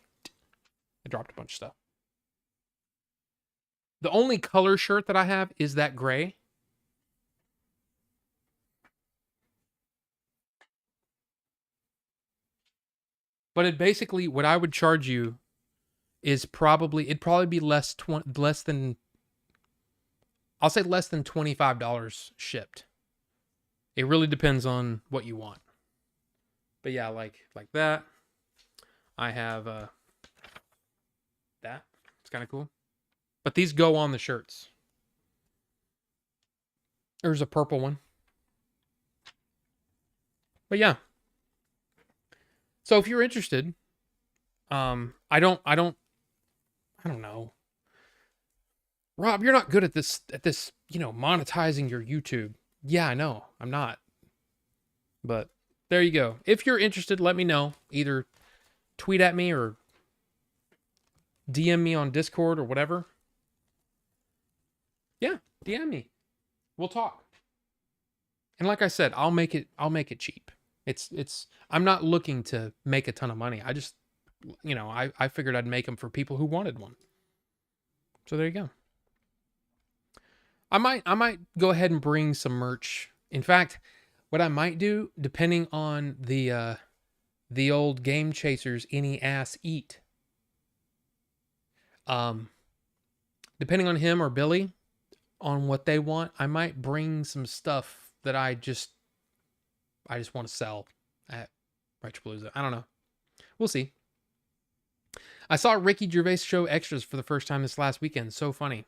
I dropped a bunch of stuff. The only color shirt that I have is that gray. But it basically, what I would charge you is it'd probably be less than $25 shipped. It really depends on what you want. But yeah, like that. I have that. It's kind of cool. But these go on the shirts. There's a purple one. But yeah. So if you're interested, I don't know. Rob, you're not good at this, monetizing your YouTube. Yeah, I know. I'm not. But there you go. If you're interested, let me know. Either tweet at me or DM me on Discord or whatever. Yeah, DM me. We'll talk. And like I said, I'll make it cheap. I'm not looking to make a ton of money. I just, I figured I'd make them for people who wanted one. So there you go. I might go ahead and bring some merch. In fact, what I might do, depending on the old Game Chasers any ass eat. Depending on him or Billy, on what they want, I might bring some stuff that I just want to sell at Retropalooza. I don't know. We'll see. I saw Ricky Gervais show extras for the first time this last weekend. So funny.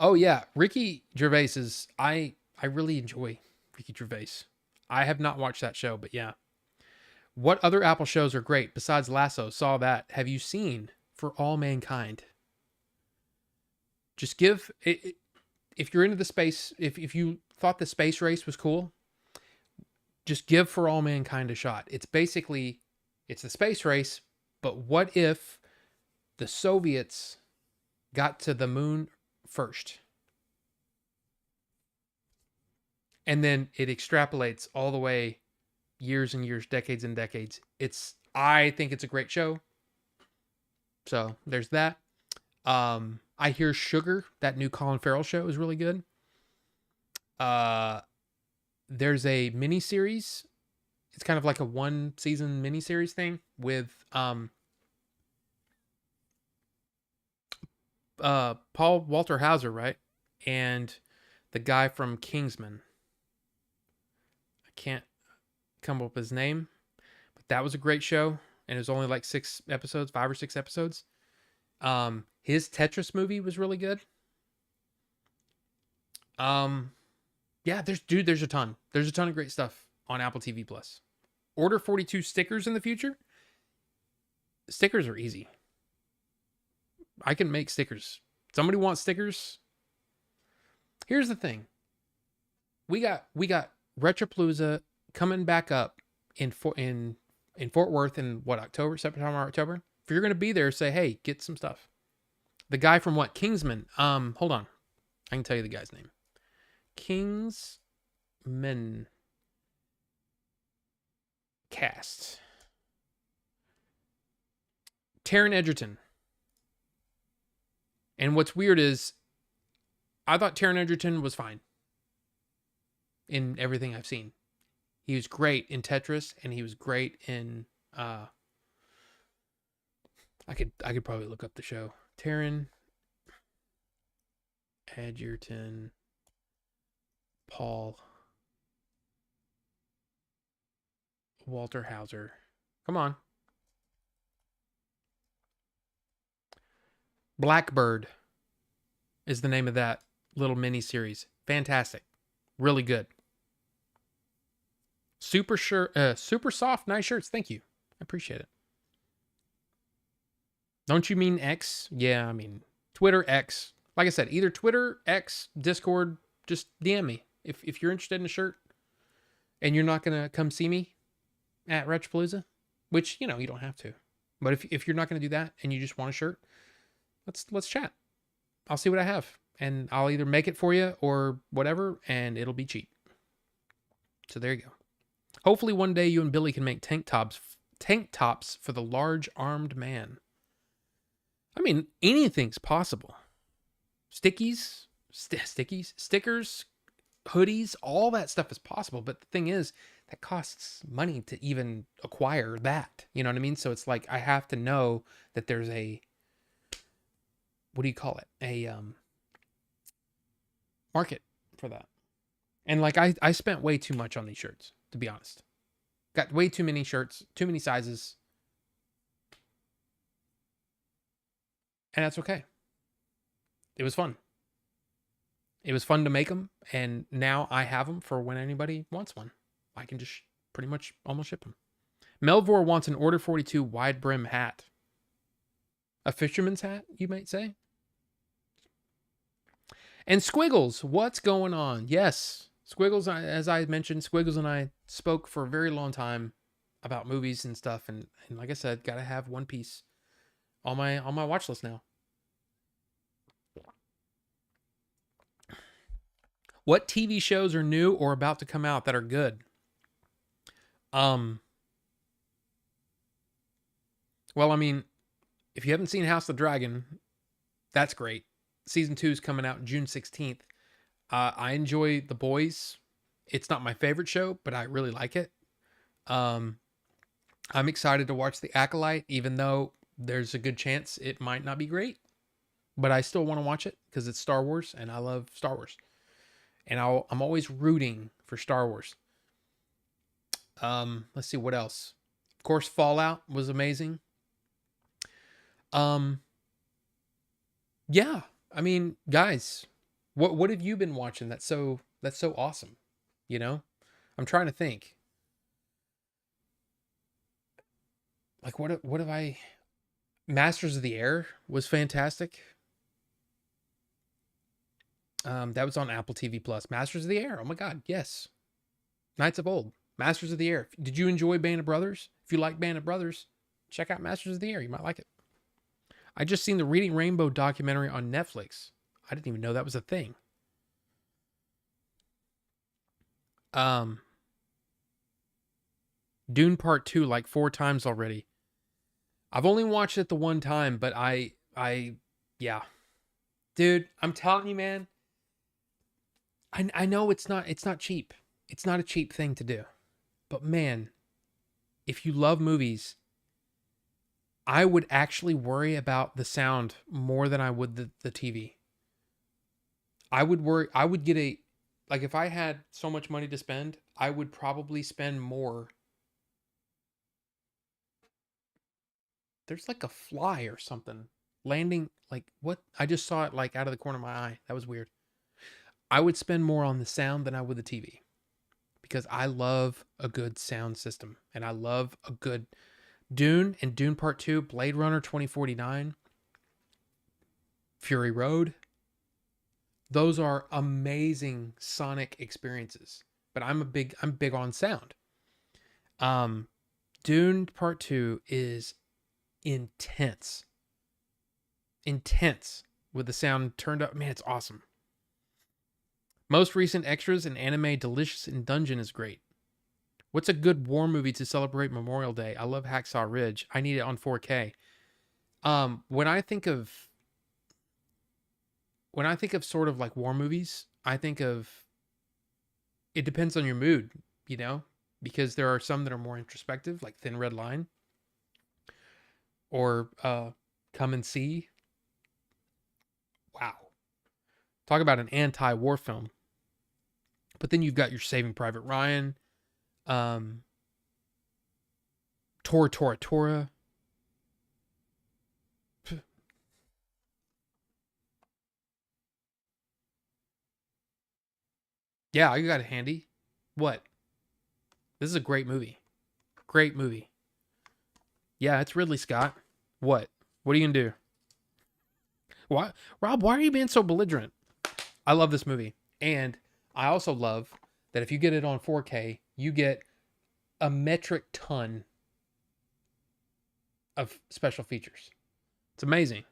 Oh yeah, Ricky Gervais is, I really enjoy Ricky Gervais. I have not watched that show, but yeah. What other Apple shows are great besides Lasso? Saw that. Have you seen For All Mankind? Just give it, if you're into the space, if you thought the space race was cool, just give For All Mankind a shot. It's basically, it's the space race, but what if the Soviets got to the moon first? And then it extrapolates all the way years and years, decades and decades. I think it's a great show. So there's that. I hear Sugar, that new Colin Farrell show, is really good. There's a mini series. It's kind of like a 1-season miniseries thing with Paul Walter Hauser, right? And the guy from Kingsman. I can't come up with his name, but that was a great show, and it was only like 6 episodes, 5 or 6 episodes. His Tetris movie was really good. Yeah, there's a ton. There's a ton of great stuff on Apple TV Plus. Order 42 stickers in the future. Stickers are easy. I can make stickers. Somebody wants stickers? Here's the thing. We got Retropalooza coming back up in Fort Worth in what, September, October? If you're gonna be there, say, hey, get some stuff. The guy from what? Kingsman. Hold on. I can tell you the guy's name. Kingsman cast. Taron Egerton. And what's weird is I thought Taron Egerton was fine in everything I've seen. He was great in Tetris, and he was great in I could probably look up the show. Taron Egerton, Paul Walter Hauser. Come on. Blackbird is the name of that little mini series. Fantastic. Really good. Super soft, nice shirts. Thank you. I appreciate it. Don't you mean X? Yeah, I mean Twitter, X. Like I said, either Twitter, X, Discord, just DM me. If you're interested in a shirt and you're not going to come see me at Retropalooza, which, you don't have to. But if you're not going to do that and you just want a shirt, let's chat. I'll see what I have, and I'll either make it for you or whatever, and it'll be cheap. So there you go. Hopefully one day you and Billy can make tank tops for the large armed man. I mean, anything's possible. Stickers, hoodies, all that stuff is possible. But the thing is, that costs money to even acquire that. You know what I mean? So it's like I have to know that there's a, what do you call it? A market for that. And like I spent way too much on these shirts, to be honest. Got way too many shirts, too many sizes. And that's okay. It was fun. It was fun to make them, and now I have them for when anybody wants one. I can just pretty much almost ship them. Melvor wants an Order 42 wide brim hat. A fisherman's hat, you might say. And Squiggles, what's going on? Yes, Squiggles, as I mentioned, Squiggles and I spoke for a very long time about movies and stuff, and like I said, gotta have One Piece on my watch list now. What TV shows are new or about to come out that are good? Well, I mean, if you haven't seen House of the Dragon, that's great. Season 2 is coming out June 16th. I enjoy The Boys. It's not my favorite show, but I really like it. I'm excited to watch The Acolyte, even though there's a good chance it might not be great. But I still want to watch it because it's Star Wars, and I love Star Wars. And I'm always rooting for Star Wars. Let's see what else. Of course, Fallout was amazing. Yeah, I mean, guys, what have you been watching that's so awesome? I'm trying to think. Like what have I? Masters of the Air was fantastic. That was on Apple TV Plus. Masters of the Air. Oh my God, yes. Knights of Old. Masters of the Air. Did you enjoy Band of Brothers? If you like Band of Brothers, check out Masters of the Air. You might like it. I just seen the Reading Rainbow documentary on Netflix. I didn't even know that was a thing. Dune Part 2 like 4 times already. I've only watched it the one time, but yeah. Dude, I'm telling you, man. I know it's not cheap. It's not a cheap thing to do. But man, if you love movies, I would actually worry about the sound more than I would the TV. I would get like if I had so much money to spend, I would probably spend more. There's like a fly or something landing, like what? I just saw it like out of the corner of my eye. That was weird. I would spend more on the sound than I would the TV because I love a good sound system and I love a good Dune and Dune Part 2, Blade Runner 2049, Fury Road. Those are amazing sonic experiences. But I'm big on sound. Dune Part 2 is intense. Intense with the sound turned up. Man, it's awesome. Most recent extras in anime Delicious in Dungeon is great. What's a good war movie to celebrate Memorial Day? I love Hacksaw Ridge. I need it on 4K. When I think of sort of like war movies, I think of it depends on your mood, you know, because there are some that are more introspective, like Thin Red Line or Come and See. Wow. Talk about an anti-war film. But then you've got your Saving Private Ryan, Tora Tora Tora. Yeah, I got it handy. What? This is a great movie. Great movie. Yeah, it's Ridley Scott. What? What are you gonna do? Why, Rob? Why are you being so belligerent? I love this movie, and I also love that if you get it on 4K, you get a metric ton of special features. It's amazing.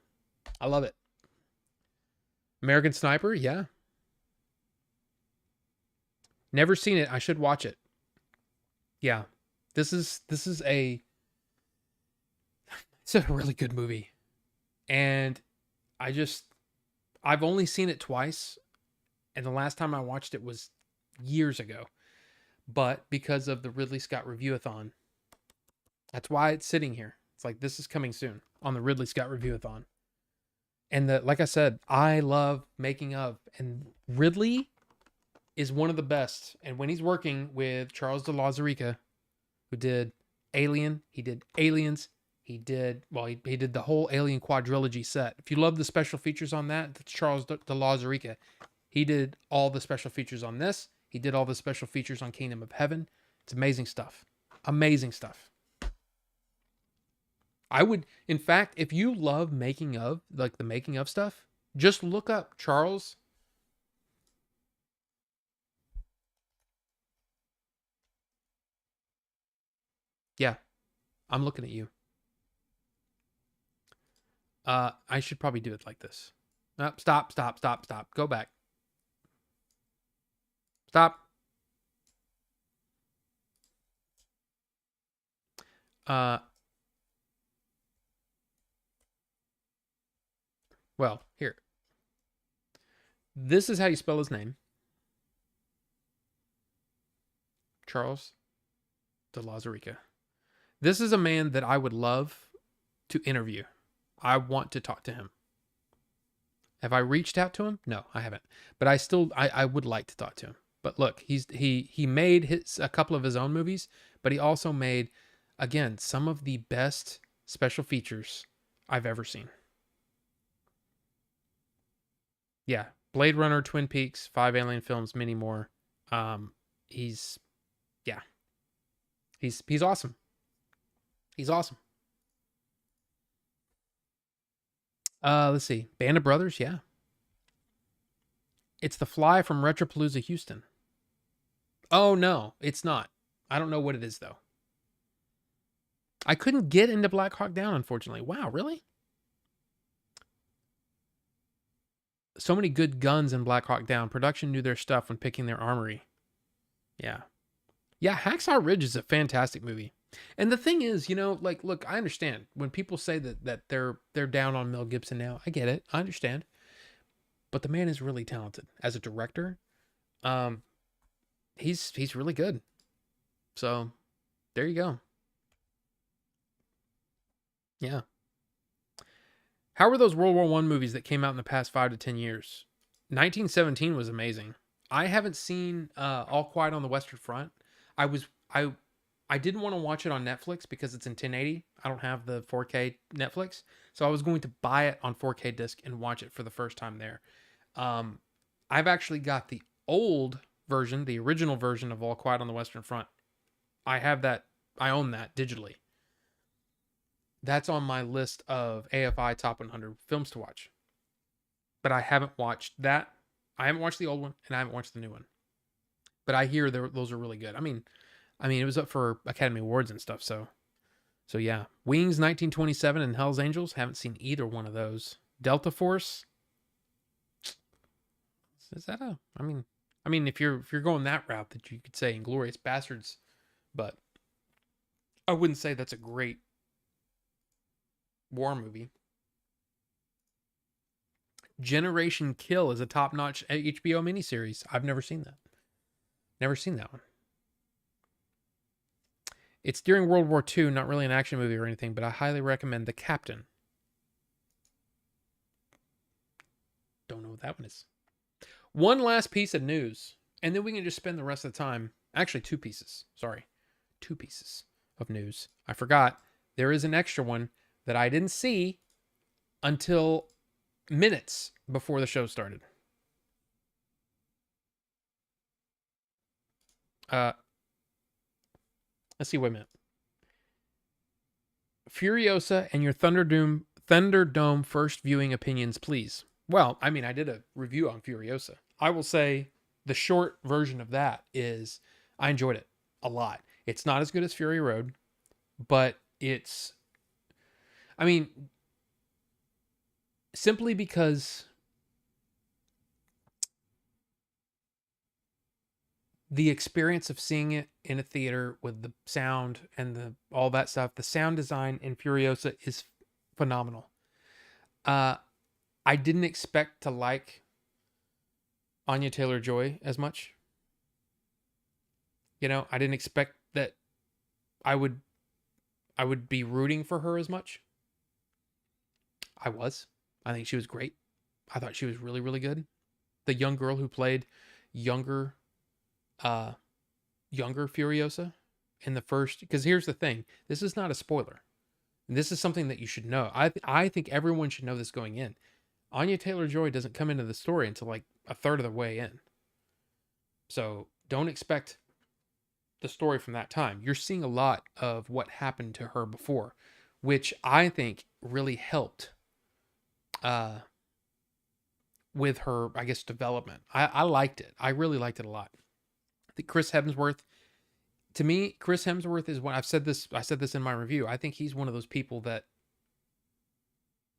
I love it. American Sniper, yeah. Never seen it. I should watch it. Yeah. This is a it's a really good movie. And I've only seen it twice, and the last time I watched it was years ago. But because of the Ridley Scott Review-a-thon, that's why it's sitting here. It's like this is coming soon on the Ridley Scott Review-a-thon. And like I said, I love making of, and Ridley is one of the best. And when he's working with Charles de Lauzirika, who did Alien, he did Aliens, he did the whole Alien quadrilogy set. If you love the special features on that, that's Charles de Lauzirika. He did all the special features on this. He did all the special features on Kingdom of Heaven. It's amazing stuff. Amazing stuff. I would, in fact, if you love making of, like the making of stuff, just look up Charles. Yeah, I'm looking at you. I should probably do it like this. Stop. Go back. Stop. Well, here. This is how you spell his name. Charles de Lauzirika. This is a man that I would love to interview. I want to talk to him. Have I reached out to him? No, I haven't. But I would like to talk to him. But look, he made a couple of his own movies, but he also made, again, some of the best special features I've ever seen. Yeah, Blade Runner, Twin Peaks, 5 Alien films, many more. He's awesome. He's awesome. Let's see. Band of Brothers, yeah. It's the Fly from Retropalooza Houston. Oh, no, it's not. I don't know what it is, though. I couldn't get into Black Hawk Down, unfortunately. Wow, really? So many good guns in Black Hawk Down. Production knew their stuff when picking their armory. Yeah. Yeah, Hacksaw Ridge is a fantastic movie. And the thing is, you know, like, look, I understand when people say that they're down on Mel Gibson now. I get it. I understand. But the man is really talented as a director. He's really good. So there you go. Yeah. How were those World War One movies that came out in the past 5 to 10 years? 1917 was amazing. I haven't seen All Quiet on the Western Front. I was I didn't want to watch it on Netflix because it's in 1080. I don't have the 4K Netflix, so I was going to buy it on 4K disc and watch it for the first time there. I've actually got the old version, the original version of All Quiet on the Western Front. I have that. I own that digitally. That's on my list of AFI Top 100 films to watch. But I haven't watched that. I haven't watched the old one, and I haven't watched the new one. But I hear those are really good. I mean, it was up for Academy Awards and stuff, so yeah. Wings 1927 and Hell's Angels, haven't seen either one of those. Delta Force, is that I mean if you're going that route, that you could say Inglourious Bastards, but I wouldn't say that's a great war movie. Generation Kill is a top-notch HBO miniseries. I've never seen that. Never seen that one. It's during World War II, not really an action movie or anything, but I highly recommend The Captain. Don't know what that one is. One last piece of news, and then we can just spend the rest of the time. Actually, 2 pieces. Sorry. 2 pieces of news. I forgot. There is an extra one that I didn't see until minutes before the show started. Let's see, wait a minute. Furiosa and your Thunderdome first viewing opinions, please. Well, I mean, I did a review on Furiosa. I will say the short version of that is I enjoyed it a lot. It's not as good as Fury Road, but it's, I mean, simply because the experience of seeing it in a theater with the sound and all that stuff, the sound design in Furiosa is phenomenal. I didn't expect to like Anya Taylor-Joy as much. You know, I didn't expect that I would be rooting for her as much. I was. I think she was great. I thought she was really, really good. The young girl who played younger Furiosa in the first, because here's the thing, this is not a spoiler. This is something that you should know. I think everyone should know this going in. Anya Taylor-Joy doesn't come into the story until like a third of the way in. So don't expect the story from that time. You're seeing a lot of what happened to her before, which I think really helped with her, I guess, development. I liked it. I really liked it a lot. I think Chris Hemsworth, to me, Chris Hemsworth is one, I said this in my review. I think he's one of those people that,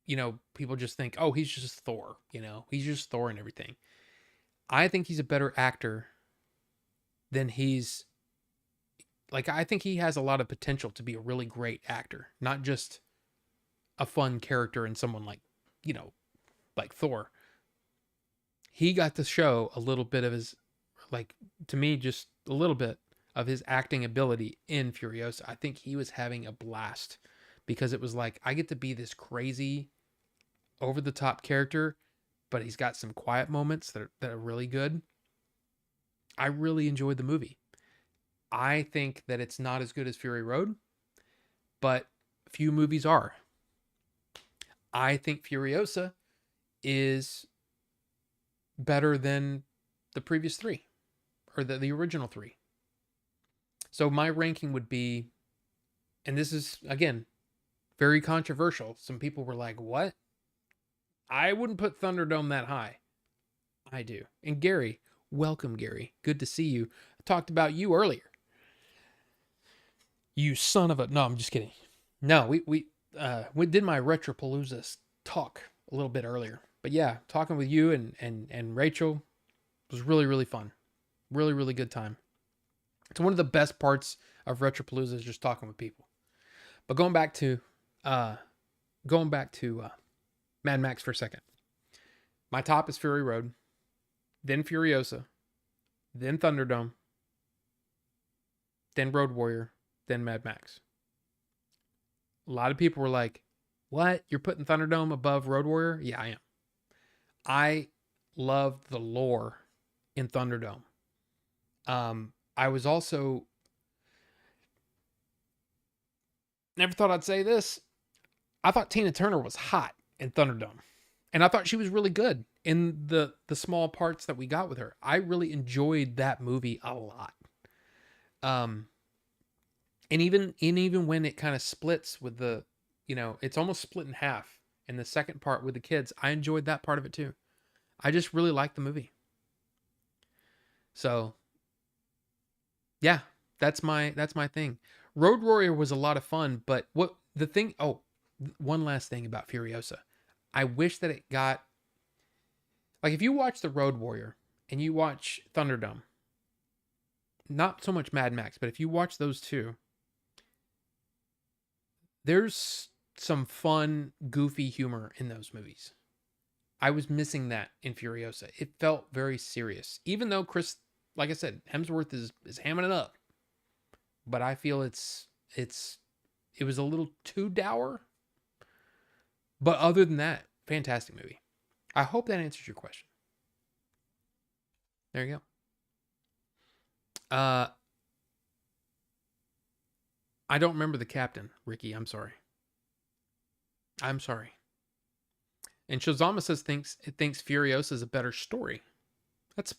you know, people just think, oh, he's just Thor, you know, he's just Thor and everything. I think he's a better actor than I think he has a lot of potential to be a really great actor, not just a fun character in someone like, you know, like Thor. He got to show a little bit of his, like, to me, just a little bit of his acting ability in Furiosa. I think he was having a blast because it was like, I get to be this crazy, over the top character, but he's got some quiet moments that are really good. I really enjoyed the movie. I think that it's not as good as Fury Road, but few movies are. I think Furiosa is better than the previous 3, or the original 3. So my ranking would be, and this is, again, very controversial. Some people were like, what? I wouldn't put Thunderdome that high. I do. And Gary, welcome, Gary. Good to see you. I talked about you earlier. You son of a... No, I'm just kidding. No, we did my Retropalooza talk a little bit earlier. But yeah, talking with you and Rachel was really, really fun. Really, really good time. It's one of the best parts of Retropalooza is just talking with people. But going back to Mad Max for a second. My top is Fury Road, then Furiosa, then Thunderdome, then Road Warrior, then Mad Max. A lot of people were like, What? You're putting Thunderdome above Road Warrior? Yeah, I am. I loved the lore in Thunderdome. I was also never thought I'd say this. I thought Tina Turner was hot in Thunderdome. And I thought she was really good in the small parts that we got with her. I really enjoyed that movie a lot. And even when it kind of splits with the, it's almost split in half in the second part with the kids, I enjoyed that part of it too. I just really liked the movie. So yeah, that's my thing. Road Warrior was a lot of fun, but one last thing about Furiosa. I wish that it got, like, if you watch the Road Warrior and you watch Thunderdome, not so much Mad Max, but if you watch those two, there's some fun, goofy humor in those movies. I was missing that in Furiosa. It felt very serious, even though Chris, like I said, Hemsworth is hamming it up, but I feel it was a little too dour. But other than that, fantastic movie. I hope that answers your question. There you go. I don't remember the captain, Ricky. I'm sorry. And Shazama says thinks Furiosa is a better story. But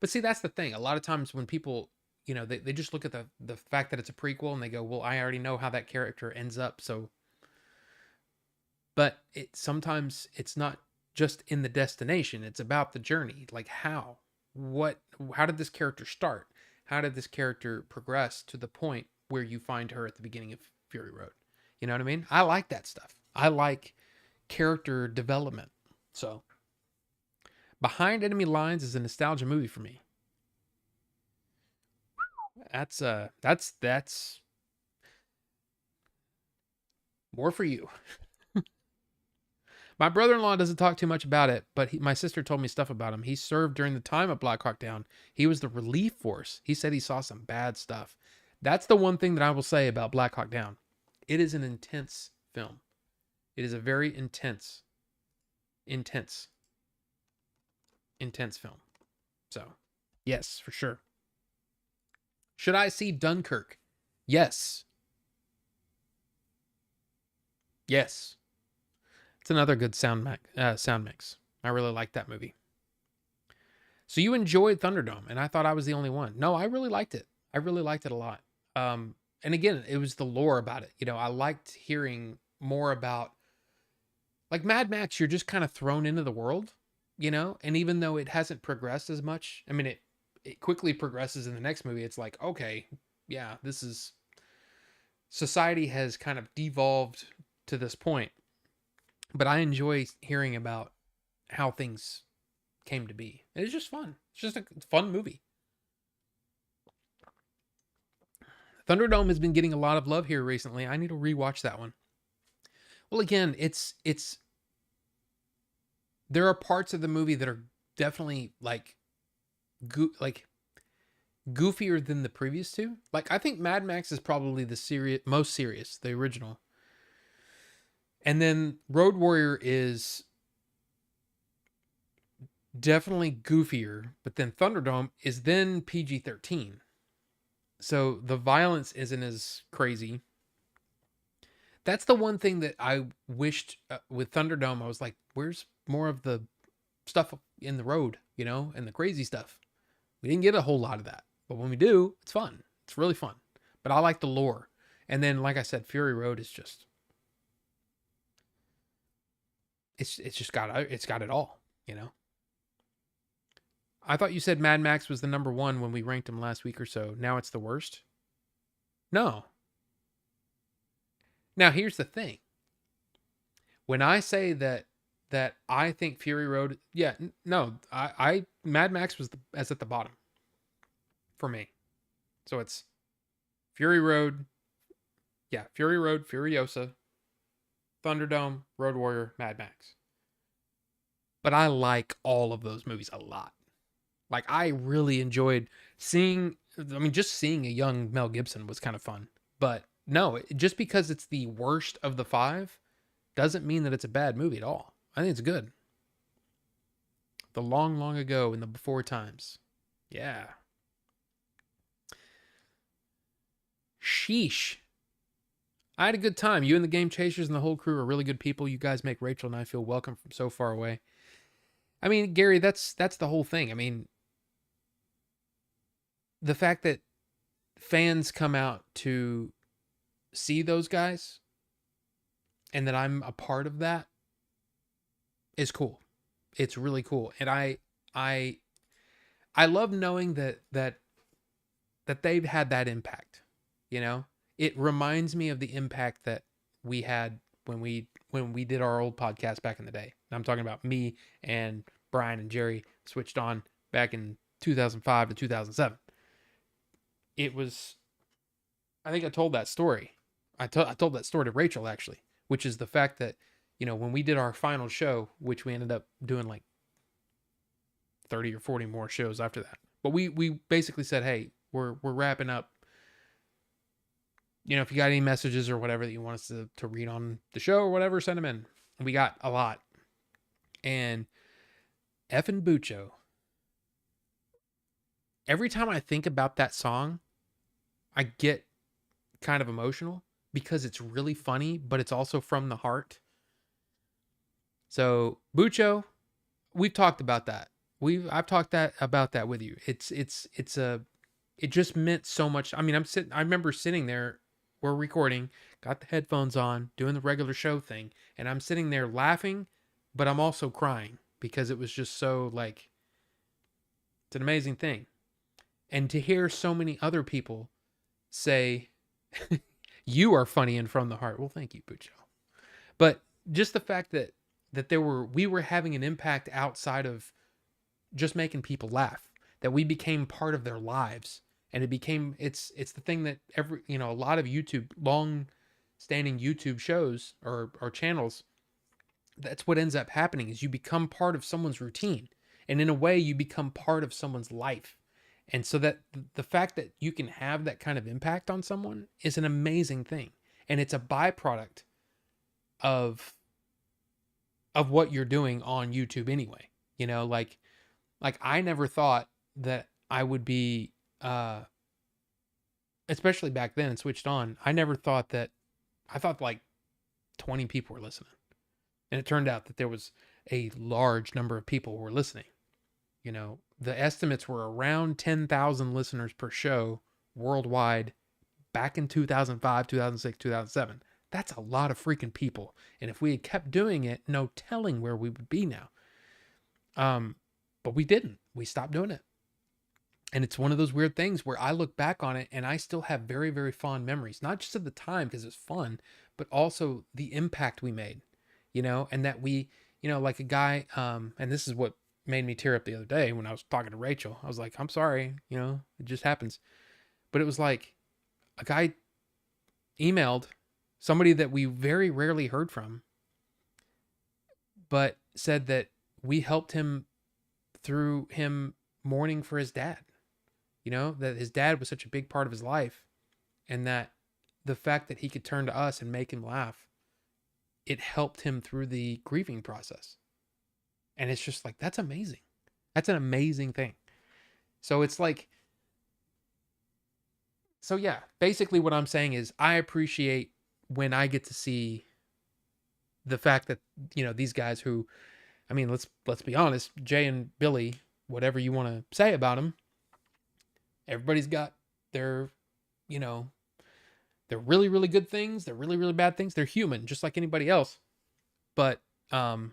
see, that's the thing. A lot of times when people, they just look at the fact that it's a prequel and they go, well, I already know how that character ends up, so. But sometimes it's not just in the destination. It's about the journey. Like how did this character start? How did this character progress to the point where you find her at the beginning of Fury Road? You know what I mean? I like that stuff. I like character development. So Behind Enemy Lines is a nostalgia movie for me. That's more for you. My brother-in-law doesn't talk too much about it, but my sister told me stuff about him. He served during the time of Black Hawk Down. He was the relief force. He said he saw some bad stuff. That's the one thing that I will say about Black Hawk Down. It is an intense film. It is a very intense film. So, yes, for sure. Should I see Dunkirk? Yes. Yes. It's another good sound mix. I really like that movie. So you enjoyed Thunderdome, and I thought I was the only one. No, I really liked it. I really liked it a lot. And again, it was the lore about it. I liked hearing more about, like Mad Max, you're just kind of thrown into the world, and even though it hasn't progressed as much, it quickly progresses in the next movie. It's like, okay, yeah, society has kind of devolved to this point. But I enjoy hearing about how things came to be. It's just fun. It's just a fun movie. Thunderdome has been getting a lot of love here recently. I need to rewatch that one. Well, again, there are parts of the movie that are definitely goofier than the previous two. Like, I think Mad Max is probably the most serious, the original. And then Road Warrior is definitely goofier, but then Thunderdome is then PG-13. So the violence isn't as crazy. That's the one thing that I wished with Thunderdome. I was like, where's more of the stuff in the road, and the crazy stuff? We didn't get a whole lot of that. But when we do, it's fun. It's really fun. But I like the lore. And then, like I said, Fury Road is just... It's got it all, I thought you said Mad Max was the number one when we ranked him last week or so. Now it's the worst? No. Now here's the thing. When I say that I think Fury Road, Mad Max was at the bottom for me. So it's Fury Road, Furiosa, Thunderdome, Road Warrior, Mad Max. But I like all of those movies a lot. Like, I really enjoyed just seeing a young Mel Gibson was kind of fun. But no, just because it's the worst of the five doesn't mean that it's a bad movie at all. I think it's good. The long, long ago in the before times. Yeah. Sheesh. I had a good time. You and the Game Chasers and the whole crew are really good people. You guys make Rachel and I feel welcome from so far away. I mean, Gary, that's the whole thing. I mean, the fact that fans come out to see those guys and that I'm a part of that is cool. It's really cool. And I love knowing that they've had that impact, you know? It reminds me of the impact that we had when we did our old podcast back in the day. I'm talking about me and Brian and Jerry switched on back in 2005 to 2007. It was, I think I told that story. I told that story to Rachel, actually, which is the fact that, you know, when we did our final show, which we ended up doing like 30 or 40 more shows after that. But we basically said, hey, we're wrapping up. You know, if you got any messages or whatever that you want us to read on the show or whatever, send them in. And we got a lot. And effing Bucho. Every time I think about that song, I get kind of emotional because it's really funny, but it's also from the heart. So Bucho, we've talked about that. I've talked about that with you. It just meant so much. I mean, I remember sitting there, we're recording, got the headphones on, doing the regular show thing, and I'm sitting there laughing, but I'm also crying because it was just so like, it's an amazing thing. And to hear so many other people say, you are funny and from the heart. Well, thank you, Bucho. But just the fact that we were having an impact outside of just making people laugh, that we became part of their lives. And it's the thing that a lot of YouTube, long standing YouTube shows or channels, that's what ends up happening is you become part of someone's routine. And in a way you become part of someone's life. And so that the fact that you can have that kind of impact on someone is an amazing thing. And it's a byproduct of what you're doing on YouTube anyway. You know, like I never thought that I would be, especially back then and switched on. I thought like 20 people were listening. And it turned out that there was a large number of people who were listening. You know, the estimates were around 10,000 listeners per show worldwide back in 2005, 2006, 2007. That's a lot of freaking people. And if we had kept doing it, no telling where we would be now. But we didn't. We stopped doing it. And it's one of those weird things where I look back on it and I still have very, very fond memories, not just of the time because it's fun, but also the impact we made, you know, and that we, you know, like a guy, and this is what made me tear up the other day when I was talking to Rachel. I was like, I'm sorry, you know, it just happens. But it was like a guy emailed somebody that we very rarely heard from, but said that we helped him through him mourning for his dad. You know, that his dad was such a big part of his life, and that the fact that he could turn to us and make him laugh, it helped him through the grieving process. And it's just like, that's amazing. That's an amazing thing. So it's like, so yeah, basically what I'm saying is I appreciate when I get to see the fact that, you know, these guys who, I mean, let's be honest, Jay and Billy, whatever you want to say about them, everybody's got their, you know, they're really, really good things. They're really, really bad things. They're human, just like anybody else. But, and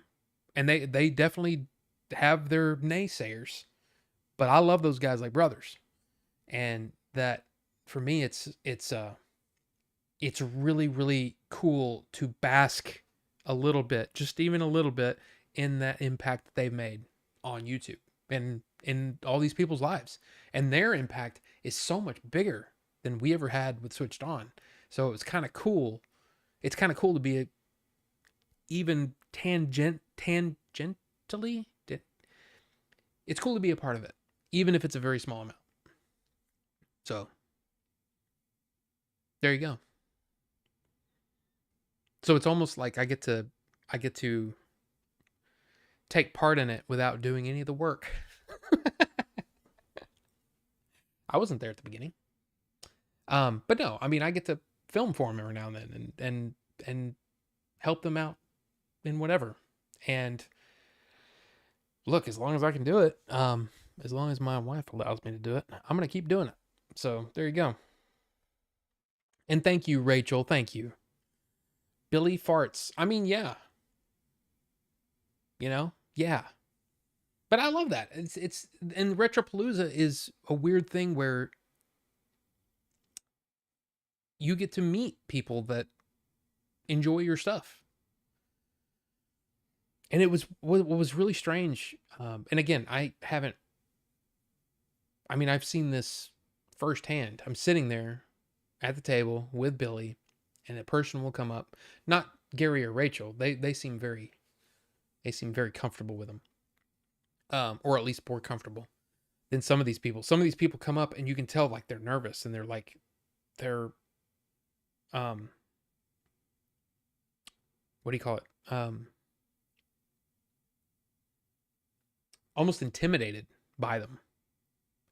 they definitely have their naysayers, but I love those guys like brothers. And that for me, it's really, really cool to bask a little bit, just even a little bit, in that impact that they've made on YouTube and in all these people's lives. And their impact is so much bigger than we ever had with Switched On. So it's kind of cool. It's kind of cool to be even tangentially. It's cool to be a part of it, even if it's a very small amount. So there you go. So it's almost like I get to I get to take part in it without doing any of the work. I wasn't there at the beginning. But no, I mean, I get to film for them every now and then and help them out in whatever. And look, as long as I can do it, as long as my wife allows me to do it, I'm going to keep doing it. So there you go. And thank you, Rachel. Thank you. Billy Farts. I mean, yeah. You know? Yeah. But I love that. It's and Retropalooza is a weird thing where you get to meet people that enjoy your stuff. And it was what was really strange. And again, I've seen this firsthand. I'm sitting there at the table with Billy, and a person will come up, not Gary or Rachel. They seem very comfortable with him. Or at least more comfortable than some of these people. Some of these people come up and you can tell like they're nervous and they're what do you call it? Almost intimidated by them.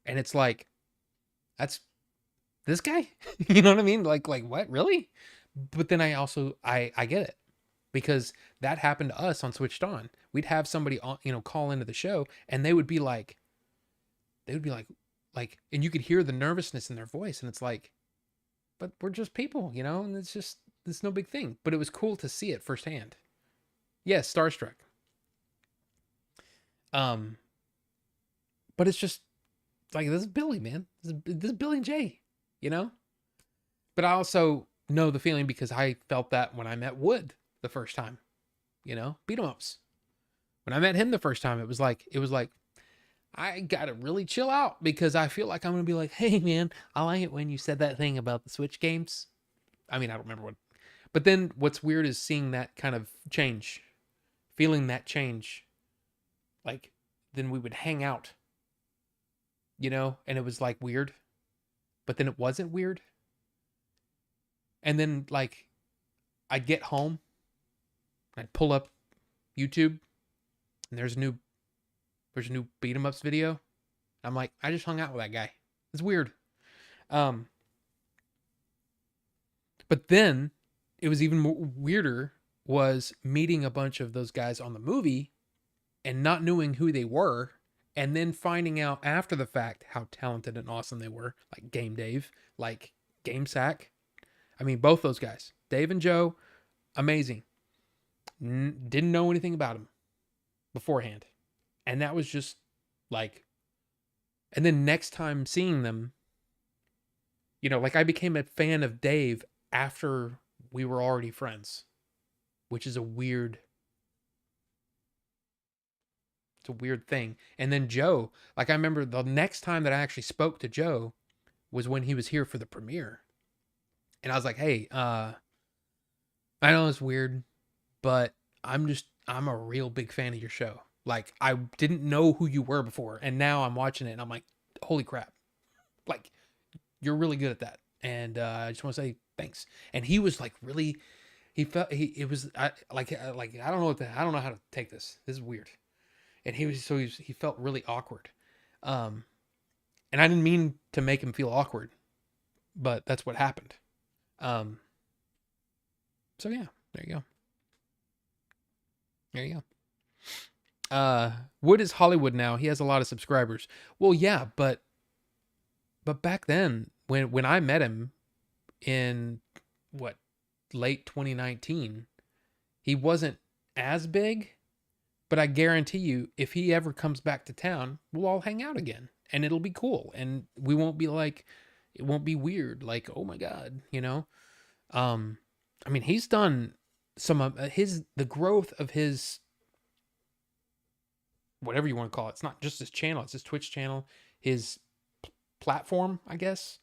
And it's like, that's this guy? You know what I mean? Like what? Really? But then I get it. Because that happened to us on Switched On. We'd have somebody on, call into the show, and they would be like, and you could hear the nervousness in their voice, and it's like, but we're just people, and it's no big thing. But it was cool to see it firsthand. Yes, starstruck. But it's just like, this is Billy, man. This is Billy and Jay, But I also know the feeling because I felt that when I met Wood the first time, beat 'em ups. When I met him the first time, it was like, I gotta really chill out because I feel like I'm gonna be like, hey man, I like it when you said that thing about the Switch games. I mean, I don't remember what, but then what's weird is seeing that kind of change, feeling that change. Like, then we would hang out, and it was like weird, but then it wasn't weird. And then like, I'd get home, I'd pull up YouTube, and there's a new beat 'em ups video. I'm like, I just hung out with that guy. It's weird. But then it was even more weirder was meeting a bunch of those guys on the movie and not knowing who they were, and then finding out after the fact how talented and awesome they were, like Game Dave, like Game Sack. I mean, both those guys, Dave and Joe, amazing. Didn't know anything about them beforehand. And that was just like, and then next time seeing them, like I became a fan of Dave after we were already friends, which is it's a weird thing. And then Joe, like I remember the next time that I actually spoke to Joe was when he was here for the premiere. And I was like, hey, I know it's weird, but I'm a real big fan of your show. Like, I didn't know who you were before, and now I'm watching it, and I'm like, holy crap. Like, you're really good at that. And I just want to say thanks. And he was like really, I don't know how to take this. This is weird. And he felt really awkward. And I didn't mean to make him feel awkward, but that's what happened. So yeah, there you go. There you go. Wood is Hollywood now. He has a lot of subscribers. Well, yeah, but back then when I met him in late 2019, he wasn't as big, but I guarantee you if he ever comes back to town, we'll all hang out again and it'll be cool. And we won't be like, it won't be weird. Like, oh my God, I mean, he's done some of the growth of his, whatever you want to call it. It's not just his channel. It's his Twitch channel, his platform, I guess.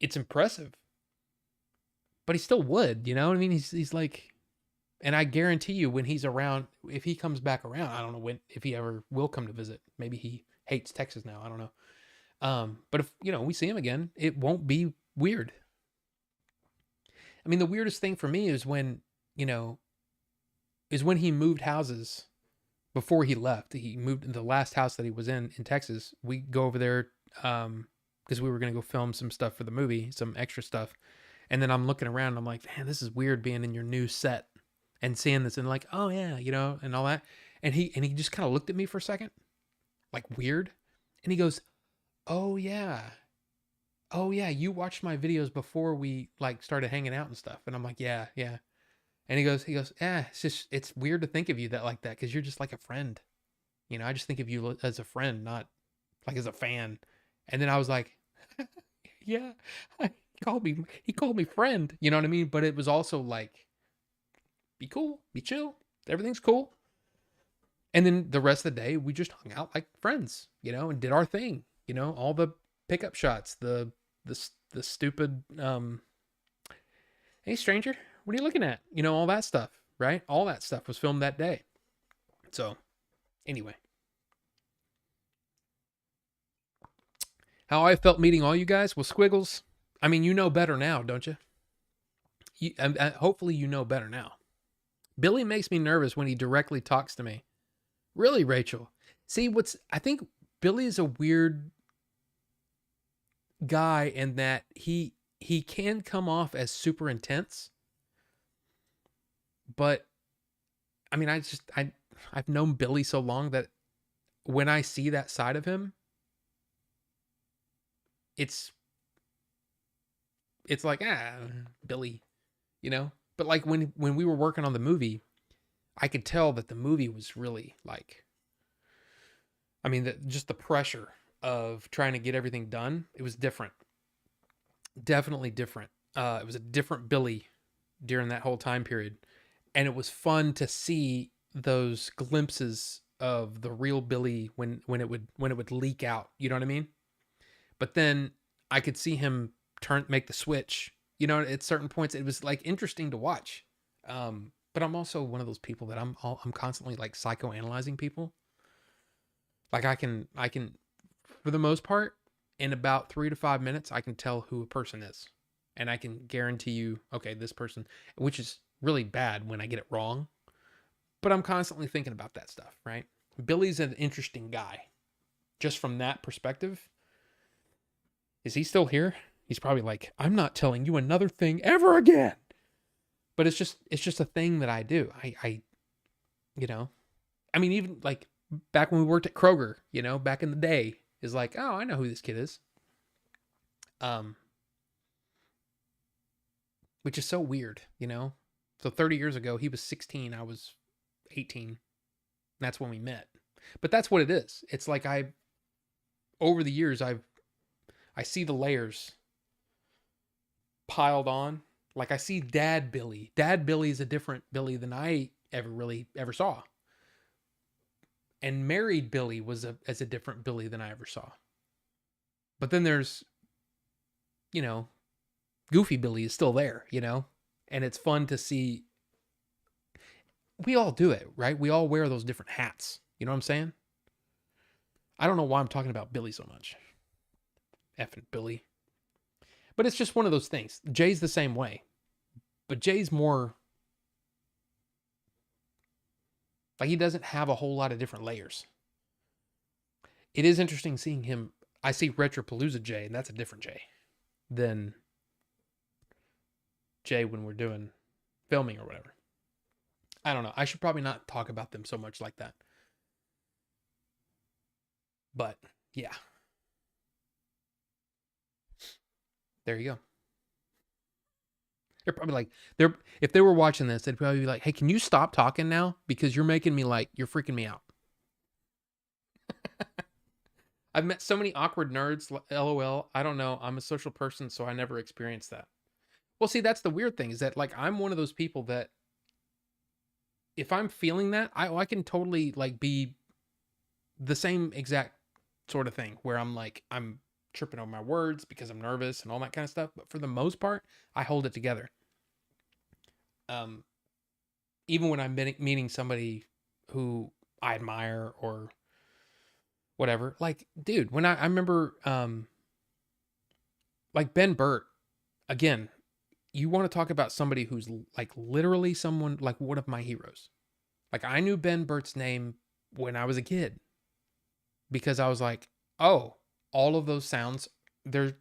It's impressive, but he still would, you know what I mean? He's like, and I guarantee you when he's around, if he comes back around, I don't know if he ever will come to visit. Maybe he hates Texas now. I don't know. But if, we see him again, it won't be weird. I mean, the weirdest thing for me is when, is when he moved houses before he left. He moved the last house that he was in Texas. We go over there because we were going to go film some stuff for the movie, some extra stuff. And then I'm looking around and I'm like, man, this is weird being in your new set and seeing this and like, oh yeah, you know, and all that. And he just kind of looked at me for a second, like weird. And he goes, oh yeah, you watched my videos before we like started hanging out and stuff. And I'm like, yeah. And he goes, it's weird to think of you that like that, because you're just like a friend. You know, I just think of you as a friend, not like as a fan. And then I was like, yeah, he called me friend. You know what I mean? But it was also like, be cool, be chill, everything's cool. And then the rest of the day, we just hung out like friends, you know, and did our thing. You know, all the pickup shots, the stupid, hey stranger, what are you looking at? You know, all that stuff, right? All that stuff was filmed that day. So, anyway. How I felt meeting all you guys? Well, Squiggles, I mean, you know better now, don't you? Hopefully you know better now. Billy makes me nervous when he directly talks to me. Really, Rachel? See, I think Billy is a weird guy in that he can come off as super intense. But I mean, I've known Billy so long that when I see that side of him, it's like, Billy, you know? But like when we were working on the movie, I could tell that the movie was really like, I mean, just the pressure of trying to get everything done, it was different. Definitely different. It was a different Billy during that whole time period. And it was fun to see those glimpses of the real Billy when it would leak out, you know what I mean? But then I could see him make the switch, you know, at certain points. It was like interesting to watch. But I'm also one of those people that I'm constantly like psychoanalyzing people. Like I can, for the most part, in about 3 to 5 minutes, I can tell who a person is. And I can guarantee you, okay, this person, which is really bad when I get it wrong. But I'm constantly thinking about that stuff, right? Billy's an interesting guy. Just from that perspective. Is he still here? He's probably like, I'm not telling you another thing ever again. But it's just a thing that I do. I you know, I mean, even like back when we worked at Kroger, you know, back in the day, is like, oh, I know who this kid is. Which is so weird, you know? So 30 years ago, he was 16, I was 18. That's when we met. But that's what it is. It's like over the years, I see the layers piled on. Like I see Dad Billy. Dad Billy is a different Billy than I ever saw. And Married Billy was a different Billy than I ever saw. But then there's, you know, Goofy Billy is still there, you know? And it's fun to see. We all do it, right? We all wear those different hats. You know what I'm saying? I don't know why I'm talking about Billy so much. Effing Billy. But it's just one of those things. Jay's the same way. But Jay's more like he doesn't have a whole lot of different layers. It is interesting seeing him. I see Retropalooza Jay, and that's a different Jay than Jay when we're doing filming or whatever. I don't know. I should probably not talk about them so much like that. But yeah. There you go. They're probably like, if they were watching this, they'd probably be like, hey, can you stop talking now? Because you're making me like, you're freaking me out. I've met so many awkward nerds, LOL. I don't know. I'm a social person, so I never experienced that. Well, see, that's the weird thing is that like, I'm one of those people that if I'm feeling that, I can totally like be the same exact sort of thing where I'm like, I'm tripping over my words because I'm nervous and all that kind of stuff. But for the most part, I hold it together. Even when I'm meeting somebody who I admire or whatever, like, dude, when I remember, like Ben Burt, again, you want to talk about somebody who's like literally someone like one of my heroes. Like, I knew Ben Burt's name when I was a kid because I was like, oh, all of those sounds, a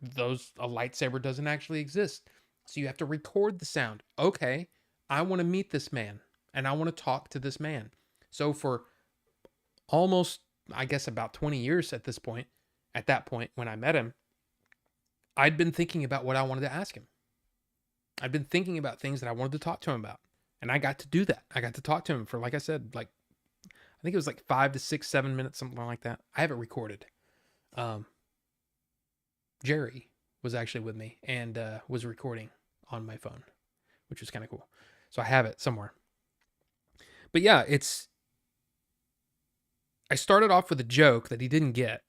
lightsaber doesn't actually exist. So you have to record the sound. Okay, I want to meet this man and I want to talk to this man. So for almost, I guess, about 20 years at that point when I met him, I'd been thinking about what I wanted to ask him. I'd been thinking about things that I wanted to talk to him about. And I got to do that. I got to talk to him for, like I said, I think it was 5 to 6, 7 minutes, something like that. I have it recorded. Jerry was actually with me and was recording on my phone, which was kind of cool. So I have it somewhere. But yeah, I started off with a joke that he didn't get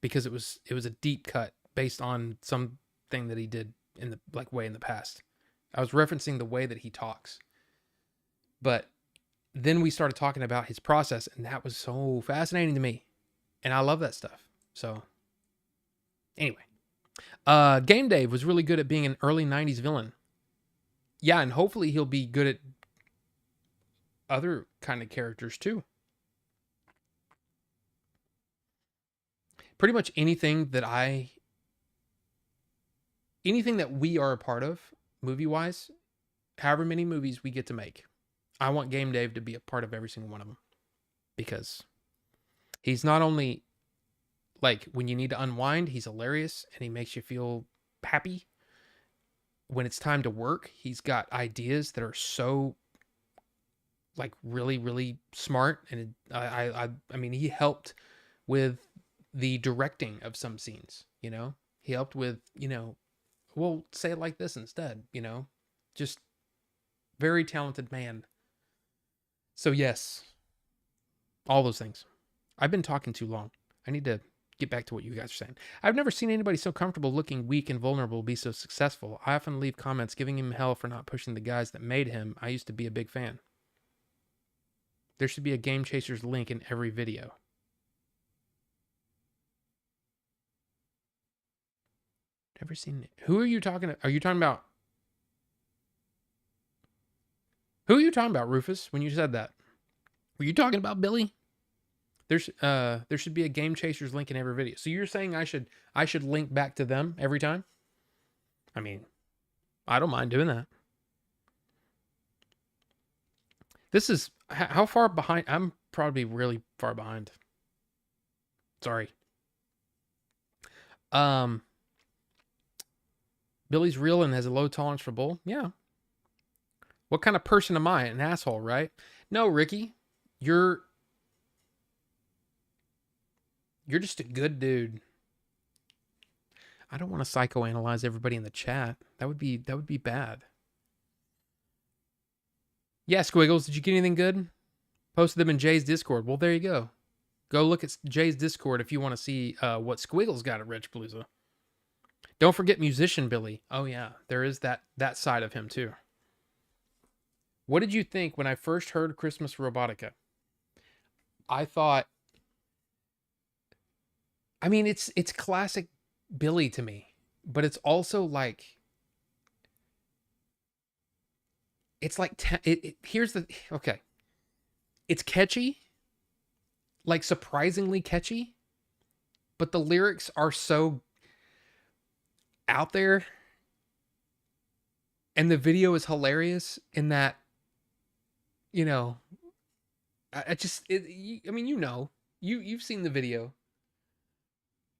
because it was a deep cut based on something that he did in the way in the past. I was referencing the way that he talks. But then we started talking about his process, and that was so fascinating to me. And I love that stuff. So anyway, Game Dave was really good at being an early 90s villain. Yeah, and hopefully he'll be good at other kind of characters too. Pretty much anything that we are a part of, movie-wise, however many movies we get to make, I want Game Dave to be a part of every single one of them. Because he's not only, when you need to unwind, he's hilarious, and he makes you feel happy. When it's time to work, he's got ideas that are so, really, really smart. And I mean, he helped with the directing of some scenes, He helped with, we'll say it like this instead, just very talented man. So yes, all those things. I've been talking too long. I need to get back to what you guys are saying. I've never seen anybody so comfortable looking weak and vulnerable be so successful. I often leave comments giving him hell for not pushing the guys that made him. I used to be a big fan. There should be a Game Chasers link in every video. Never seen it. Who are you talking to? Are you talking about? Who are you talking about, Rufus, when you said that? Were you talking about Billy? There should be a Game Chasers link in every video. So you're saying I should link back to them every time? I mean, I don't mind doing that. This is how far behind? I'm probably really far behind. Sorry. Billy's real and has a low tolerance for bull. Yeah. What kind of person am I? An asshole, right? No, Ricky. You're just a good dude. I don't want to psychoanalyze everybody in the chat. That would be bad. Yeah, Squiggles, did you get anything good? Posted them in Jay's Discord. Well, there you go. Go look at Jay's Discord if you want to see what Squiggles got at Retropalooza. Don't forget Musician Billy. Oh yeah, there is that side of him too. What did you think when I first heard Christmas Robotica? I thought, I mean, it's classic Billy to me, but it's also it's here's the, okay. It's catchy, surprisingly catchy, but the lyrics are so out there, and the video is hilarious in that, you've seen the video.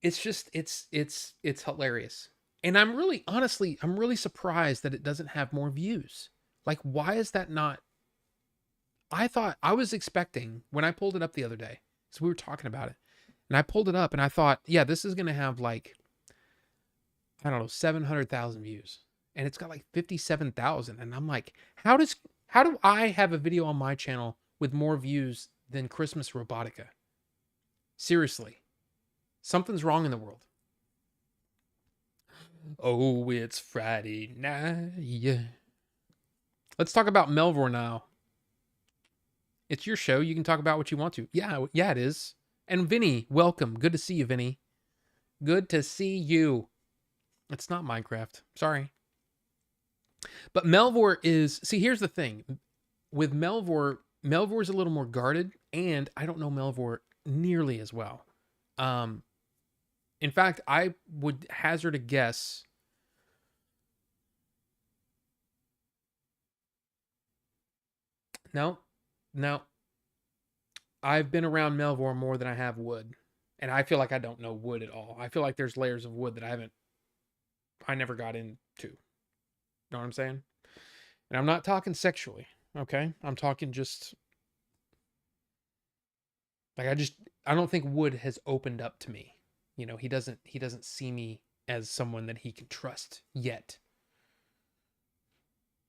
It's just, it's hilarious. And I'm really surprised that it doesn't have more views. Why is that not? I was expecting, when I pulled it up the other day, so we were talking about it, and I pulled it up and I thought, yeah, this is going to have I don't know, 700,000 views. And it's got 57,000. And I'm like, how do I have a video on my channel with more views than Christmas Robotica? Seriously. Something's wrong in the world. Oh, it's Friday night. Yeah. Let's talk about Melvor now. It's your show. You can talk about what you want to. Yeah, it is. And Vinny, welcome. Good to see you, Vinny. Good to see you. It's not Minecraft. Sorry. But Melvor is... See, here's the thing. With Melvor, Melvor's a little more guarded, and I don't know Melvor nearly as well. In fact, I would hazard a guess. No. I've been around Melvor more than I have Wood. And I feel like I don't know Wood at all. I feel like there's layers of Wood that I never got into. Know what I'm saying? And I'm not talking sexually, okay? I'm talking just like I don't think Wood has opened up to me. You know, he doesn't see me as someone that he can trust yet.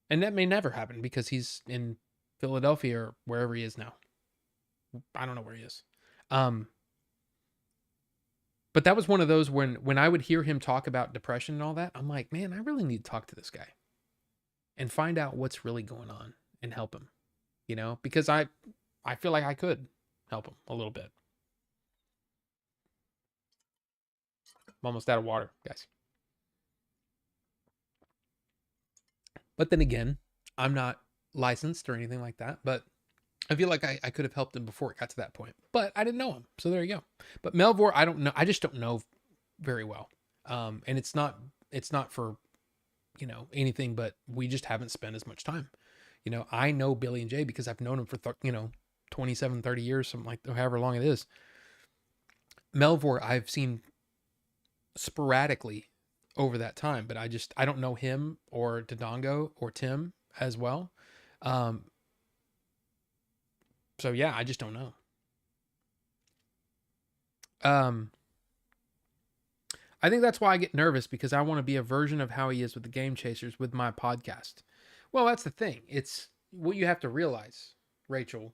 And that may never happen because he's in Philadelphia or wherever he is now. I don't know where he is. But that was one of those when I would hear him talk about depression and all that, I'm like, man, I really need to talk to this guy and find out what's really going on and help him, you know, because I feel like I could help him a little bit. I'm almost out of water, guys. But then again, I'm not licensed or anything like that, but I feel like I could have helped him before it got to that point, but I didn't know him. So there you go. But Melvor, I don't know. I just don't know very well. And it's not for, you know, anything, but we just haven't spent as much time. You know, I know Billy and Jay because I've known him for, 27, 30 years, something like however long it is. Melvor, I've seen sporadically over that time, but I don't know him or Dodongo or Tim as well. So yeah, I just don't know. I think that's why I get nervous, because I want to be a version of how he is with the Game Chasers with my podcast. Well, that's the thing. It's what you have to realize, Rachel,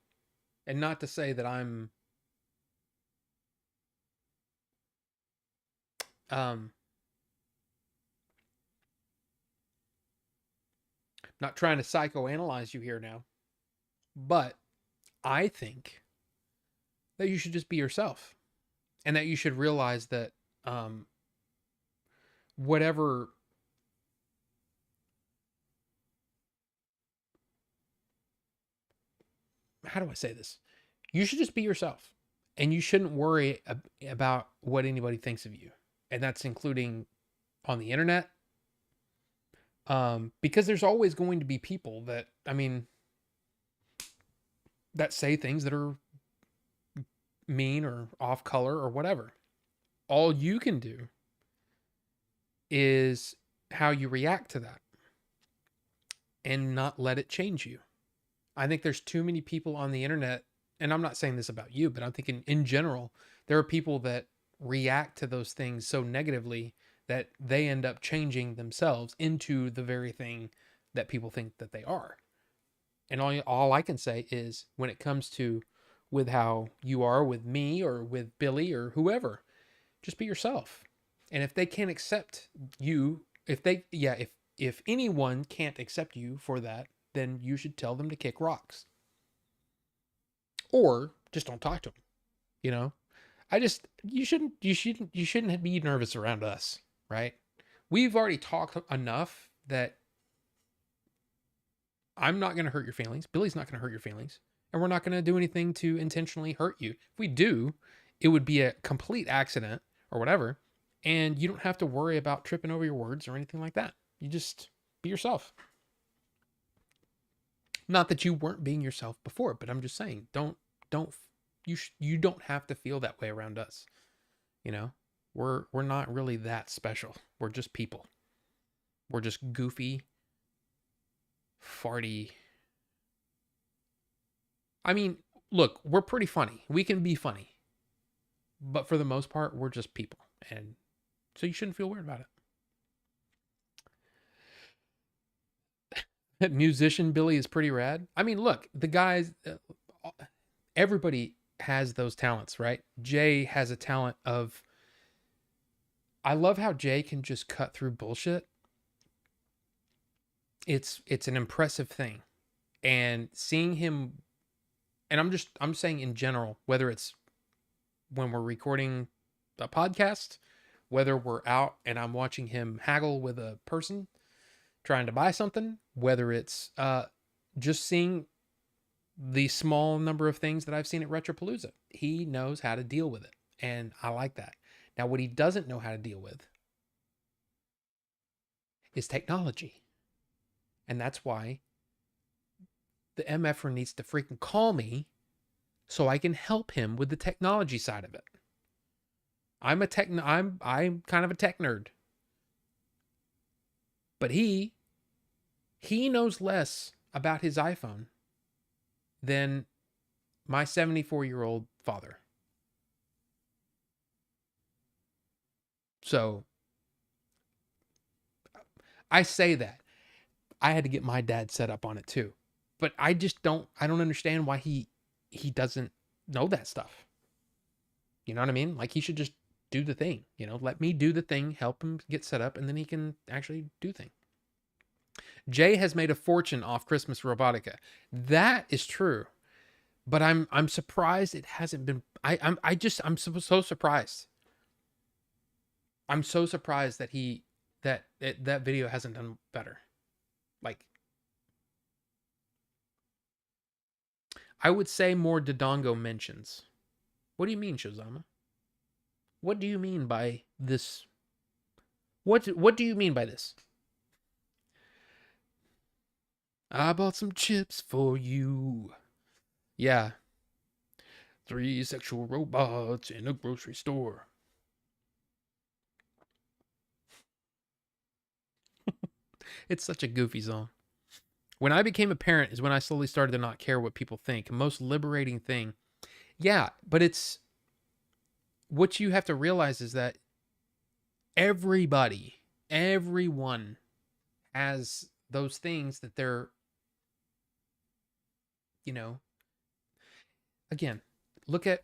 and not to say that I'm not trying to psychoanalyze you here now, but I think that you should just be yourself, and that you should realize that whatever how do I say this? You should just be yourself, and you shouldn't worry about what anybody thinks of you, and that's including on the internet, because there's always going to be people that that say things that are mean or off color or whatever. All you can do is how you react to that and not let it change you. I think there's too many people on the internet, and I'm not saying this about you, but I'm thinking in general, there are people that react to those things so negatively that they end up changing themselves into the very thing that people think that they are. And all I can say is, when it comes to with how you are with me or with Billy or whoever, just be yourself. And if they can't accept you, if anyone can't accept you for that, then you should tell them to kick rocks. Or just don't talk to them. You know? You shouldn't be nervous around us, right? We've already talked enough that I'm not going to hurt your feelings. Billy's not going to hurt your feelings. And we're not going to do anything to intentionally hurt you. If we do, it would be a complete accident or whatever. And you don't have to worry about tripping over your words or anything like that. You just be yourself. Not that you weren't being yourself before, but I'm just saying, you don't have to feel that way around us. You know, we're not really that special. We're just people. We're just goofy, farty. I mean, look, we're pretty funny. We can be funny. But for the most part, we're just people. And so you shouldn't feel weird about it. Musician Billy is pretty rad. I mean, look, the guys, everybody has those talents, right? Jay has a talent of, I love how Jay can just cut through bullshit. It's an impressive thing. And seeing him, and I'm saying in general, whether it's when we're recording a podcast, whether we're out and I'm watching him haggle with a person trying to buy something, whether it's just seeing the small number of things that I've seen at Retropalooza. He knows how to deal with it, and I like that. Now, what he doesn't know how to deal with is technology. And that's why the MFer needs to freaking call me so I can help him with the technology side of it. I'm kind of a tech nerd. But he knows less about his iPhone than my 74-year-old father. So I say that. I had to get my dad set up on it too. But I don't understand why he doesn't know that stuff. You know what I mean? Like, he should just do the thing, let me do the thing, help him get set up, and then he can actually do things. Jay has made a fortune off Christmas Robotica. That is true. But I'm surprised it hasn't been. I'm so surprised. I'm so surprised that that video hasn't done better. Like, I would say more Dodongo mentions. What do you mean, Shozama? What do you mean by this? What do you mean by this? I bought some chips for you. Yeah. 3 sexual robots in a grocery store. It's such a goofy song. When I became a parent is when I slowly started to not care what people think. Most liberating thing. Yeah, but it's... What you have to realize is that everyone has those things that they're, again, look at,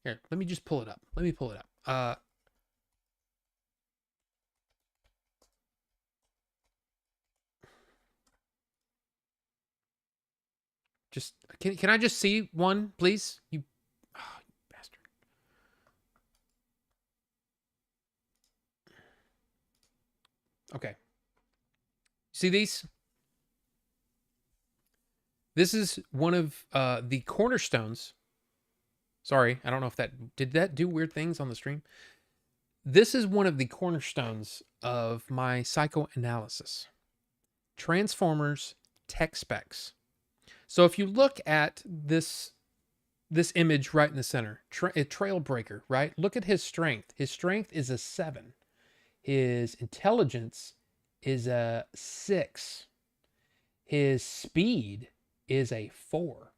here, let me just pull it up. Let me pull it up. Just, can I just see one, please? You bastard. Okay. See these? This is one of the cornerstones. Sorry, I don't know if did that do weird things on the stream? This is one of the cornerstones of my psychoanalysis. Transformers tech specs. So if you look at this image right in the center, a Trailbreaker, right? Look at his strength. His strength is a 7. His intelligence is a 6. His speed is a 4.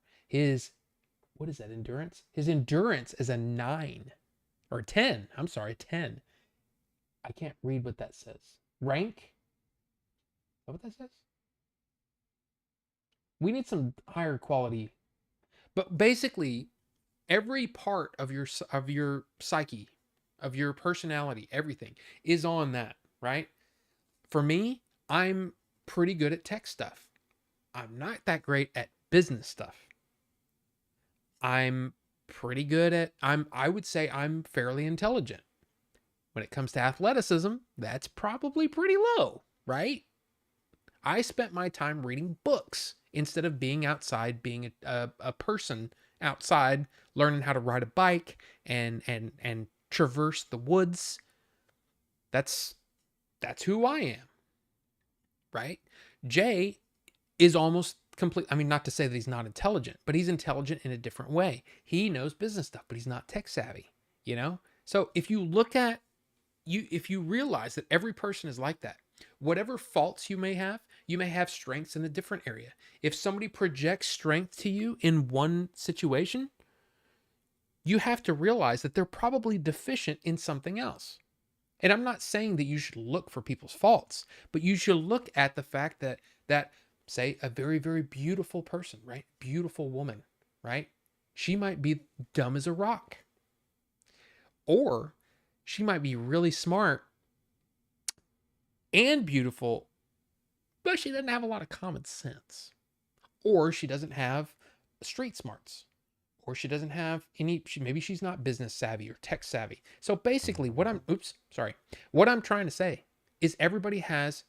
What is that, endurance? His endurance is a 9. Or 10. I'm sorry, 10. I can't read what that says. Rank? Is that what that says? We need some higher quality. But basically, every part of your psyche, of your personality, everything is on that, right? For me, I'm pretty good at tech stuff. I'm not that great at business stuff. I'm pretty good at, I would say I'm fairly intelligent. When it comes to athleticism, that's probably pretty low, right? I spent my time reading books instead of being outside, being a person outside, learning how to ride a bike and traverse the woods. That's who I am, right? Jay is almost complete. I mean, not to say that he's not intelligent, but he's intelligent in a different way. He knows business stuff, but he's not tech savvy, So if you look at if you realize that every person is like that, whatever faults you may have strengths in a different area. If somebody projects strength to you in one situation, you have to realize that they're probably deficient in something else. And I'm not saying that you should look for people's faults, but you should look at the fact that say a very, very beautiful person, right? Beautiful woman, right? She might be dumb as a rock. Or she might be really smart and beautiful, but she doesn't have a lot of common sense. Or she doesn't have street smarts. Or she doesn't have maybe she's not business savvy or tech savvy. So basically what I'm trying to say is everybody has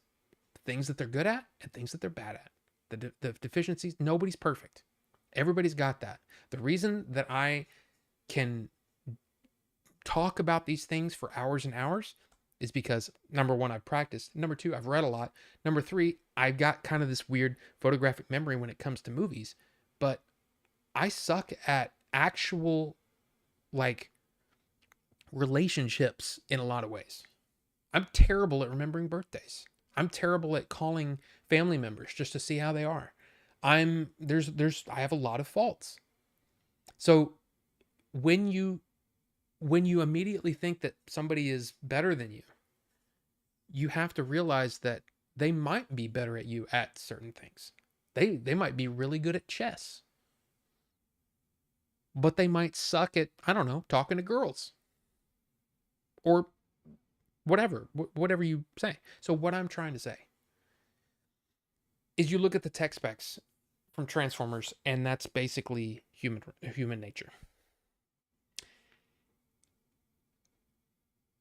things that they're good at and things that they're bad at. The deficiencies, nobody's perfect. Everybody's got that. The reason that I can talk about these things for hours and hours is because, number one, I've practiced. Number two, I've read a lot. Number three, I've got kind of this weird photographic memory when it comes to movies. But I suck at actual, like, relationships in a lot of ways. I'm terrible at remembering birthdays. I'm terrible at calling family members just to see how they are. I have a lot of faults. So when you immediately think that somebody is better than you, you have to realize that they might be better at you at certain things. They might be really good at chess. But they might suck at, I don't know, talking to girls. Or whatever you say. So what I'm trying to say is you look at the tech specs from Transformers, and that's basically human nature.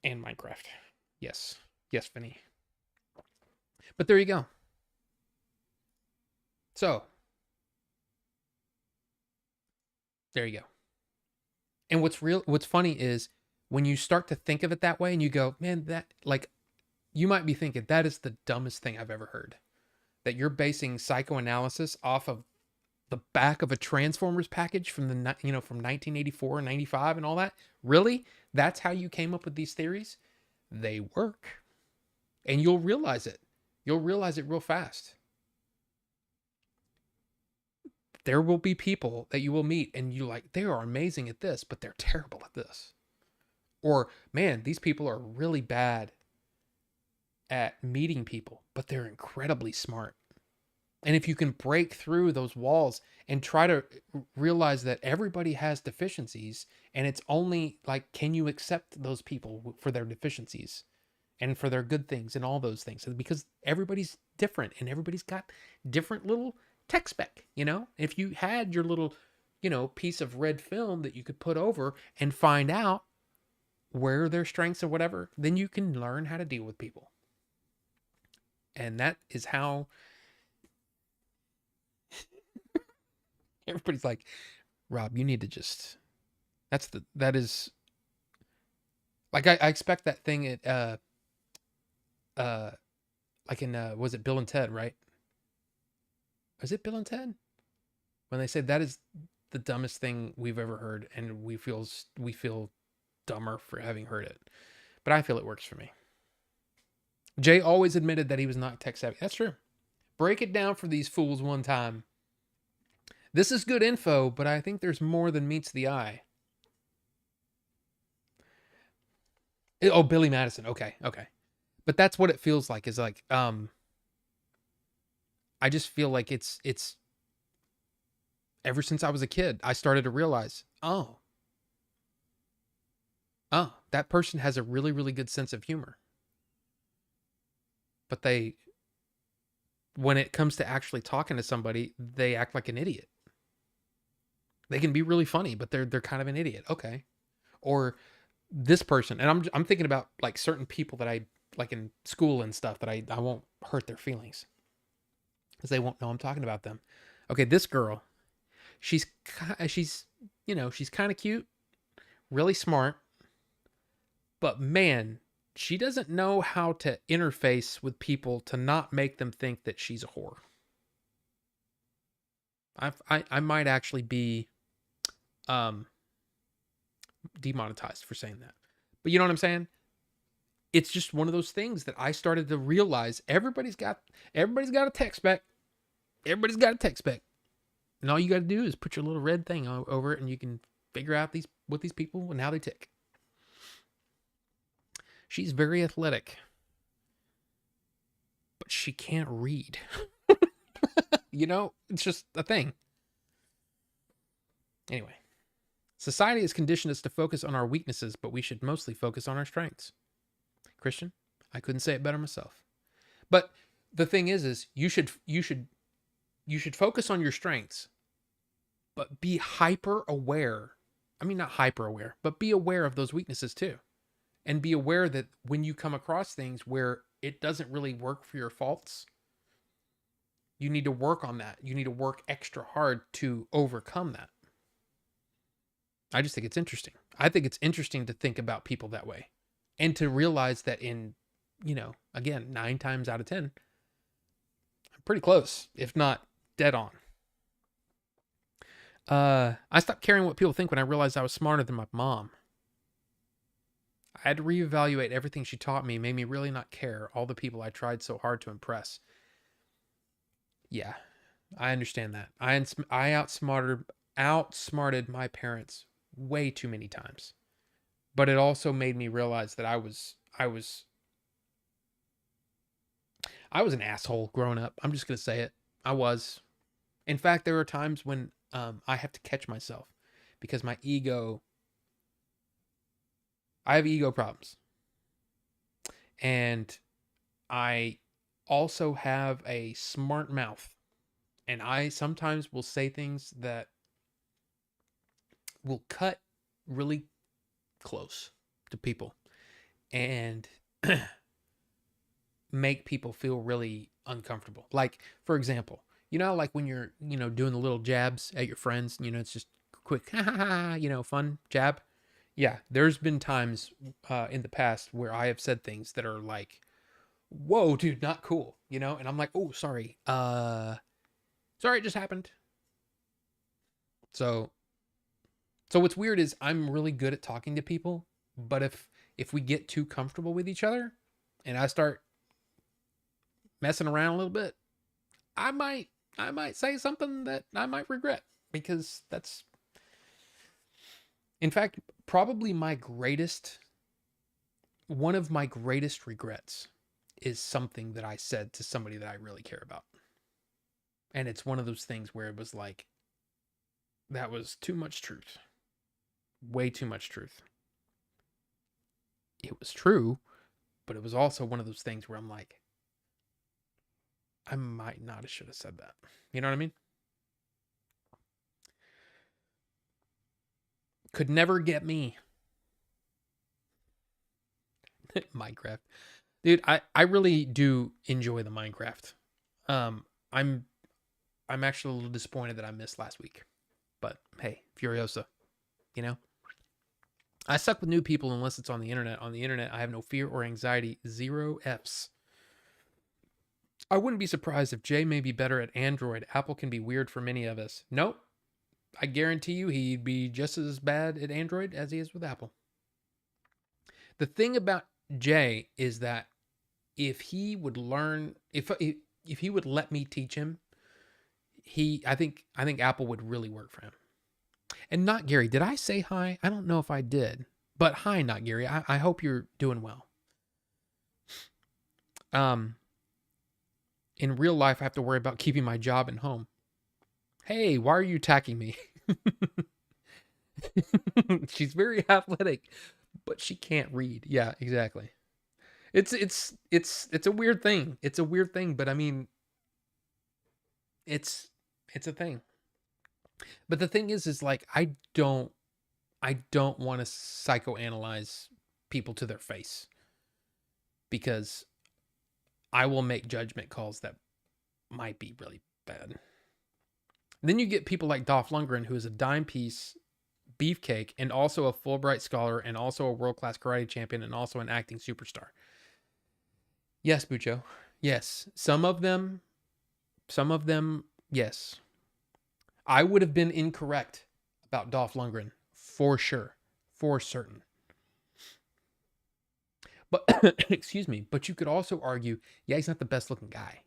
And Minecraft. Yes, Vinny. But there you go. So, there you go. And what's funny is when you start to think of it that way and you go, man, that, like, you might be thinking that is the dumbest thing I've ever heard. That you're basing psychoanalysis off of the back of a Transformers package from from 1984 and 95 and all that. Really? That's how you came up with these theories? They work. And you'll realize it. You'll realize it real fast. There will be people that you will meet and you like, they are amazing at this, but they're terrible at this. Or, man, these people are really bad at meeting people, but they're incredibly smart. And if you can break through those walls and try to realize that everybody has deficiencies, and it's only like, can you accept those people for their deficiencies and for their good things and all those things? Because everybody's different and everybody's got different little tech spec, If you had your little, piece of red film that you could put over and find out where their strengths or whatever, then you can learn how to deal with people. And that is how everybody's like, Rob, you need to just, that is like, I expect that thing at, like in, was it Bill and Ted, right? Was it Bill and Ted? When they said that is the dumbest thing we've ever heard, and we feel dumber for having heard it. But I feel it works for me. Jay always admitted that he was not tech savvy. That's true. Break it down for these fools one time. This is good info, but I think there's more than meets the eye. Oh, Billy Madison. Okay. But that's what it feels like, is like, I just feel like it's ever since I was a kid, I started to realize, oh, that person has a really, really good sense of humor. But when it comes to actually talking to somebody, they act like an idiot. They can be really funny, but they're kind of an idiot. Okay. Or this person, and I'm thinking about like certain people that I like in school and stuff that I won't hurt their feelings, because they won't know I'm talking about them. Okay, this girl, she's kind of cute, really smart, but man, she doesn't know how to interface with people to not make them think that she's a whore. I might actually be demonetized for saying that. But you know what I'm saying? It's just one of those things that I started to realize everybody's got a tech spec. Everybody's got a tech spec. And all you got to do is put your little red thing over it, and you can figure out what these people and how they tick. She's very athletic, but she can't read. It's just a thing. Anyway, society has conditioned us to focus on our weaknesses, but we should mostly focus on our strengths. Christian, I couldn't say it better myself. But the thing is you should focus on your strengths, but be hyper aware. I mean, not hyper aware, but be aware of those weaknesses too. And be aware that when you come across things where it doesn't really work for your faults, You need to work on that. You need to work extra hard to overcome that. I just think it's interesting. I think it's interesting to think about people that way and to realize that in, again, 9 times out of 10, I'm pretty close, if not dead on. I stopped caring what people think when I realized I was smarter than my mom. I had to reevaluate everything she taught me, made me really not care all the people I tried so hard to impress. Yeah, I understand that. I outsmarted my parents way too many times. But it also made me realize that I was an asshole growing up. I'm just going to say it. I was. In fact, there were times when I have to catch myself because I have ego problems. And I also have a smart mouth. And I sometimes will say things that will cut really close to people and make people feel really uncomfortable. Like, for example, like when you're, doing the little jabs at your friends, it's just quick, fun jab. Yeah, there's been times in the past where I have said things that are like, whoa, dude, not cool, and I'm like, oh, sorry. Sorry, it just happened. So what's weird is I'm really good at talking to people, but if we get too comfortable with each other and I start messing around a little bit, I might say something that I might regret, because that's, in fact, probably one of my greatest regrets is something that I said to somebody that I really care about. And it's one of those things where it was like, that was too much truth. Way too much truth. It was true, but it was also one of those things where I'm like, I might not have should have said that. You know what I mean? Could never get me. Minecraft. Dude, I really do enjoy the Minecraft. I'm actually a little disappointed that I missed last week. But hey, Furiosa, I suck with new people unless it's on the internet. On the internet, I have no fear or anxiety. 0 Fs. I wouldn't be surprised if Jay may be better at Android. Apple can be weird for many of us. Nope. I guarantee you he'd be just as bad at Android as he is with Apple. The thing about Jay is that if he would learn, if he would let me teach him, I think Apple would really work for him. And Not Gary, did I say hi? I don't know if I did. But hi, Not Gary. I hope you're doing well. In real life, I have to worry about keeping my job and home. Hey, why are you attacking me? She's very athletic, but she can't read. Yeah, exactly. It's a weird thing. It's a weird thing, but I mean, it's a thing. But the thing is like, I don't want to psychoanalyze people to their face, because I will make judgment calls that might be really bad. Then you get people like Dolph Lundgren, who is a dime piece beefcake and also a Fulbright scholar and also a world-class karate champion and also an acting superstar. Yes, Bucho. Yes. Some of them, yes. I would have been incorrect about Dolph Lundgren, for sure. For certain. But, excuse me, but you could also argue, yeah, he's not the best looking guy.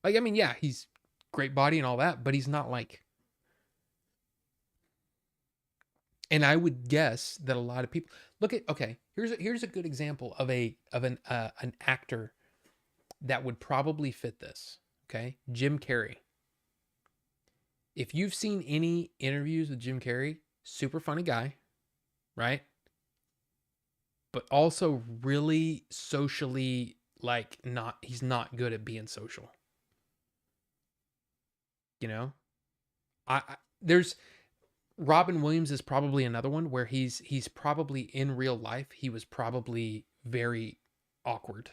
Like, I mean, yeah, he's great body and all that, but he's not like... And I would guess that a lot of people... Look at, okay, here's a good example of an actor that would probably fit this, okay? Jim Carrey. If you've seen any interviews with Jim Carrey, super funny guy, right? But also really socially, like, he's not good at being social. There's Robin Williams is probably another one where he's probably in real life, he was probably very awkward.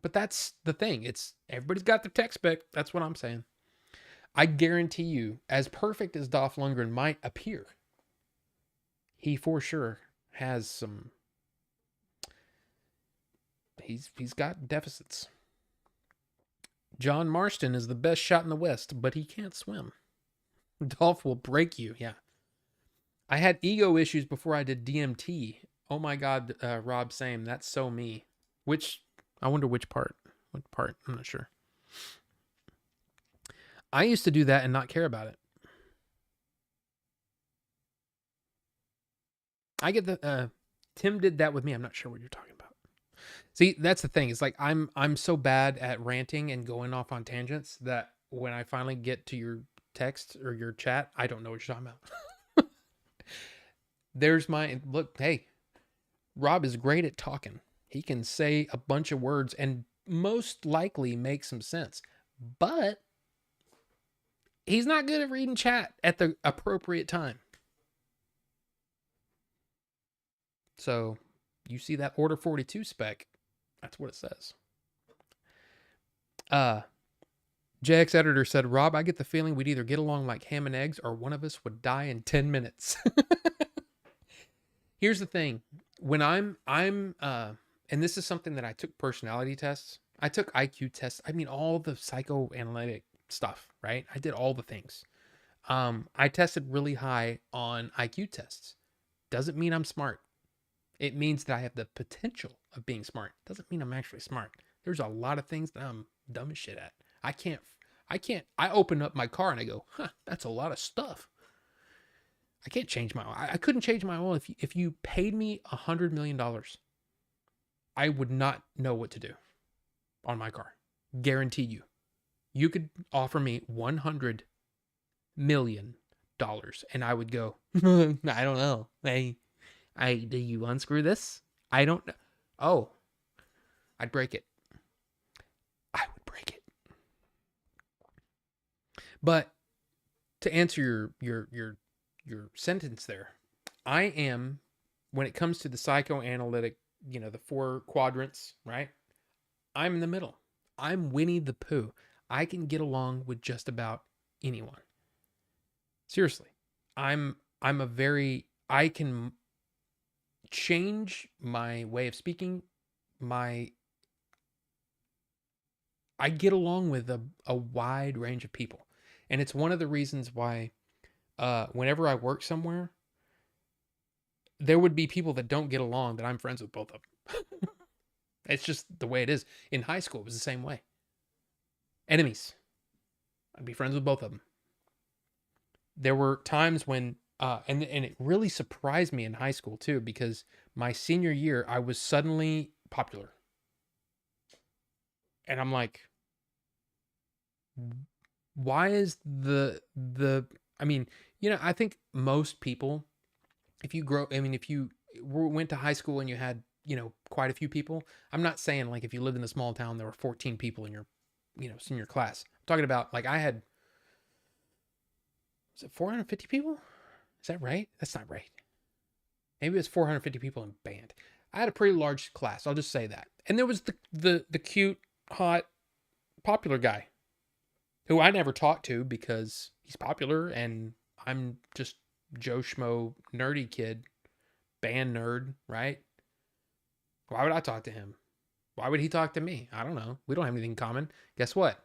But that's the thing. It's everybody's got their tech spec. That's what I'm saying. I guarantee you, as perfect as Dolph Lundgren might appear, he for sure has some. He's got deficits. John Marston is the best shot in the West, but he can't swim. Dolph will break you. Yeah. I had ego issues before I did DMT. Oh my God, Rob, same. That's so me. I wonder which part. What part? I'm not sure. I used to do that and not care about it. I get the Tim did that with me. I'm not sure what you're talking about. See, that's the thing. It's like I'm so bad at ranting and going off on tangents that when I finally get to your text or your chat, I don't know what you're talking about. There's my look. Hey, Rob is great at talking. He can say a bunch of words and most likely make some sense, but he's not good at reading chat at the appropriate time. So you see that Order 42 spec, that's what it says. JX Editor said, Rob, I get the feeling we'd either get along like ham and eggs or one of us would die in 10 minutes. Here's the thing. When I'm and this is something that I took personality tests. I took IQ tests. I mean, all the psychoanalytic stuff, right? I did all the things. I tested really high on IQ tests. Doesn't mean I'm smart. It means that I have the potential of being smart. Doesn't mean I'm actually smart. There's a lot of things that I'm dumb as shit at. I open up my car and I go, that's a lot of stuff. I can't change my oil. I couldn't change my oil. If you paid me $100 million, I would not know what to do on my car. Guarantee you. You could offer me $100 million and I would go, I don't know. Do you unscrew this? I don't know. Oh, I'd break it. I would break it. But to answer your sentence there, I am, when it comes to the psychoanalytic, the 4 quadrants, right? I'm in the middle. I'm Winnie the Pooh. I can get along with just about anyone. Seriously. I can change my way of speaking. I get along with a wide range of people. And it's one of the reasons why whenever I work somewhere, there would be people that don't get along that I'm friends with both of them. It's just the way it is. In high school, it was the same way. Enemies. I'd be friends with both of them. There were times when, and it really surprised me in high school too, because my senior year, I was suddenly popular. And I'm like, why is I think most people, if you went to high school and you had, quite a few people, I'm not saying like if you lived in a small town, there were 14 people in your, senior class. I'm talking about like I had, was it 450 people? Is that right? That's not right. Maybe it was 450 people in band. I had a pretty large class. I'll just say that. And there was the cute, hot, popular guy who I never talked to because he's popular and I'm just Joe Schmo nerdy kid, band nerd, right? Why would I talk to him? Why would he talk to me? I don't know. We don't have anything in common. Guess what?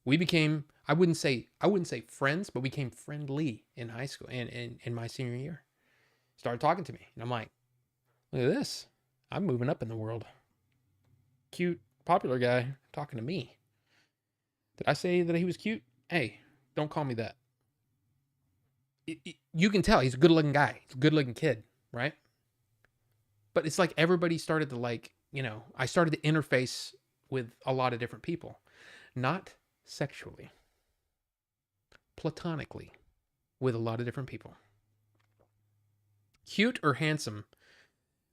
We became, I wouldn't say friends, but we became friendly in high school and in my senior year. Started talking to me. And I'm like, look at this. I'm moving up in the world. Cute, popular guy talking to me. Did I say that he was cute? Hey, don't call me that. You can tell he's a good-looking guy. He's a good-looking kid, right? But it's like everybody started to I started to interface with a lot of different people. Not sexually. Platonically. With a lot of different people. Cute or handsome?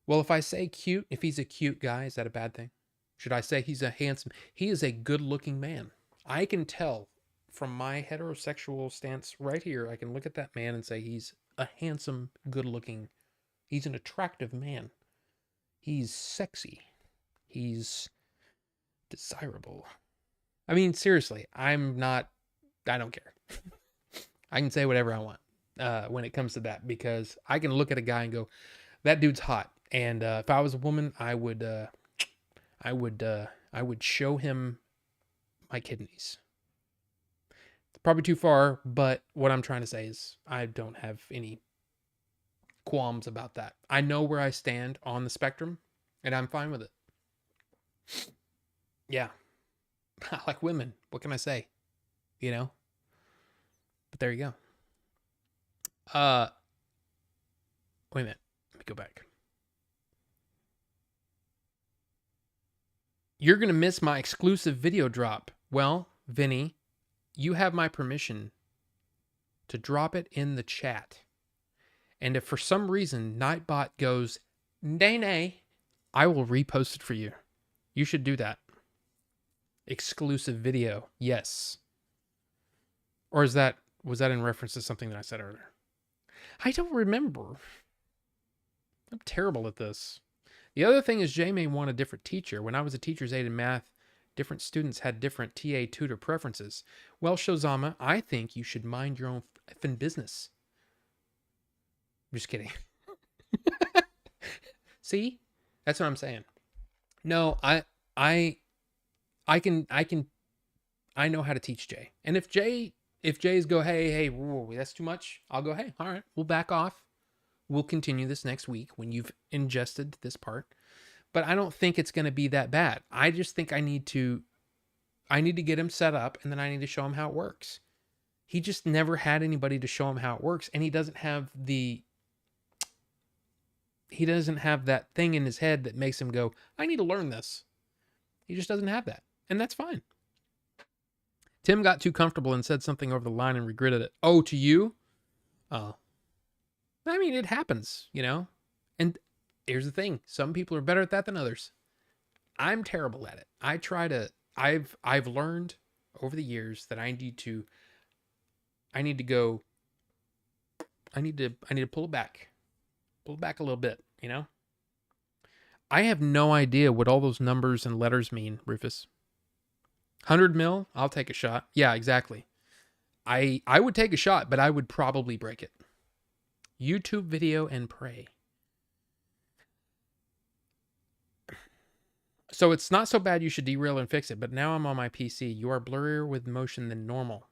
Well, if I say cute, if he's a cute guy, is that a bad thing? Should I say he's a handsome? He is a good-looking man. I can tell from my heterosexual stance right here, I can look at that man and say he's a handsome, good-looking, he's an attractive man. He's sexy. He's desirable. I mean, seriously, I don't care. I can say whatever I want when it comes to that, because I can look at a guy and go, that dude's hot. And if I was a woman, I would show him my kidneys. It's probably too far, but what I'm trying to say is I don't have any qualms about that. I know where I stand on the spectrum, and I'm fine with it. Yeah. I like women. What can I say? You know? But there you go. Wait a minute. Let me go back. You're going to miss my exclusive video drop. Well, Vinny, you have my permission to drop it in the chat. And if for some reason Nightbot goes, nay, I will repost it for you. You should do that. Exclusive video. Yes. Or was that in reference to something that I said earlier? I don't remember. I'm terrible at this. The other thing is Jay may want a different teacher. When I was a teacher's aide in math, different students had different TA tutor preferences. Well, Shozama, I think you should mind your own effing business. I'm just kidding. See? That's what I'm saying. No, I know how to teach Jay. And if Jay's go, hey, whoa, that's too much, I'll go, hey, all right, we'll back off. We'll continue this next week when you've ingested this part. But I don't think it's going to be that bad. I just think I need to get him set up, and then I need to show him how it works. He just never had anybody to show him how it works, and he doesn't have that thing in his head that makes him go, I need to learn this. He just doesn't have that. And that's fine. Tim got too comfortable and said something over the line and regretted it. Oh, to you? Oh. I mean, it happens, you know? And here's the thing. Some people are better at that than others. I'm terrible at it. I've learned over the years that I need to pull it back. Pull it back a little bit, you know? I have no idea what all those numbers and letters mean, Rufus. 100 mil? I'll take a shot. Yeah, exactly. I would take a shot, but I would probably break it. YouTube video and pray. So it's not so bad you should derail and fix it, but now I'm on my PC. You are blurrier with motion than normal.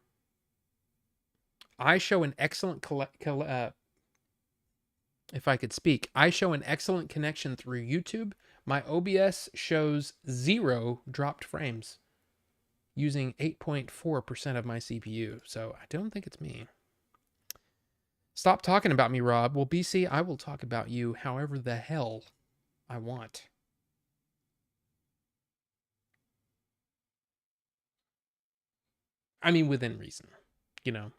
I show an excellent if I could speak, I show an excellent connection through YouTube. My OBS shows 0 dropped frames using 8.4% of my CPU. So I don't think it's me. Stop talking about me, Rob. Well, BC, I will talk about you however the hell I want. I mean, within reason, you know.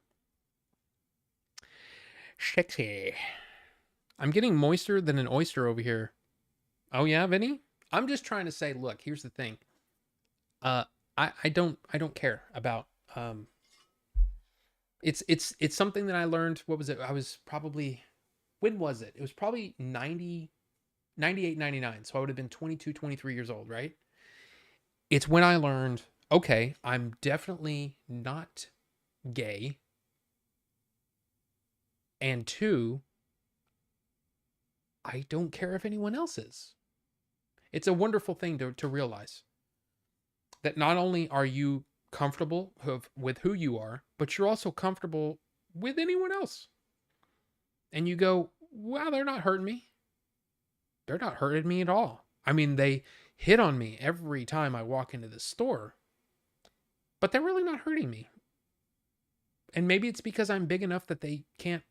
Sexy. I'm getting moister than an oyster over here. Oh yeah, Vinny? I'm just trying to say, look, here's the thing. I don't care about it's something that I learned. What was it? I was probably, when was it? It was probably 98, 99. So I would have been 22, 23 years old, right? It's when I learned, okay, I'm definitely not gay. And 2, I don't care if anyone else is. It's a wonderful thing to realize that not only are you comfortable with who you are, but you're also comfortable with anyone else. And you go, wow, they're not hurting me. They're not hurting me at all. I mean, they hit on me every time I walk into the store, but they're really not hurting me. And maybe it's because I'm big enough that they can't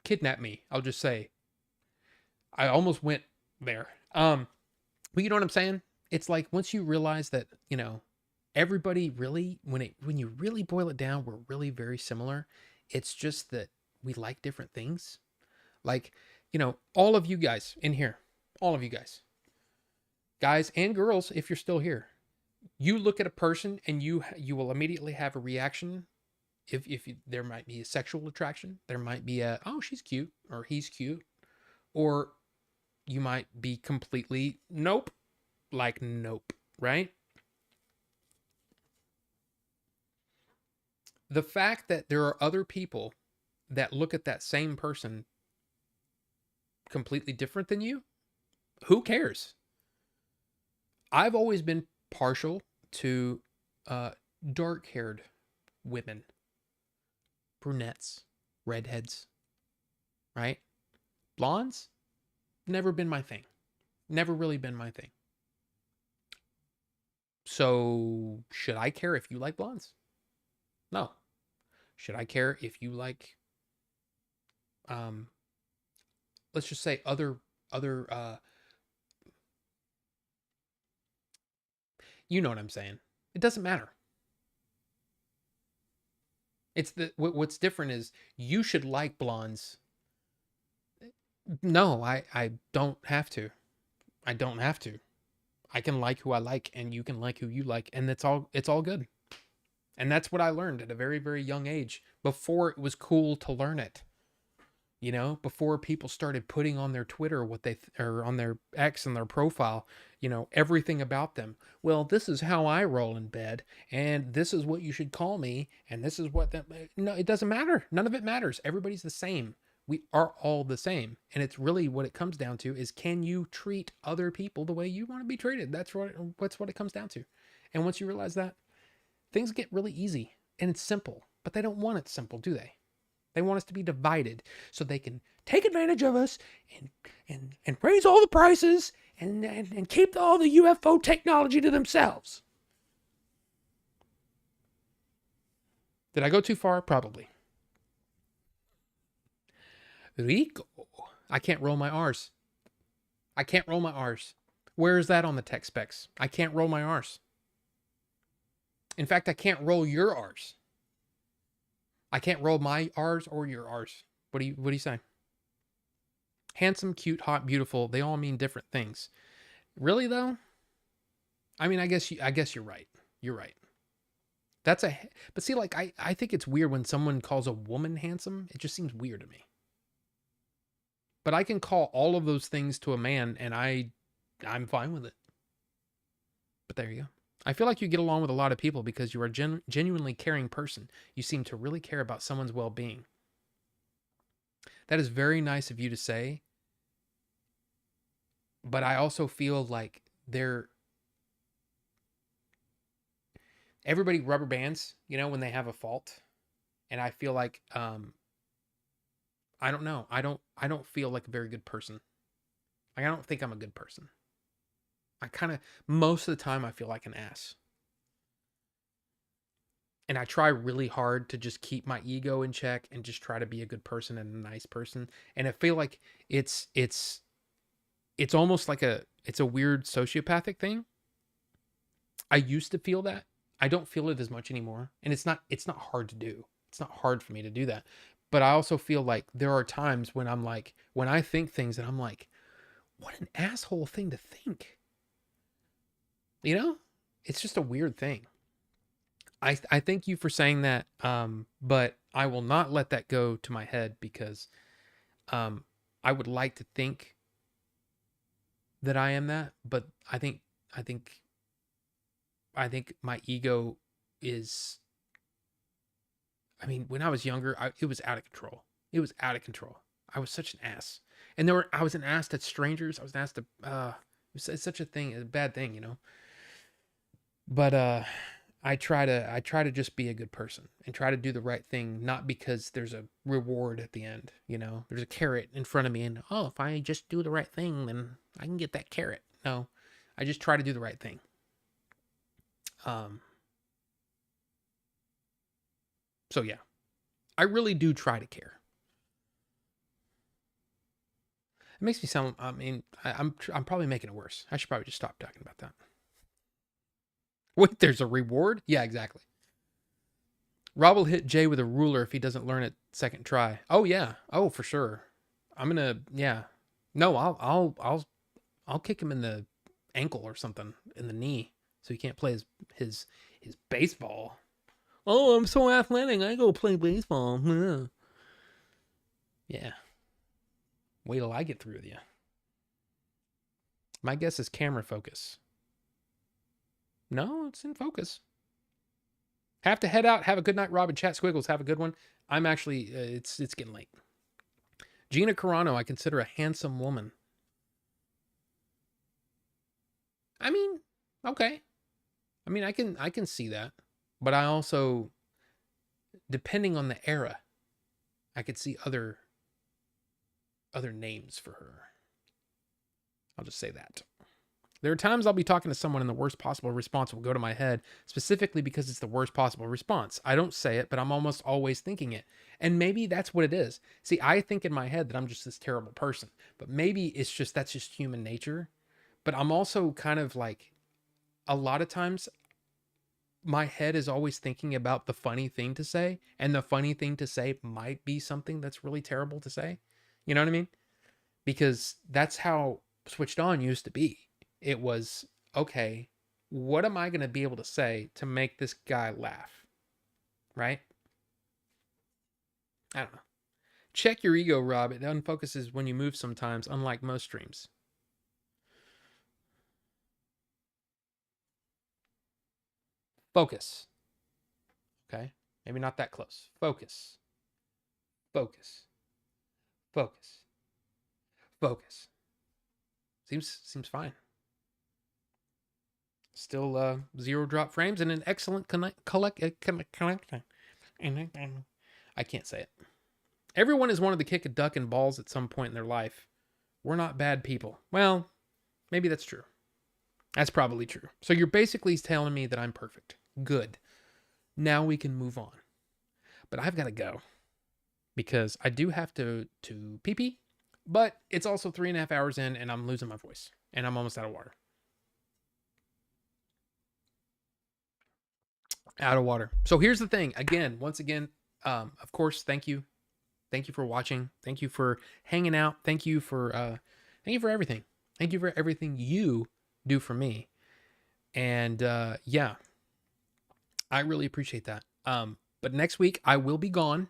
kidnap me. I'll just say, I almost went there. But you know what I'm saying? It's like, once you realize that, you know, everybody really, when you really boil it down, we're really very similar. It's just that we like different things. Like, you know, all of you guys in here, all of you guys and girls, if you're still here, you look at a person and you will immediately have a reaction. If there might be a sexual attraction, there might be oh, she's cute, or he's cute, or you might be completely nope, like nope, right? The fact that there are other people that look at that same person completely different than you, who cares? I've always been partial to dark-haired women, brunettes, redheads, right? Blondes, never been my thing. Never really been my thing. So, should I care if you like blondes? No. Should I care if you like, let's just say other, you know what I'm saying? It doesn't matter. It's what's different is you should like blondes. No, I don't have to. I don't have to. I can like who I like, and you can like who you like, and it's all good. And that's what I learned at a very, very young age, before it was cool to learn it. You know, before people started putting on their Twitter or on their X and their profile, you know, everything about them. Well, this is how I roll in bed, and this is what you should call me, and this is what that. No, it doesn't matter. None of it matters. Everybody's the same. We are all the same. And it's really what it comes down to is, can you treat other people the way you want to be treated? That's what it comes down to. And once you realize that, things get really easy and it's simple, but they don't want it simple, do they? They want us to be divided so they can take advantage of us and raise all the prices and keep all the UFO technology to themselves. Did I go too far? Probably. Rico. I can't roll my R's. I can't roll my R's. Where is that on the tech specs? I can't roll my R's. In fact, I can't roll your R's. I can't roll my R's or your R's. What do you say? Handsome, cute, hot, beautiful. They all mean different things. Really though? I mean, I guess you're right. You're right. But see, like, I think it's weird when someone calls a woman handsome. It just seems weird to me. But I can call all of those things to a man, and I'm fine with it. But there you go. I feel like you get along with a lot of people because you are a genuinely caring person. You seem to really care about someone's well-being. That is very nice of you to say. But I also feel like everybody rubber bands, you know, when they have a fault. And I feel like, I don't know. I don't feel like a very good person. Like, I don't think I'm a good person. Most of the time I feel like an ass. And I try really hard to just keep my ego in check and just try to be a good person and a nice person. And I feel like it's almost like it's a weird sociopathic thing. I used to feel that. I don't feel it as much anymore. And it's not hard to do. It's not hard for me to do that. But I also feel like there are times when when I think things and I'm like, what an asshole thing to think. You know, it's just a weird thing. I thank you for saying that, but I will not let that go to my head because I would like to think that I am that, but I think my ego is. I mean, when I was younger, it was out of control. It was out of control. I was such an ass, and I was an ass to strangers. I was an ass to. It's such a thing, a bad thing, you know. But I try to just be a good person and try to do the right thing, not because there's a reward at the end, you know. There's a carrot in front of me, and if I just do the right thing, then I can get that carrot. No, I just try to do the right thing. So yeah, I really do try to care. It makes me sound. I mean, I'm probably making it worse. I should probably just stop talking about that. Wait, there's a reward? Yeah, exactly. Rob will hit Jay with a ruler if he doesn't learn it second try. Oh yeah. Oh, for sure. Yeah. No, I'll kick him in the ankle or something, in the knee, so he can't play his baseball. Oh, I'm so athletic. I go play baseball. Yeah. Wait till I get through with you. My guess is camera focus. No, it's in focus. Have to head out. Have a good night, Robin. Chat Squiggles. Have a good one. I'm actually, it's getting late. Gina Carano, I consider a handsome woman. I mean, okay. I mean, I can see that. But I also, depending on the era, I could see other names for her. I'll just say that. There are times I'll be talking to someone and the worst possible response will go to my head, specifically because it's the worst possible response. I don't say it, but I'm almost always thinking it. And maybe that's what it is. See, I think in my head that I'm just this terrible person, but maybe that's just human nature. But I'm also kind of like, a lot of times my head is always thinking about the funny thing to say, and the funny thing to say might be something that's really terrible to say. You know what I mean? Because that's how Switched On used to be. It was, okay, what am I going to be able to say to make this guy laugh? Right? I don't know. Check your ego, Rob. It unfocuses when you move sometimes, unlike most streams. Focus. Okay? Maybe not that close. Focus. Focus. Focus. Focus. Seems fine. Still 0 drop frames and an excellent connection. I can't say it. Everyone has wanted to kick a duck in balls at some point in their life. We're not bad people. Well, maybe that's true. That's probably true. So you're basically telling me that I'm perfect. Good. Now we can move on. But I've got to go. Because I do have to pee-pee. But it's also 3.5 hours in and I'm losing my voice. And I'm almost out of water. Out of water. So here's the thing. Once again, of course, thank you. Thank you for watching. Thank you for hanging out. Thank you for everything. Thank you for everything you do for me. And yeah, I really appreciate that. But next week I will be gone.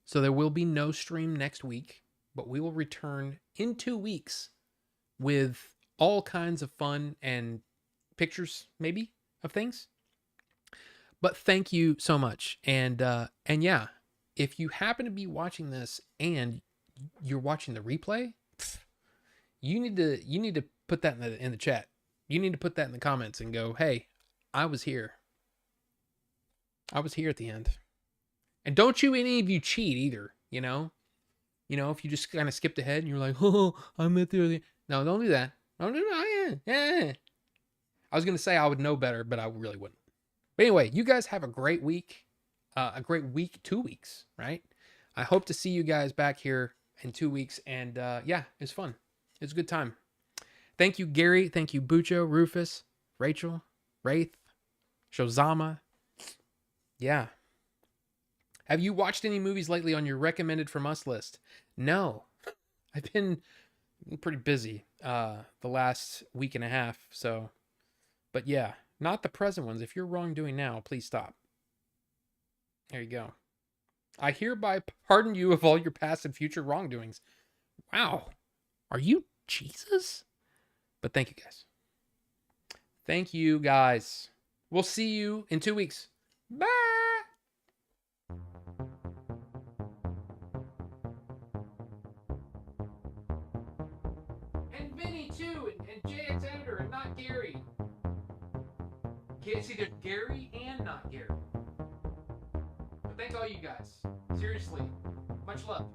So there will be no stream next week, but we will return in 2 weeks with all kinds of fun and pictures maybe of things. But thank you so much. And yeah, if you happen to be watching this and you're watching the replay, you need to put that in the chat. You need to put that in the comments and go, "Hey, I was here. I was here at the end." And don't any of you cheat either, you know? You know, if you just kind of skipped ahead and you're like, "Oh, I'm at the..." No, don't do that. Don't do that. Yeah. I was going to say I would know better, but I really wouldn't. But anyway, you guys have a great week. A great week, 2 weeks, right? I hope to see you guys back here in 2 weeks. And yeah, it's fun. It's a good time. Thank you, Gary. Thank you, Bucho, Rufus, Rachel, Wraith, Shozama. Yeah. Have you watched any movies lately on your recommended from us list? No. I've been pretty busy the last week and a half. So, but yeah, not the present ones. If you're wrongdoing now, please stop. There you go. I hereby pardon you of all your past and future wrongdoings. Wow. Are you Jesus? But thank you guys. Thank you guys. We'll see you in 2 weeks. Bye. And Vinny too, and JX Editor, and not Gary. It's either Gary and not Gary. But thank all you guys. Seriously, much love.